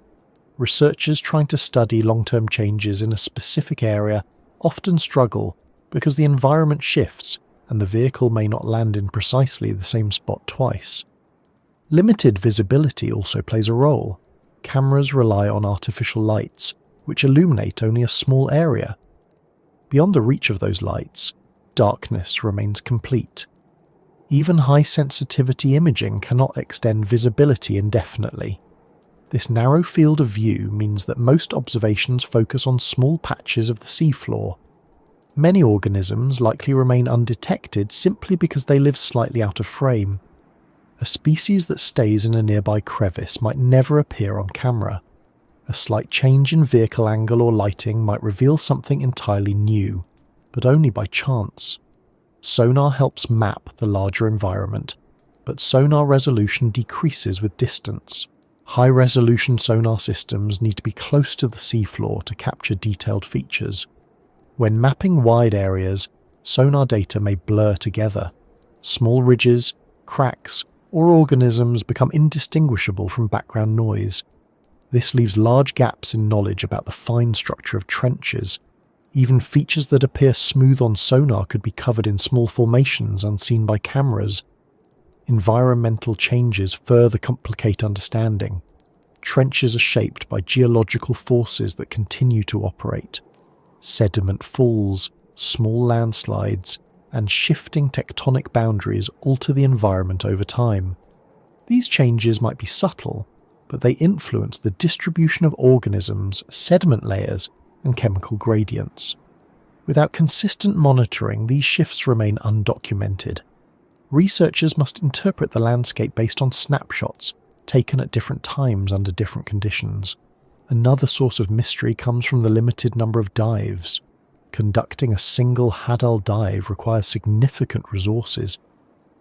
Researchers trying to study long-term changes in a specific area often struggle because the environment shifts and the vehicle may not land in precisely the same spot twice. Limited visibility also plays a role. Cameras rely on artificial lights, which illuminate only a small area. Beyond the reach of those lights, darkness remains complete. Even high-sensitivity imaging cannot extend visibility indefinitely. This narrow field of view means that most observations focus on small patches of the seafloor. Many organisms likely remain undetected simply because they live slightly out of frame. A species that stays in a nearby crevice might never appear on camera. A slight change in vehicle angle or lighting might reveal something entirely new, but only by chance. Sonar helps map the larger environment, but sonar resolution decreases with distance. High-resolution sonar systems need to be close to the seafloor to capture detailed features. When mapping wide areas, sonar data may blur together. Small ridges, cracks, or organisms become indistinguishable from background noise. This leaves large gaps in knowledge about the fine structure of trenches. Even features that appear smooth on sonar could be covered in small formations unseen by cameras. Environmental changes further complicate understanding. Trenches are shaped by geological forces that continue to operate. Sediment falls, small landslides, and shifting tectonic boundaries alter the environment over time. These changes might be subtle, but they influence the distribution of organisms, sediment layers, and chemical gradients. Without consistent monitoring, these shifts remain undocumented. Researchers must interpret the landscape based on snapshots taken at different times under different conditions. Another source of mystery comes from the limited number of dives. Conducting a single Hadal dive requires significant resources.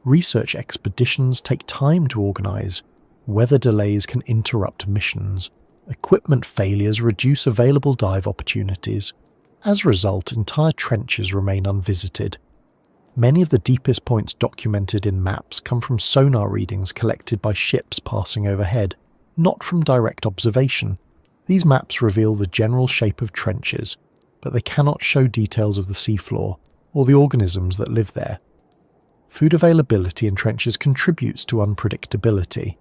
Research expeditions take time to organize. Weather delays can interrupt missions. Equipment failures reduce available dive opportunities. As a result, entire trenches remain unvisited. Many of the deepest points documented in maps come from sonar readings collected by ships passing overhead, not from direct observation. These maps reveal the general shape of trenches, but they cannot show details of the seafloor or the organisms that live there. Food availability in trenches contributes to unpredictability.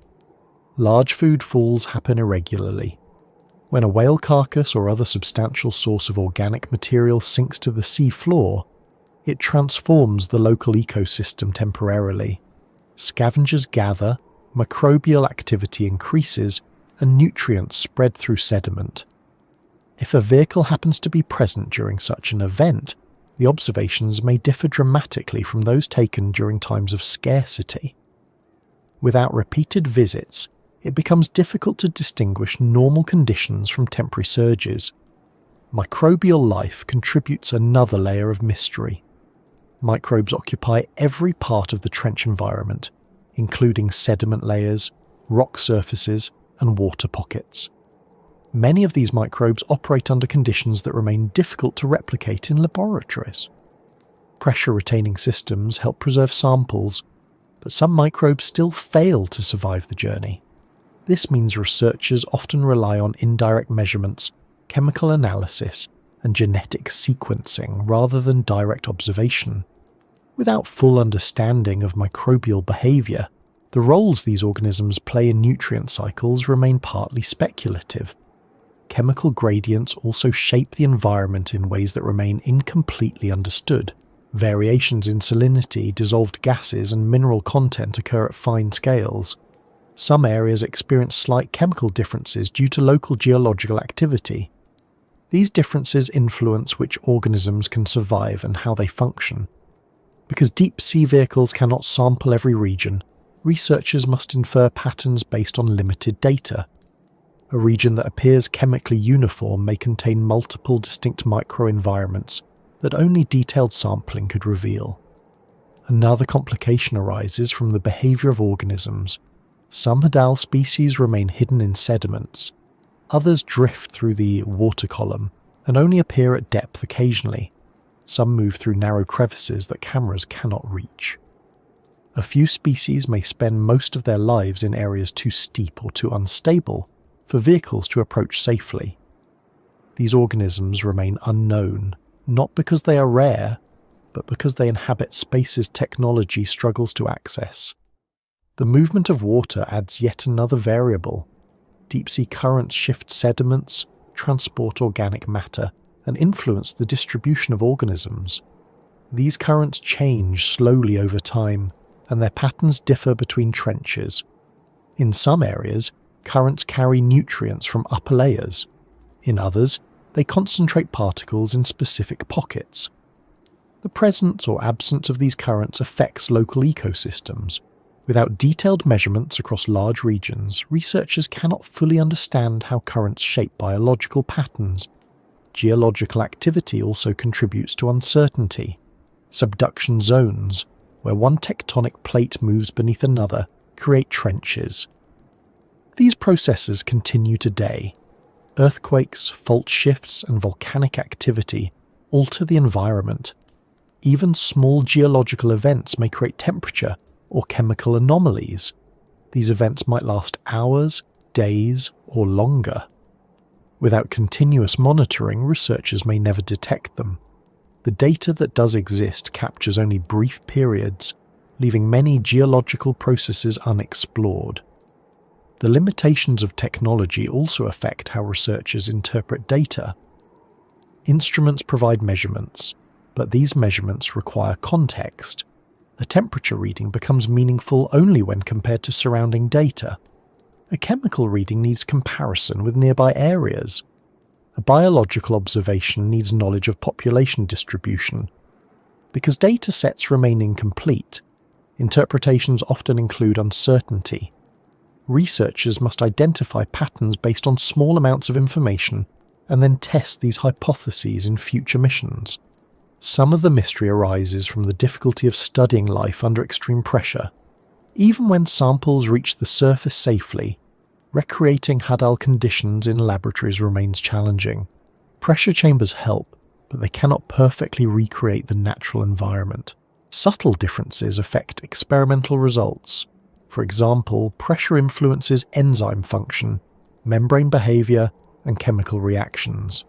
Large food falls happen irregularly. When a whale carcass or other substantial source of organic material sinks to the sea floor, It transforms the local ecosystem temporarily. Scavengers gather, microbial activity increases, and nutrients spread through sediment. If a vehicle happens to be present during such an event, the observations may differ dramatically from those taken during times of scarcity. Without repeated visits, it becomes difficult to distinguish normal conditions from temporary surges. Microbial life contributes another layer of mystery. Microbes occupy every part of the trench environment, including sediment layers, rock surfaces, and water pockets. Many of these microbes operate under conditions that remain difficult to replicate in laboratories. Pressure-retaining systems help preserve samples, but some microbes still fail to survive the journey. This means researchers often rely on indirect measurements, chemical analysis, and genetic sequencing rather than direct observation. Without full understanding of microbial behavior, the roles these organisms play in nutrient cycles remain partly speculative. Chemical gradients also shape the environment in ways that remain incompletely understood. Variations in salinity, dissolved gases, and mineral content occur at fine scales. Some areas experience slight chemical differences due to local geological activity. These differences influence which organisms can survive and how they function. Because deep-sea vehicles cannot sample every region, researchers must infer patterns based on limited data. A region that appears chemically uniform may contain multiple distinct microenvironments that only detailed sampling could reveal. Another complication arises from the behavior of organisms. Some Hadal species remain hidden in sediments. Others drift through the water column and only appear at depth occasionally. Some move through narrow crevices that cameras cannot reach. A few species may spend most of their lives in areas too steep or too unstable for vehicles to approach safely. These organisms remain unknown, not because they are rare, but because they inhabit spaces technology struggles to access. The movement of water adds yet another variable. Deep-sea currents shift sediments, transport organic matter, and influence the distribution of organisms. These currents change slowly over time, and their patterns differ between trenches. In some areas, currents carry nutrients from upper layers. In others, they concentrate particles in specific pockets. The presence or absence of these currents affects local ecosystems. Without detailed measurements across large regions, researchers cannot fully understand how currents shape biological patterns. Geological activity also contributes to uncertainty. Subduction zones, where one tectonic plate moves beneath another, create trenches. These processes continue today. Earthquakes, fault shifts, and volcanic activity alter the environment. Even small geological events may create temperature or chemical anomalies. These events might last hours, days, or longer. Without continuous monitoring, researchers may never detect them. The data that does exist captures only brief periods, leaving many geological processes unexplored. The limitations of technology also affect how researchers interpret data. Instruments provide measurements, but these measurements require context. A temperature reading becomes meaningful only when compared to surrounding data. A chemical reading needs comparison with nearby areas. A biological observation needs knowledge of population distribution. Because data sets remain incomplete, interpretations often include uncertainty. Researchers must identify patterns based on small amounts of information and then test these hypotheses in future missions. Some of the mystery arises from the difficulty of studying life under extreme pressure. Even when samples reach the surface safely, recreating Hadal conditions in laboratories remains challenging. Pressure chambers help, but they cannot perfectly recreate the natural environment. Subtle differences affect experimental results. For example, pressure influences enzyme function, membrane behavior, and chemical reactions.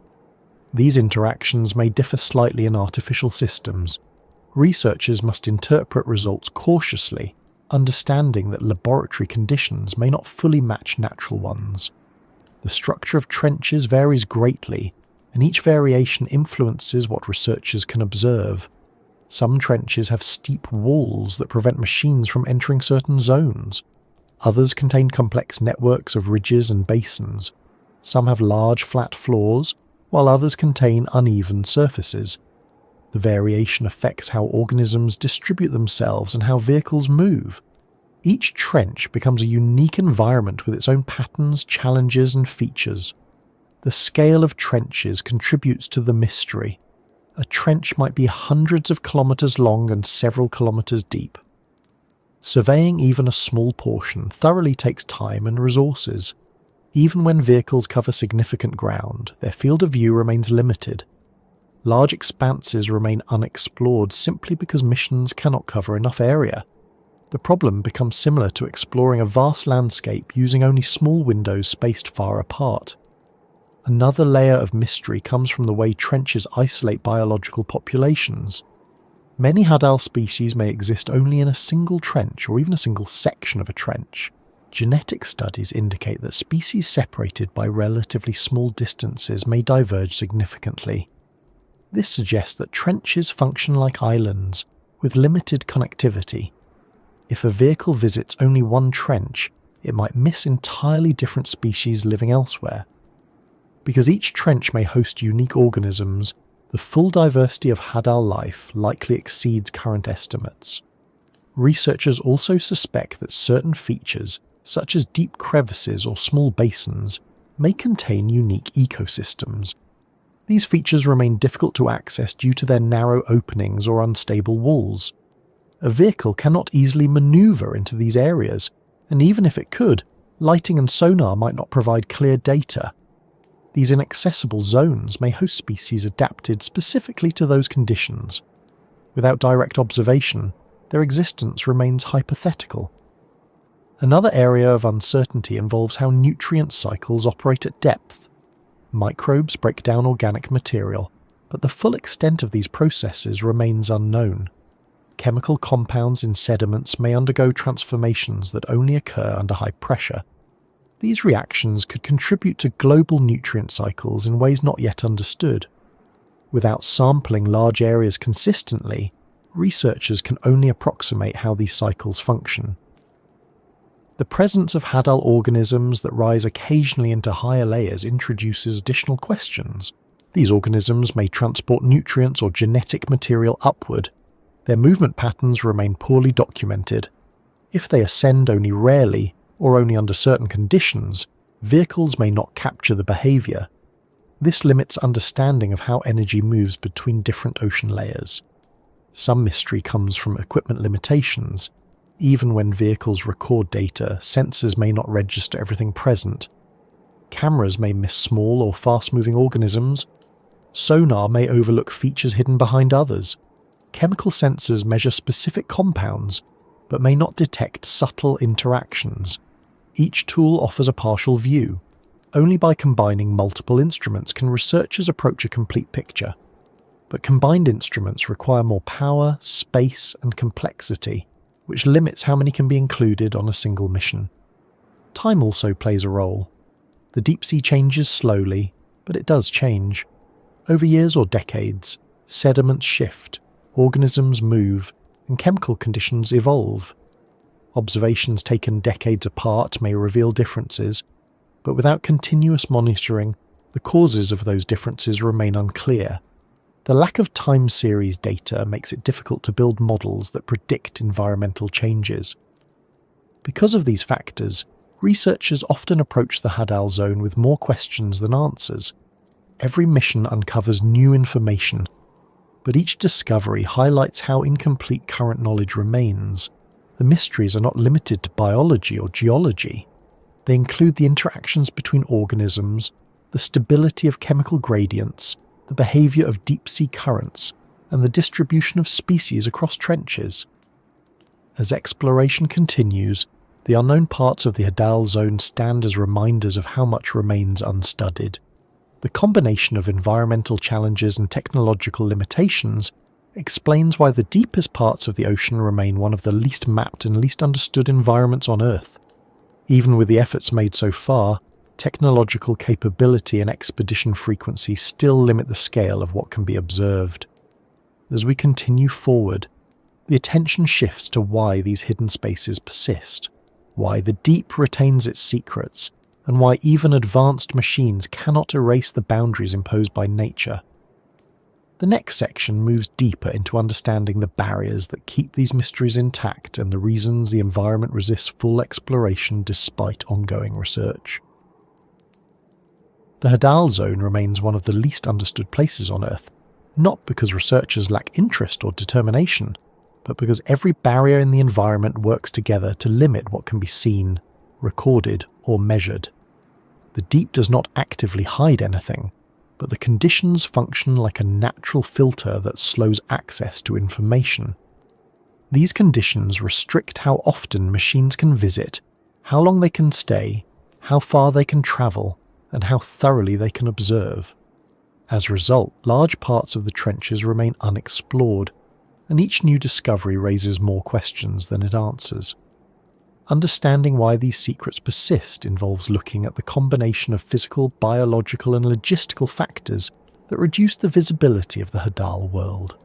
These interactions may differ slightly in artificial systems. Researchers must interpret results cautiously, understanding that laboratory conditions may not fully match natural ones. The structure of trenches varies greatly, and each variation influences what researchers can observe. Some trenches have steep walls that prevent machines from entering certain zones. Others contain complex networks of ridges and basins. Some have large flat floors, while others contain uneven surfaces. The variation affects how organisms distribute themselves and how vehicles move. Each trench becomes a unique environment with its own patterns, challenges, and features. The scale of trenches contributes to the mystery. A trench might be hundreds of kilometers long and several kilometers deep. Surveying even a small portion thoroughly takes time and resources. Even when vehicles cover significant ground, their field of view remains limited. Large expanses remain unexplored simply because missions cannot cover enough area. The problem becomes similar to exploring a vast landscape using only small windows spaced far apart. Another layer of mystery comes from the way trenches isolate biological populations. Many Hadal species may exist only in a single trench or even a single section of a trench. Genetic studies indicate that species separated by relatively small distances may diverge significantly. This suggests that trenches function like islands, with limited connectivity. If a vehicle visits only one trench, it might miss entirely different species living elsewhere. Because each trench may host unique organisms, the full diversity of Hadal life likely exceeds current estimates. Researchers also suspect that certain features, such as deep crevices or small basins, may contain unique ecosystems. These features remain difficult to access due to their narrow openings or unstable walls. A vehicle cannot easily maneuver into these areas, and even if it could, lighting and sonar might not provide clear data. These inaccessible zones may host species adapted specifically to those conditions. Without direct observation, their existence remains hypothetical. Another area of uncertainty involves how nutrient cycles operate at depth. Microbes break down organic material, but the full extent of these processes remains unknown. Chemical compounds in sediments may undergo transformations that only occur under high pressure. These reactions could contribute to global nutrient cycles in ways not yet understood. Without sampling large areas consistently, researchers can only approximate how these cycles function. The presence of Hadal organisms that rise occasionally into higher layers introduces additional questions. These organisms may transport nutrients or genetic material upward. Their movement patterns remain poorly documented. If they ascend only rarely, or only under certain conditions, vehicles may not capture the behavior. This limits understanding of how energy moves between different ocean layers. Some mystery comes from equipment limitations. Even when vehicles record data, sensors may not register everything present. Cameras may miss small or fast-moving organisms. Sonar may overlook features hidden behind others. Chemical sensors measure specific compounds, but may not detect subtle interactions. Each tool offers a partial view. Only by combining multiple instruments can researchers approach a complete picture. But combined instruments require more power, space, and complexity, which limits how many can be included on a single mission. Time also plays a role. The deep sea changes slowly, but it does change. Over years or decades, sediments shift, organisms move, and chemical conditions evolve. Observations taken decades apart may reveal differences, but without continuous monitoring, the causes of those differences remain unclear. The lack of time series data makes it difficult to build models that predict environmental changes. Because of these factors, researchers often approach the Hadal zone with more questions than answers. Every mission uncovers new information, but each discovery highlights how incomplete current knowledge remains. The mysteries are not limited to biology or geology. They include the interactions between organisms, the stability of chemical gradients, the behavior of deep-sea currents, and the distribution of species across trenches. As exploration continues, the unknown parts of the Hadal zone stand as reminders of how much remains unstudied. The combination of environmental challenges and technological limitations explains why the deepest parts of the ocean remain one of the least mapped and least understood environments on Earth. Even with the efforts made so far, technological capability and expedition frequency still limit the scale of what can be observed. As we continue forward, the attention shifts to why these hidden spaces persist, why the deep retains its secrets, and why even advanced machines cannot erase the boundaries imposed by nature. The next section moves deeper into understanding the barriers that keep these mysteries intact and the reasons the environment resists full exploration despite ongoing research. The Hadal zone remains one of the least understood places on Earth, not because researchers lack interest or determination, but because every barrier in the environment works together to limit what can be seen, recorded, or measured. The deep does not actively hide anything, but the conditions function like a natural filter that slows access to information. These conditions restrict how often machines can visit, how long they can stay, how far they can travel, and how thoroughly they can observe. As a result, large parts of the trenches remain unexplored, and each new discovery raises more questions than it answers. Understanding why these secrets persist involves looking at the combination of physical, biological, and logistical factors that reduce the visibility of the Hadal world.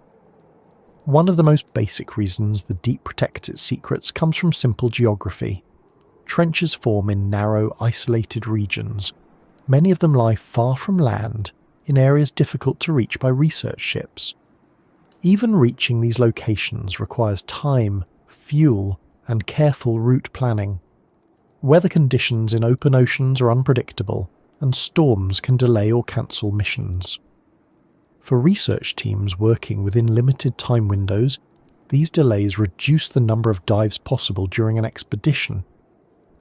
One of the most basic reasons the deep protects its secrets comes from simple geography. Trenches form in narrow, isolated regions. Many of them lie far from land, in areas difficult to reach by research ships. Even reaching these locations requires time, fuel, and careful route planning. Weather conditions in open oceans are unpredictable, and storms can delay or cancel missions. For research teams working within limited time windows, these delays reduce the number of dives possible during an expedition.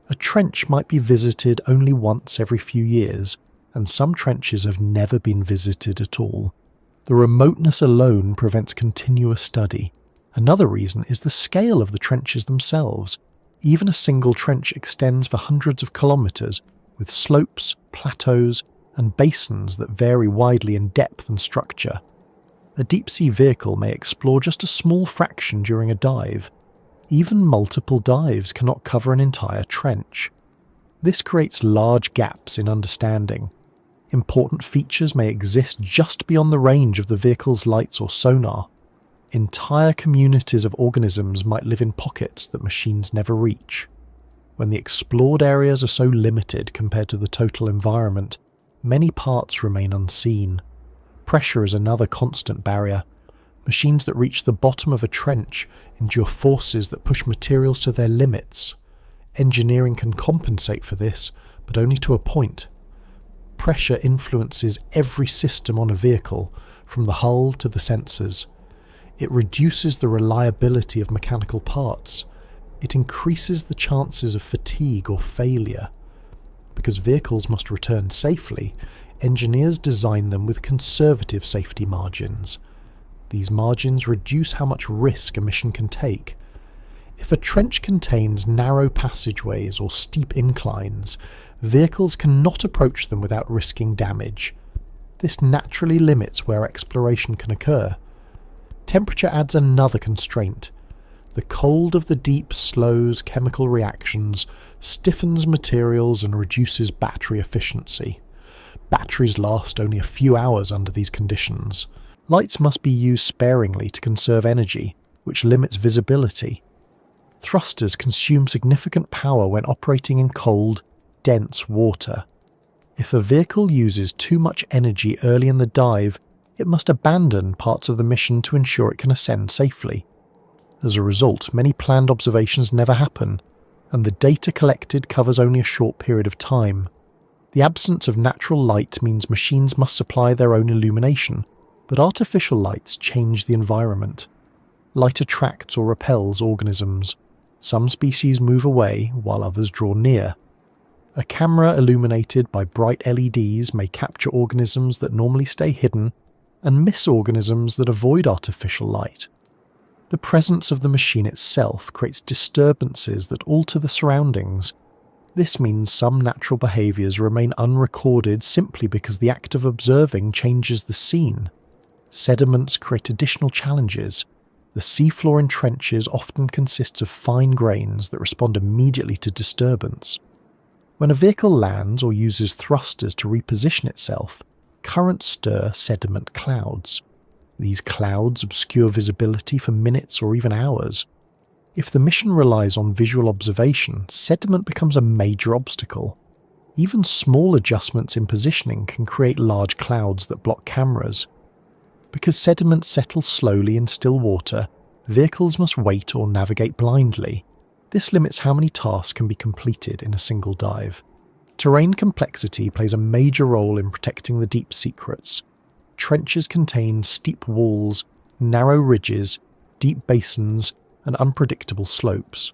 A trench might be visited only once every few years, and some trenches have never been visited at all. The remoteness alone prevents continuous study. Another reason is the scale of the trenches themselves. Even a single trench extends for hundreds of kilometres, with slopes, plateaus, and basins that vary widely in depth and structure. A deep-sea vehicle may explore just a small fraction during a dive. Even multiple dives cannot cover an entire trench. This creates large gaps in understanding. Important features may exist just beyond the range of the vehicle's lights or sonar. Entire communities of organisms might live in pockets that machines never reach. When the explored areas are so limited compared to the total environment, many parts remain unseen. Pressure is another constant barrier. Machines that reach the bottom of a trench endure forces that push materials to their limits. Engineering can compensate for this, but only to a point. Pressure influences every system on a vehicle, from the hull to the sensors. It reduces the reliability of mechanical parts. It increases the chances of fatigue or failure. Because vehicles must return safely, engineers design them with conservative safety margins. These margins reduce how much risk a mission can take. If a trench contains narrow passageways or steep inclines, vehicles cannot approach them without risking damage. This naturally limits where exploration can occur. Temperature adds another constraint. The cold of the deep slows chemical reactions, stiffens materials, and reduces battery efficiency. Batteries last only a few hours under these conditions. Lights must be used sparingly to conserve energy, which limits visibility. Thrusters consume significant power when operating in cold, dense water. If a vehicle uses too much energy early in the dive, it must abandon parts of the mission to ensure it can ascend safely. As a result, many planned observations never happen, and the data collected covers only a short period of time. The absence of natural light means machines must supply their own illumination, but artificial lights change the environment. Light attracts or repels organisms. Some species move away while others draw near. A camera illuminated by bright LEDs may capture organisms that normally stay hidden and miss organisms that avoid artificial light. The presence of the machine itself creates disturbances that alter the surroundings. This means some natural behaviours remain unrecorded simply because the act of observing changes the scene. Sediments create additional challenges. The seafloor in trenches often consists of fine grains that respond immediately to disturbance. When a vehicle lands or uses thrusters to reposition itself, currents stir sediment clouds. These clouds obscure visibility for minutes or even hours. If the mission relies on visual observation, sediment becomes a major obstacle. Even small adjustments in positioning can create large clouds that block cameras. Because sediment settles slowly in still water, vehicles must wait or navigate blindly. This limits how many tasks can be completed in a single dive. Terrain complexity plays a major role in protecting the deep secrets. Trenches contain steep walls, narrow ridges, deep basins, and unpredictable slopes.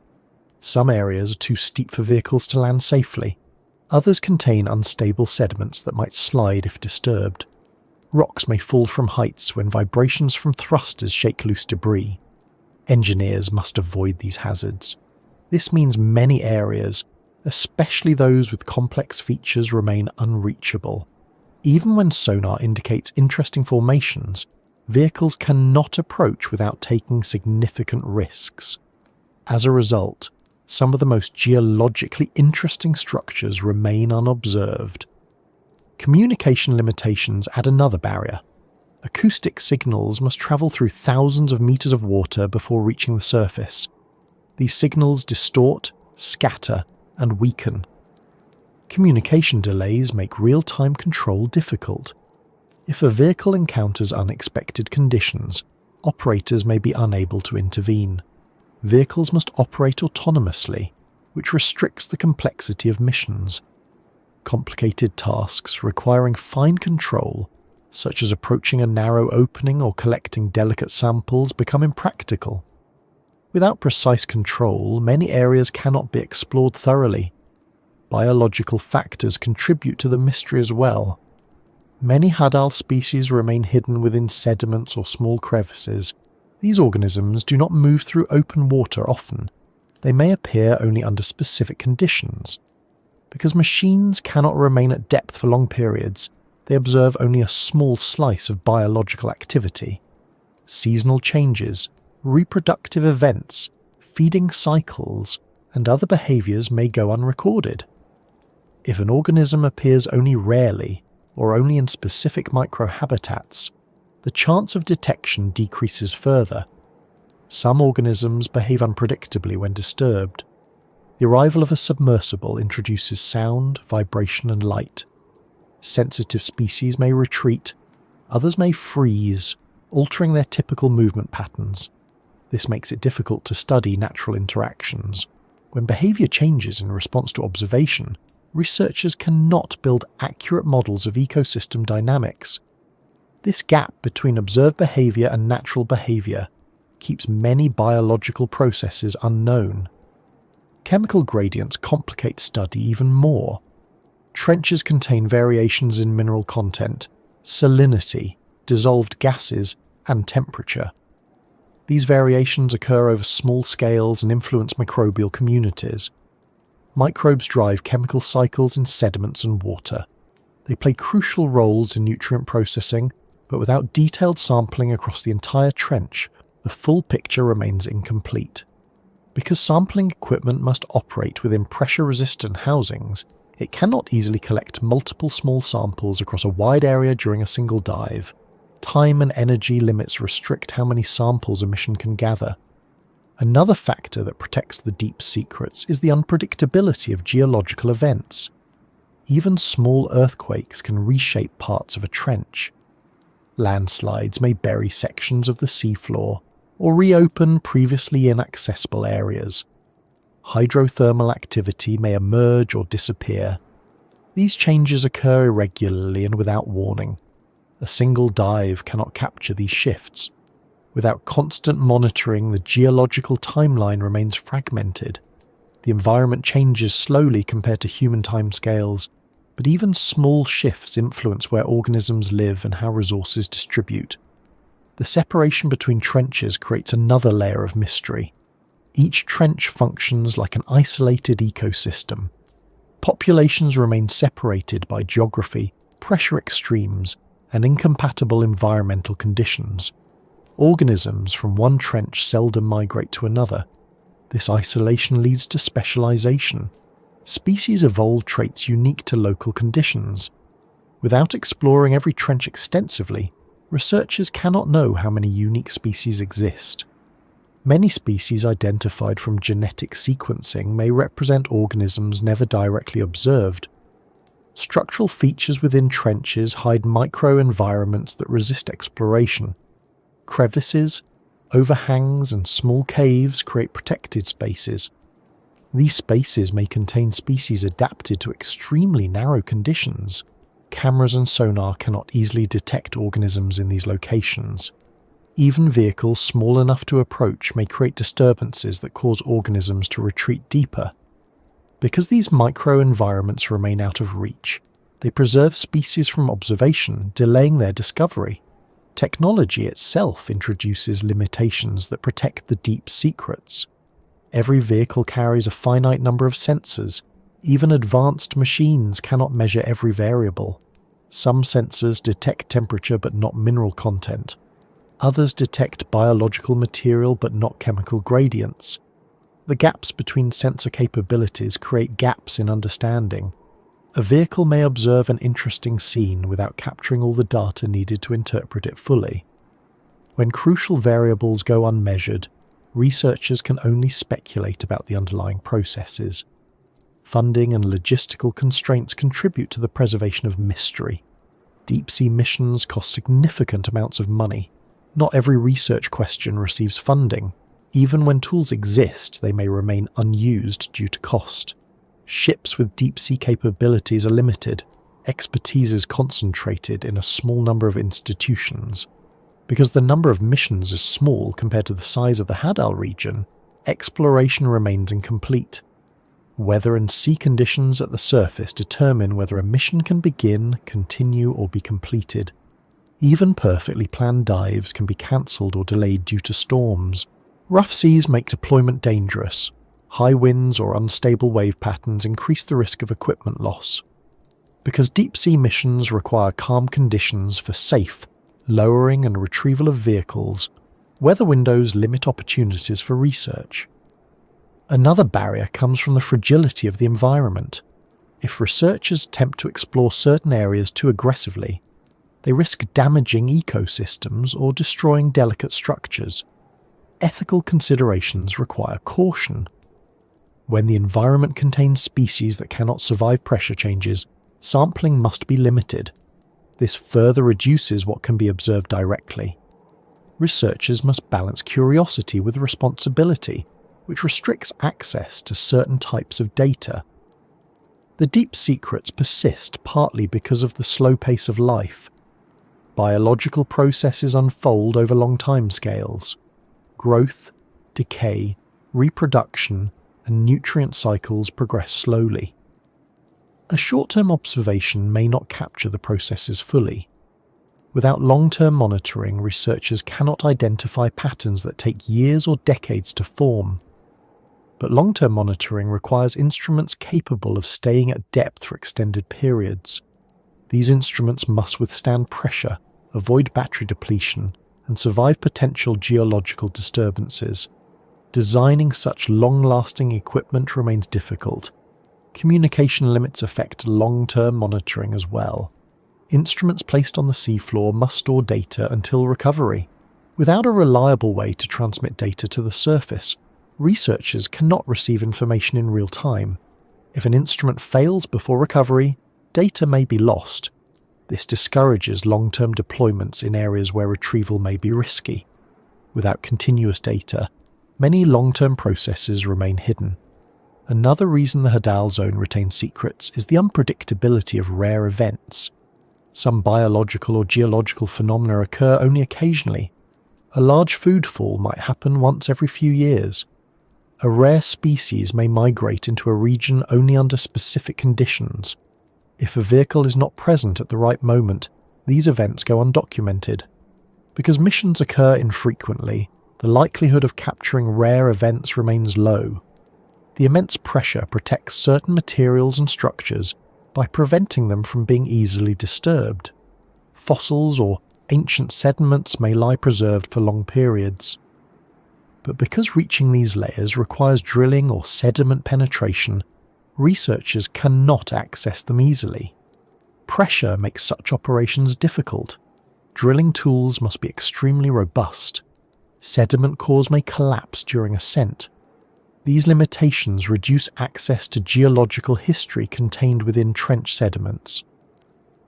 Some areas are too steep for vehicles to land safely. Others contain unstable sediments that might slide if disturbed. Rocks may fall from heights when vibrations from thrusters shake loose debris. Engineers must avoid these hazards. This means many areas, especially those with complex features, remain unreachable. Even when sonar indicates interesting formations, vehicles cannot approach without taking significant risks. As a result, some of the most geologically interesting structures remain unobserved. Communication limitations add another barrier. Acoustic signals must travel through thousands of meters of water before reaching the surface. These signals distort, scatter, and weaken. Communication delays make real-time control difficult. If a vehicle encounters unexpected conditions, operators may be unable to intervene. Vehicles must operate autonomously, which restricts the complexity of missions. Complicated tasks requiring fine control, such as approaching a narrow opening or collecting delicate samples, become impractical. Without precise control, many areas cannot be explored thoroughly. Biological factors contribute to the mystery as well. Many Hadal species remain hidden within sediments or small crevices. These organisms do not move through open water often. They may appear only under specific conditions. Because machines cannot remain at depth for long periods, they observe only a small slice of biological activity. Seasonal changes, reproductive events, feeding cycles, and other behaviors may go unrecorded. If an organism appears only rarely, or only in specific microhabitats, the chance of detection decreases further. Some organisms behave unpredictably when disturbed. The arrival of a submersible introduces sound, vibration, and light. Sensitive species may retreat, others may freeze, altering their typical movement patterns. This makes it difficult to study natural interactions. When behavior changes in response to observation, researchers cannot build accurate models of ecosystem dynamics. This gap between observed behavior and natural behavior keeps many biological processes unknown. Chemical gradients complicate study even more. Trenches contain variations in mineral content, salinity, dissolved gases, and temperature. These variations occur over small scales and influence microbial communities. Microbes drive chemical cycles in sediments and water. They play crucial roles in nutrient processing, but without detailed sampling across the entire trench, the full picture remains incomplete. Because sampling equipment must operate within pressure-resistant housings, it cannot easily collect multiple small samples across a wide area during a single dive. Time and energy limits restrict how many samples a mission can gather. Another factor that protects the deep secrets is the unpredictability of geological events. Even small earthquakes can reshape parts of a trench. Landslides may bury sections of the seafloor or reopen previously inaccessible areas. Hydrothermal activity may emerge or disappear. These changes occur irregularly and without warning. A single dive cannot capture these shifts. Without constant monitoring, the geological timeline remains fragmented. The environment changes slowly compared to human timescales, but even small shifts influence where organisms live and how resources distribute. The separation between trenches creates another layer of mystery. Each trench functions like an isolated ecosystem. Populations remain separated by geography, pressure extremes, and incompatible environmental conditions. Organisms from one trench seldom migrate to another. This isolation leads to specialization. Species evolve traits unique to local conditions. Without exploring every trench extensively, researchers cannot know how many unique species exist. Many species identified from genetic sequencing may represent organisms never directly observed. Structural features within trenches hide microenvironments that resist exploration. Crevices, overhangs, and small caves create protected spaces. These spaces may contain species adapted to extremely narrow conditions. Cameras and sonar cannot easily detect organisms in these locations. Even vehicles small enough to approach may create disturbances that cause organisms to retreat deeper. Because these microenvironments remain out of reach, they preserve species from observation, delaying their discovery. Technology itself introduces limitations that protect the deep secrets. Every vehicle carries a finite number of sensors. Even advanced machines cannot measure every variable. Some sensors detect temperature but not mineral content. Others detect biological material but not chemical gradients. The gaps between sensor capabilities create gaps in understanding. A vehicle may observe an interesting scene without capturing all the data needed to interpret it fully. When crucial variables go unmeasured, researchers can only speculate about the underlying processes. Funding and logistical constraints contribute to the preservation of mystery. Deep-sea missions cost significant amounts of money. Not every research question receives funding. Even when tools exist, they may remain unused due to cost. Ships with deep-sea capabilities are limited. Expertise is concentrated in a small number of institutions. Because the number of missions is small compared to the size of the Hadal region, exploration remains incomplete. Weather and sea conditions at the surface determine whether a mission can begin, continue, or be completed. Even perfectly planned dives can be cancelled or delayed due to storms. Rough seas make deployment dangerous. High winds or unstable wave patterns increase the risk of equipment loss. Because deep-sea missions require calm conditions for safe, lowering and retrieval of vehicles, weather windows limit opportunities for research. Another barrier comes from the fragility of the environment. If researchers attempt to explore certain areas too aggressively, they risk damaging ecosystems or destroying delicate structures. Ethical considerations require caution. When the environment contains species that cannot survive pressure changes, sampling must be limited. This further reduces what can be observed directly. Researchers must balance curiosity with responsibility, which restricts access to certain types of data. The deep secrets persist partly because of the slow pace of life. Biological processes unfold over long timescales. Growth, decay, reproduction, and nutrient cycles progress slowly. A short-term observation may not capture the processes fully. Without long-term monitoring, researchers cannot identify patterns that take years or decades to form. But long-term monitoring requires instruments capable of staying at depth for extended periods. These instruments must withstand pressure, avoid battery depletion, and survive potential geological disturbances. Designing such long-lasting equipment remains difficult. Communication limits affect long-term monitoring as well. Instruments placed on the seafloor must store data until recovery. Without a reliable way to transmit data to the surface, researchers cannot receive information in real time. If an instrument fails before recovery, data may be lost. This discourages long-term deployments in areas where retrieval may be risky. Without continuous data, many long-term processes remain hidden. Another reason the Hadal zone retains secrets is the unpredictability of rare events. Some biological or geological phenomena occur only occasionally. A large food fall might happen once every few years. A rare species may migrate into a region only under specific conditions. If a vehicle is not present at the right moment, these events go undocumented. Because missions occur infrequently, the likelihood of capturing rare events remains low. The immense pressure protects certain materials and structures by preventing them from being easily disturbed. Fossils or ancient sediments may lie preserved for long periods. But because reaching these layers requires drilling or sediment penetration, researchers cannot access them easily. Pressure makes such operations difficult. Drilling tools must be extremely robust. Sediment cores may collapse during ascent. These limitations reduce access to geological history contained within trench sediments.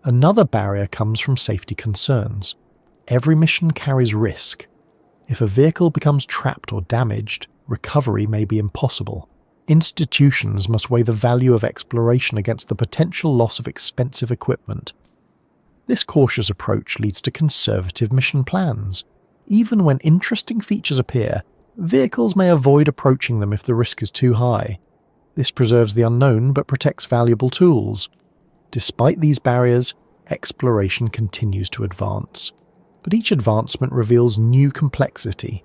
Another barrier comes from safety concerns. Every mission carries risk. If a vehicle becomes trapped or damaged, recovery may be impossible. Institutions must weigh the value of exploration against the potential loss of expensive equipment. This cautious approach leads to conservative mission plans. Even when interesting features appear, vehicles may avoid approaching them if the risk is too high. This preserves the unknown but protects valuable tools. Despite these barriers, exploration continues to advance. But each advancement reveals new complexity.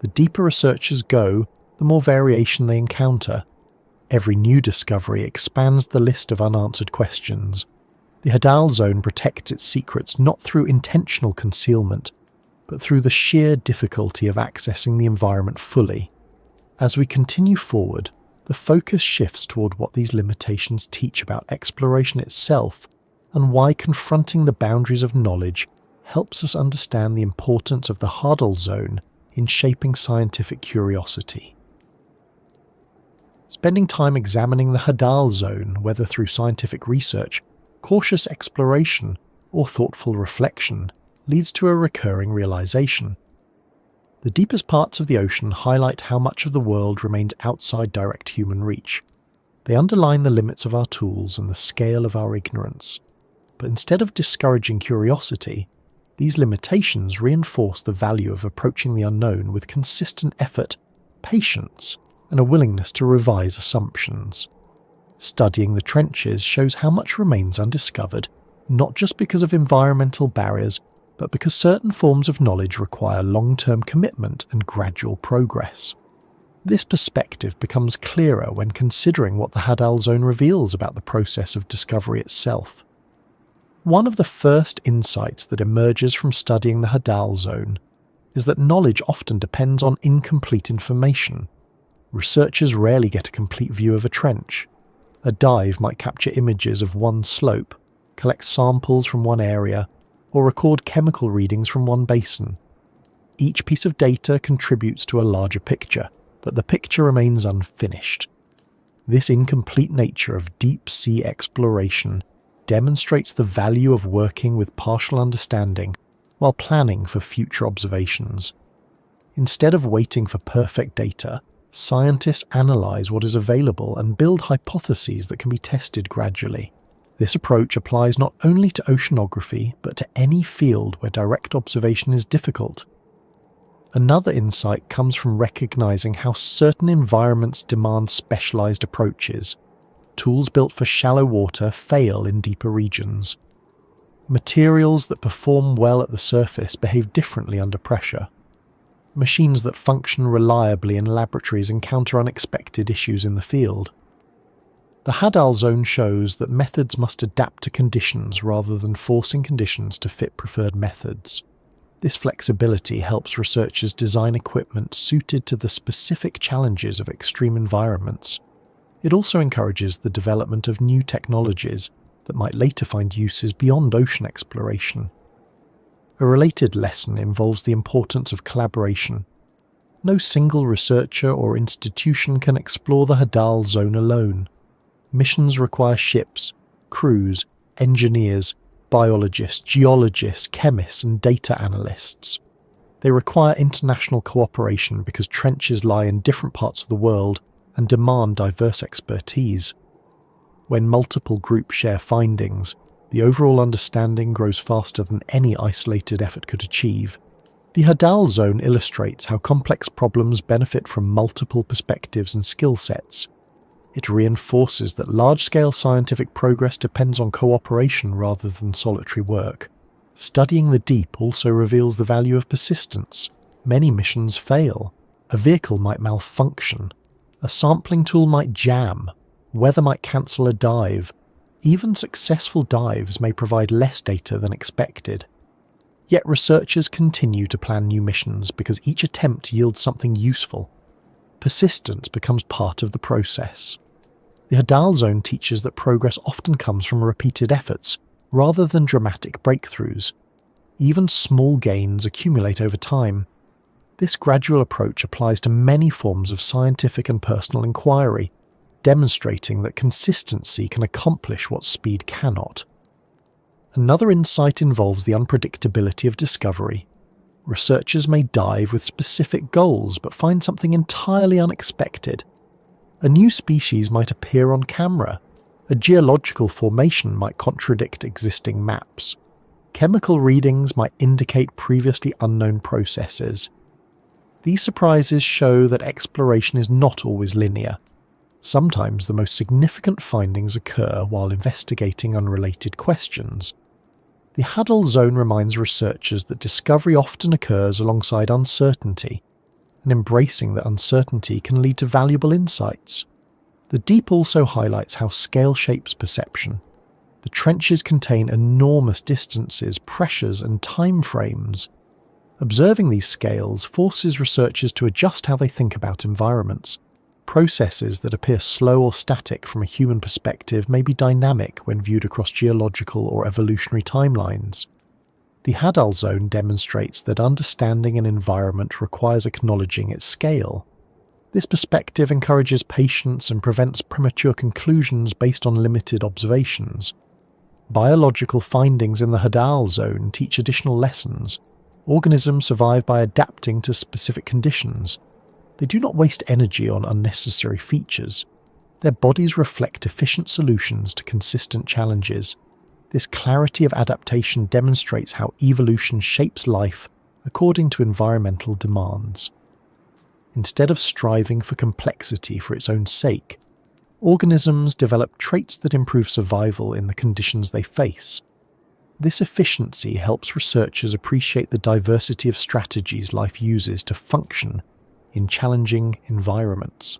The deeper researchers go, the more variation they encounter. Every new discovery expands the list of unanswered questions. The Hadal zone protects its secrets not through intentional concealment, but through the sheer difficulty of accessing the environment fully. As we continue forward, the focus shifts toward what these limitations teach about exploration itself and why confronting the boundaries of knowledge helps us understand the importance of the Hadal zone in shaping scientific curiosity. Spending time examining the Hadal zone, whether through scientific research, cautious exploration, or thoughtful reflection, leads to a recurring realization. The deepest parts of the ocean highlight how much of the world remains outside direct human reach. They underline the limits of our tools and the scale of our ignorance. But instead of discouraging curiosity, these limitations reinforce the value of approaching the unknown with consistent effort, patience, and a willingness to revise assumptions. Studying the trenches shows how much remains undiscovered, not just because of environmental barriers, but because certain forms of knowledge require long-term commitment and gradual progress. This perspective becomes clearer when considering what the Hadal zone reveals about the process of discovery itself. One of the first insights that emerges from studying the Hadal zone is that knowledge often depends on incomplete information. Researchers rarely get a complete view of a trench. A dive might capture images of one slope, collect samples from one area, or record chemical readings from one basin. Each piece of data contributes to a larger picture, but the picture remains unfinished. This incomplete nature of deep-sea exploration demonstrates the value of working with partial understanding while planning for future observations. Instead of waiting for perfect data, scientists analyze what is available and build hypotheses that can be tested gradually. This approach applies not only to oceanography, but to any field where direct observation is difficult. Another insight comes from recognizing how certain environments demand specialized approaches. Tools built for shallow water fail in deeper regions. Materials that perform well at the surface behave differently under pressure. Machines that function reliably in laboratories encounter unexpected issues in the field. The Hadal zone shows that methods must adapt to conditions rather than forcing conditions to fit preferred methods. This flexibility helps researchers design equipment suited to the specific challenges of extreme environments. It also encourages the development of new technologies that might later find uses beyond ocean exploration. A related lesson involves the importance of collaboration. No single researcher or institution can explore the Hadal zone alone. Missions require ships, crews, engineers, biologists, geologists, chemists, and data analysts. They require international cooperation because trenches lie in different parts of the world and demand diverse expertise. When multiple groups share findings, the overall understanding grows faster than any isolated effort could achieve. The Hadal zone illustrates how complex problems benefit from multiple perspectives and skill sets. It reinforces that large-scale scientific progress depends on cooperation rather than solitary work. Studying the deep also reveals the value of persistence. Many missions fail. A vehicle might malfunction. A sampling tool might jam. Weather might cancel a dive. Even successful dives may provide less data than expected. Yet researchers continue to plan new missions because each attempt yields something useful. Persistence becomes part of the process. The Hadal zone teaches that progress often comes from repeated efforts, rather than dramatic breakthroughs. Even small gains accumulate over time. This gradual approach applies to many forms of scientific and personal inquiry, demonstrating that consistency can accomplish what speed cannot. Another insight involves the unpredictability of discovery. Researchers may dive with specific goals but find something entirely unexpected. A new species might appear on camera. A geological formation might contradict existing maps. Chemical readings might indicate previously unknown processes. These surprises show that exploration is not always linear. Sometimes the most significant findings occur while investigating unrelated questions. The Hadal zone reminds researchers that discovery often occurs alongside uncertainty, and embracing that uncertainty can lead to valuable insights. The deep also highlights how scale shapes perception. The trenches contain enormous distances, pressures, and time frames. Observing these scales forces researchers to adjust how they think about environments. Processes that appear slow or static from a human perspective may be dynamic when viewed across geological or evolutionary timelines. The Hadal zone demonstrates that understanding an environment requires acknowledging its scale. This perspective encourages patience and prevents premature conclusions based on limited observations. Biological findings in the Hadal zone teach additional lessons. Organisms survive by adapting to specific conditions. They do not waste energy on unnecessary features. Their bodies reflect efficient solutions to consistent challenges. This clarity of adaptation demonstrates how evolution shapes life according to environmental demands. Instead of striving for complexity for its own sake, organisms develop traits that improve survival in the conditions they face. This efficiency helps researchers appreciate the diversity of strategies life uses to function in challenging environments.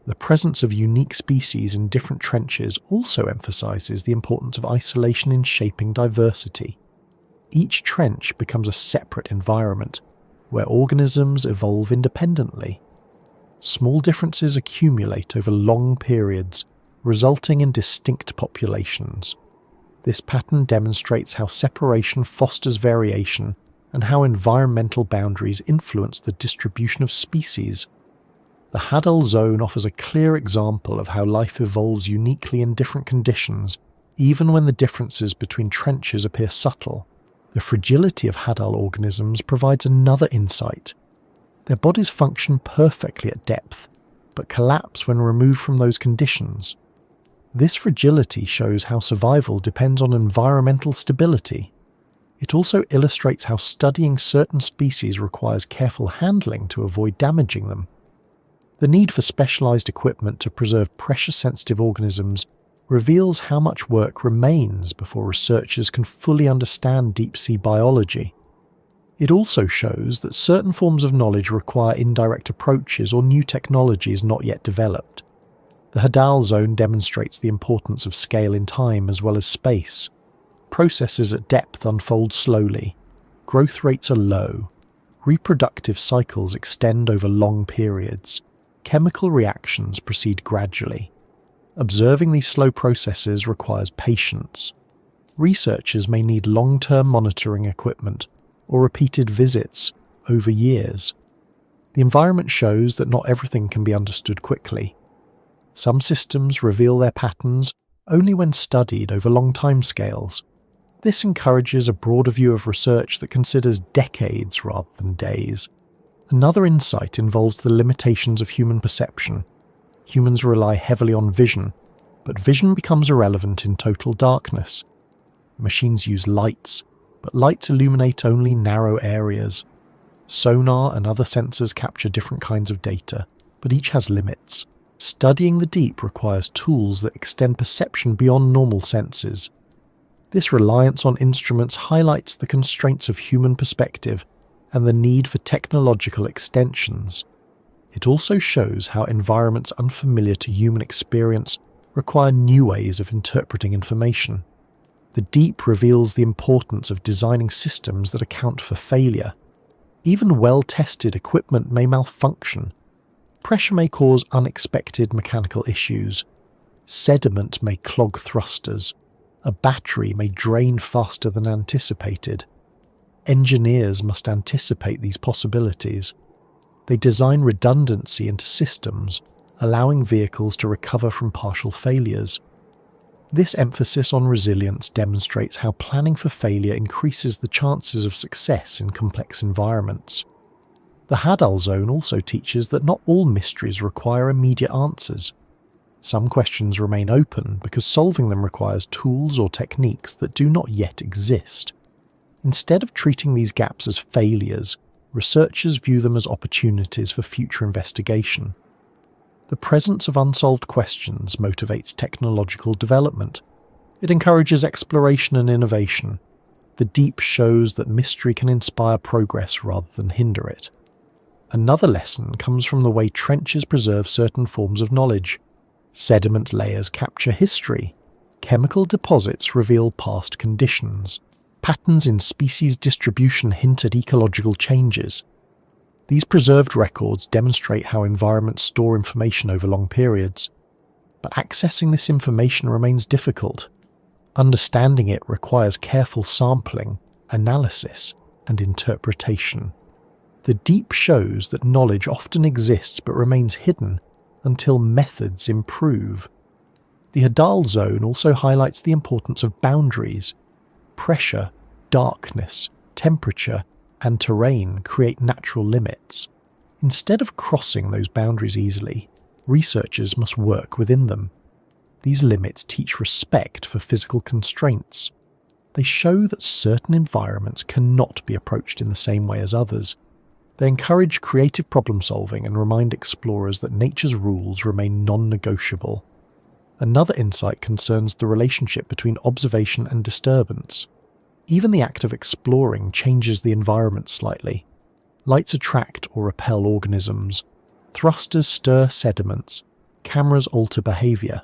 The presence of unique species in different trenches also emphasizes the importance of isolation in shaping diversity. Each trench becomes a separate environment, where organisms evolve independently. Small differences accumulate over long periods, resulting in distinct populations. This pattern demonstrates how separation fosters variation and how environmental boundaries influence the distribution of species. The Hadal zone offers a clear example of how life evolves uniquely in different conditions, even when the differences between trenches appear subtle. The fragility of Hadal organisms provides another insight. Their bodies function perfectly at depth, but collapse when removed from those conditions. This fragility shows how survival depends on environmental stability. It also illustrates how studying certain species requires careful handling to avoid damaging them. The need for specialized equipment to preserve pressure-sensitive organisms reveals how much work remains before researchers can fully understand deep-sea biology. It also shows that certain forms of knowledge require indirect approaches or new technologies not yet developed. The Hadal zone demonstrates the importance of scale in time as well as space. Processes at depth unfold slowly. Growth rates are low. Reproductive cycles extend over long periods. Chemical reactions proceed gradually. Observing these slow processes requires patience. Researchers may need long-term monitoring equipment or repeated visits over years. The environment shows that not everything can be understood quickly. Some systems reveal their patterns only when studied over long timescales. This encourages a broader view of research that considers decades rather than days. Another insight involves the limitations of human perception. Humans rely heavily on vision, but vision becomes irrelevant in total darkness. Machines use lights, but lights illuminate only narrow areas. Sonar and other sensors capture different kinds of data, but each has limits. Studying the deep requires tools that extend perception beyond normal senses. This reliance on instruments highlights the constraints of human perspective and the need for technological extensions. It also shows how environments unfamiliar to human experience require new ways of interpreting information. The deep reveals the importance of designing systems that account for failure. Even well-tested equipment may malfunction. Pressure may cause unexpected mechanical issues. Sediment may clog thrusters. A battery may drain faster than anticipated. Engineers must anticipate these possibilities. They design redundancy into systems, allowing vehicles to recover from partial failures. This emphasis on resilience demonstrates how planning for failure increases the chances of success in complex environments. The Hadal zone also teaches that not all mysteries require immediate answers. Some questions remain open because solving them requires tools or techniques that do not yet exist. Instead of treating these gaps as failures, researchers view them as opportunities for future investigation. The presence of unsolved questions motivates technological development. It encourages exploration and innovation. The deep shows that mystery can inspire progress rather than hinder it. Another lesson comes from the way trenches preserve certain forms of knowledge. Sediment layers capture history. Chemical deposits reveal past conditions. Patterns in species distribution hint at ecological changes. These preserved records demonstrate how environments store information over long periods. But accessing this information remains difficult. Understanding it requires careful sampling, analysis, and interpretation. The deep shows that knowledge often exists but remains hidden until methods improve. The Hadal zone also highlights the importance of boundaries. Pressure, darkness, temperature, and terrain create natural limits. Instead of crossing those boundaries easily, researchers must work within them. These limits teach respect for physical constraints. They show that certain environments cannot be approached in the same way as others. They encourage creative problem solving and remind explorers that nature's rules remain non-negotiable. Another insight concerns the relationship between observation and disturbance. Even the act of exploring changes the environment slightly. Lights attract or repel organisms. Thrusters stir sediments. Cameras alter behavior.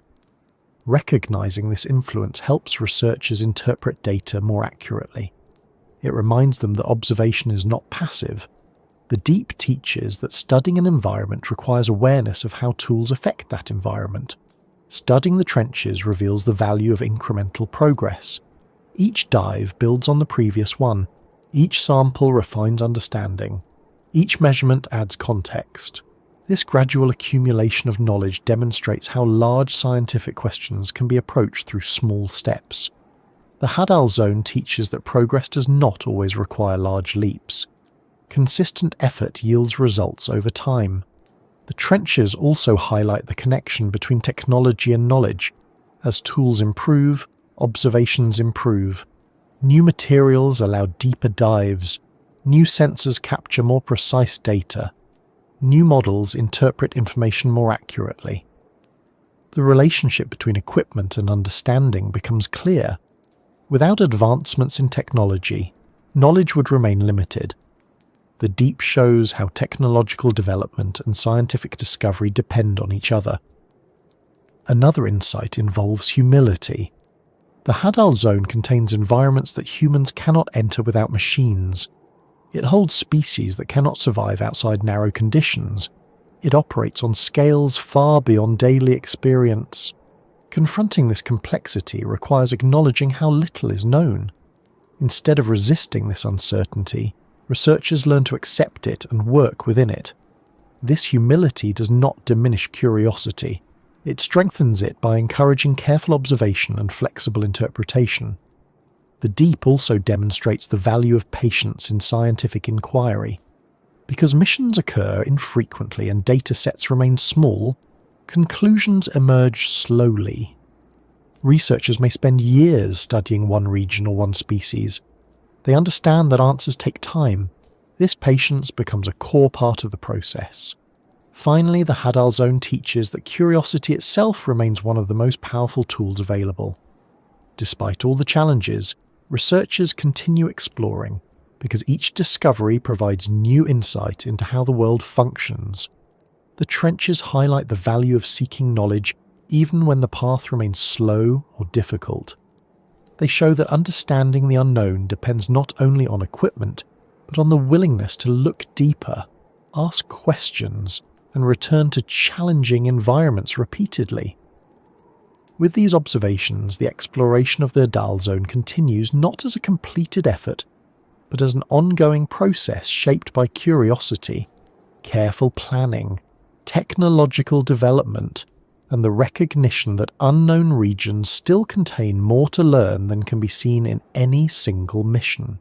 Recognizing this influence helps researchers interpret data more accurately. It reminds them that observation is not passive. The deep teaches that studying an environment requires awareness of how tools affect that environment. Studying the trenches reveals the value of incremental progress. Each dive builds on the previous one. Each sample refines understanding. Each measurement adds context. This gradual accumulation of knowledge demonstrates how large scientific questions can be approached through small steps. The Hadal zone teaches that progress does not always require large leaps. Consistent effort yields results over time. The trenches also highlight the connection between technology and knowledge. As tools improve, observations improve. New materials allow deeper dives. New sensors capture more precise data. New models interpret information more accurately. The relationship between equipment and understanding becomes clear. Without advancements in technology, knowledge would remain limited. The deep shows how technological development and scientific discovery depend on each other. Another insight involves humility. The Hadal zone contains environments that humans cannot enter without machines. It holds species that cannot survive outside narrow conditions. It operates on scales far beyond daily experience. Confronting this complexity requires acknowledging how little is known. Instead of resisting this uncertainty, researchers learn to accept it and work within it. This humility does not diminish curiosity. It strengthens it by encouraging careful observation and flexible interpretation. The deep also demonstrates the value of patience in scientific inquiry. Because missions occur infrequently and data sets remain small, conclusions emerge slowly. Researchers may spend years studying one region or one species. They understand that answers take time. This patience becomes a core part of the process. Finally, the Hadal zone teaches that curiosity itself remains one of the most powerful tools available. Despite all the challenges, researchers continue exploring because each discovery provides new insight into how the world functions. The trenches highlight the value of seeking knowledge even when the path remains slow or difficult. They show that understanding the unknown depends not only on equipment, but on the willingness to look deeper, ask questions, and return to challenging environments repeatedly. With these observations, the exploration of the Hadal zone continues not as a completed effort, but as an ongoing process shaped by curiosity, careful planning, technological development, and the recognition that unknown regions still contain more to learn than can be seen in any single mission.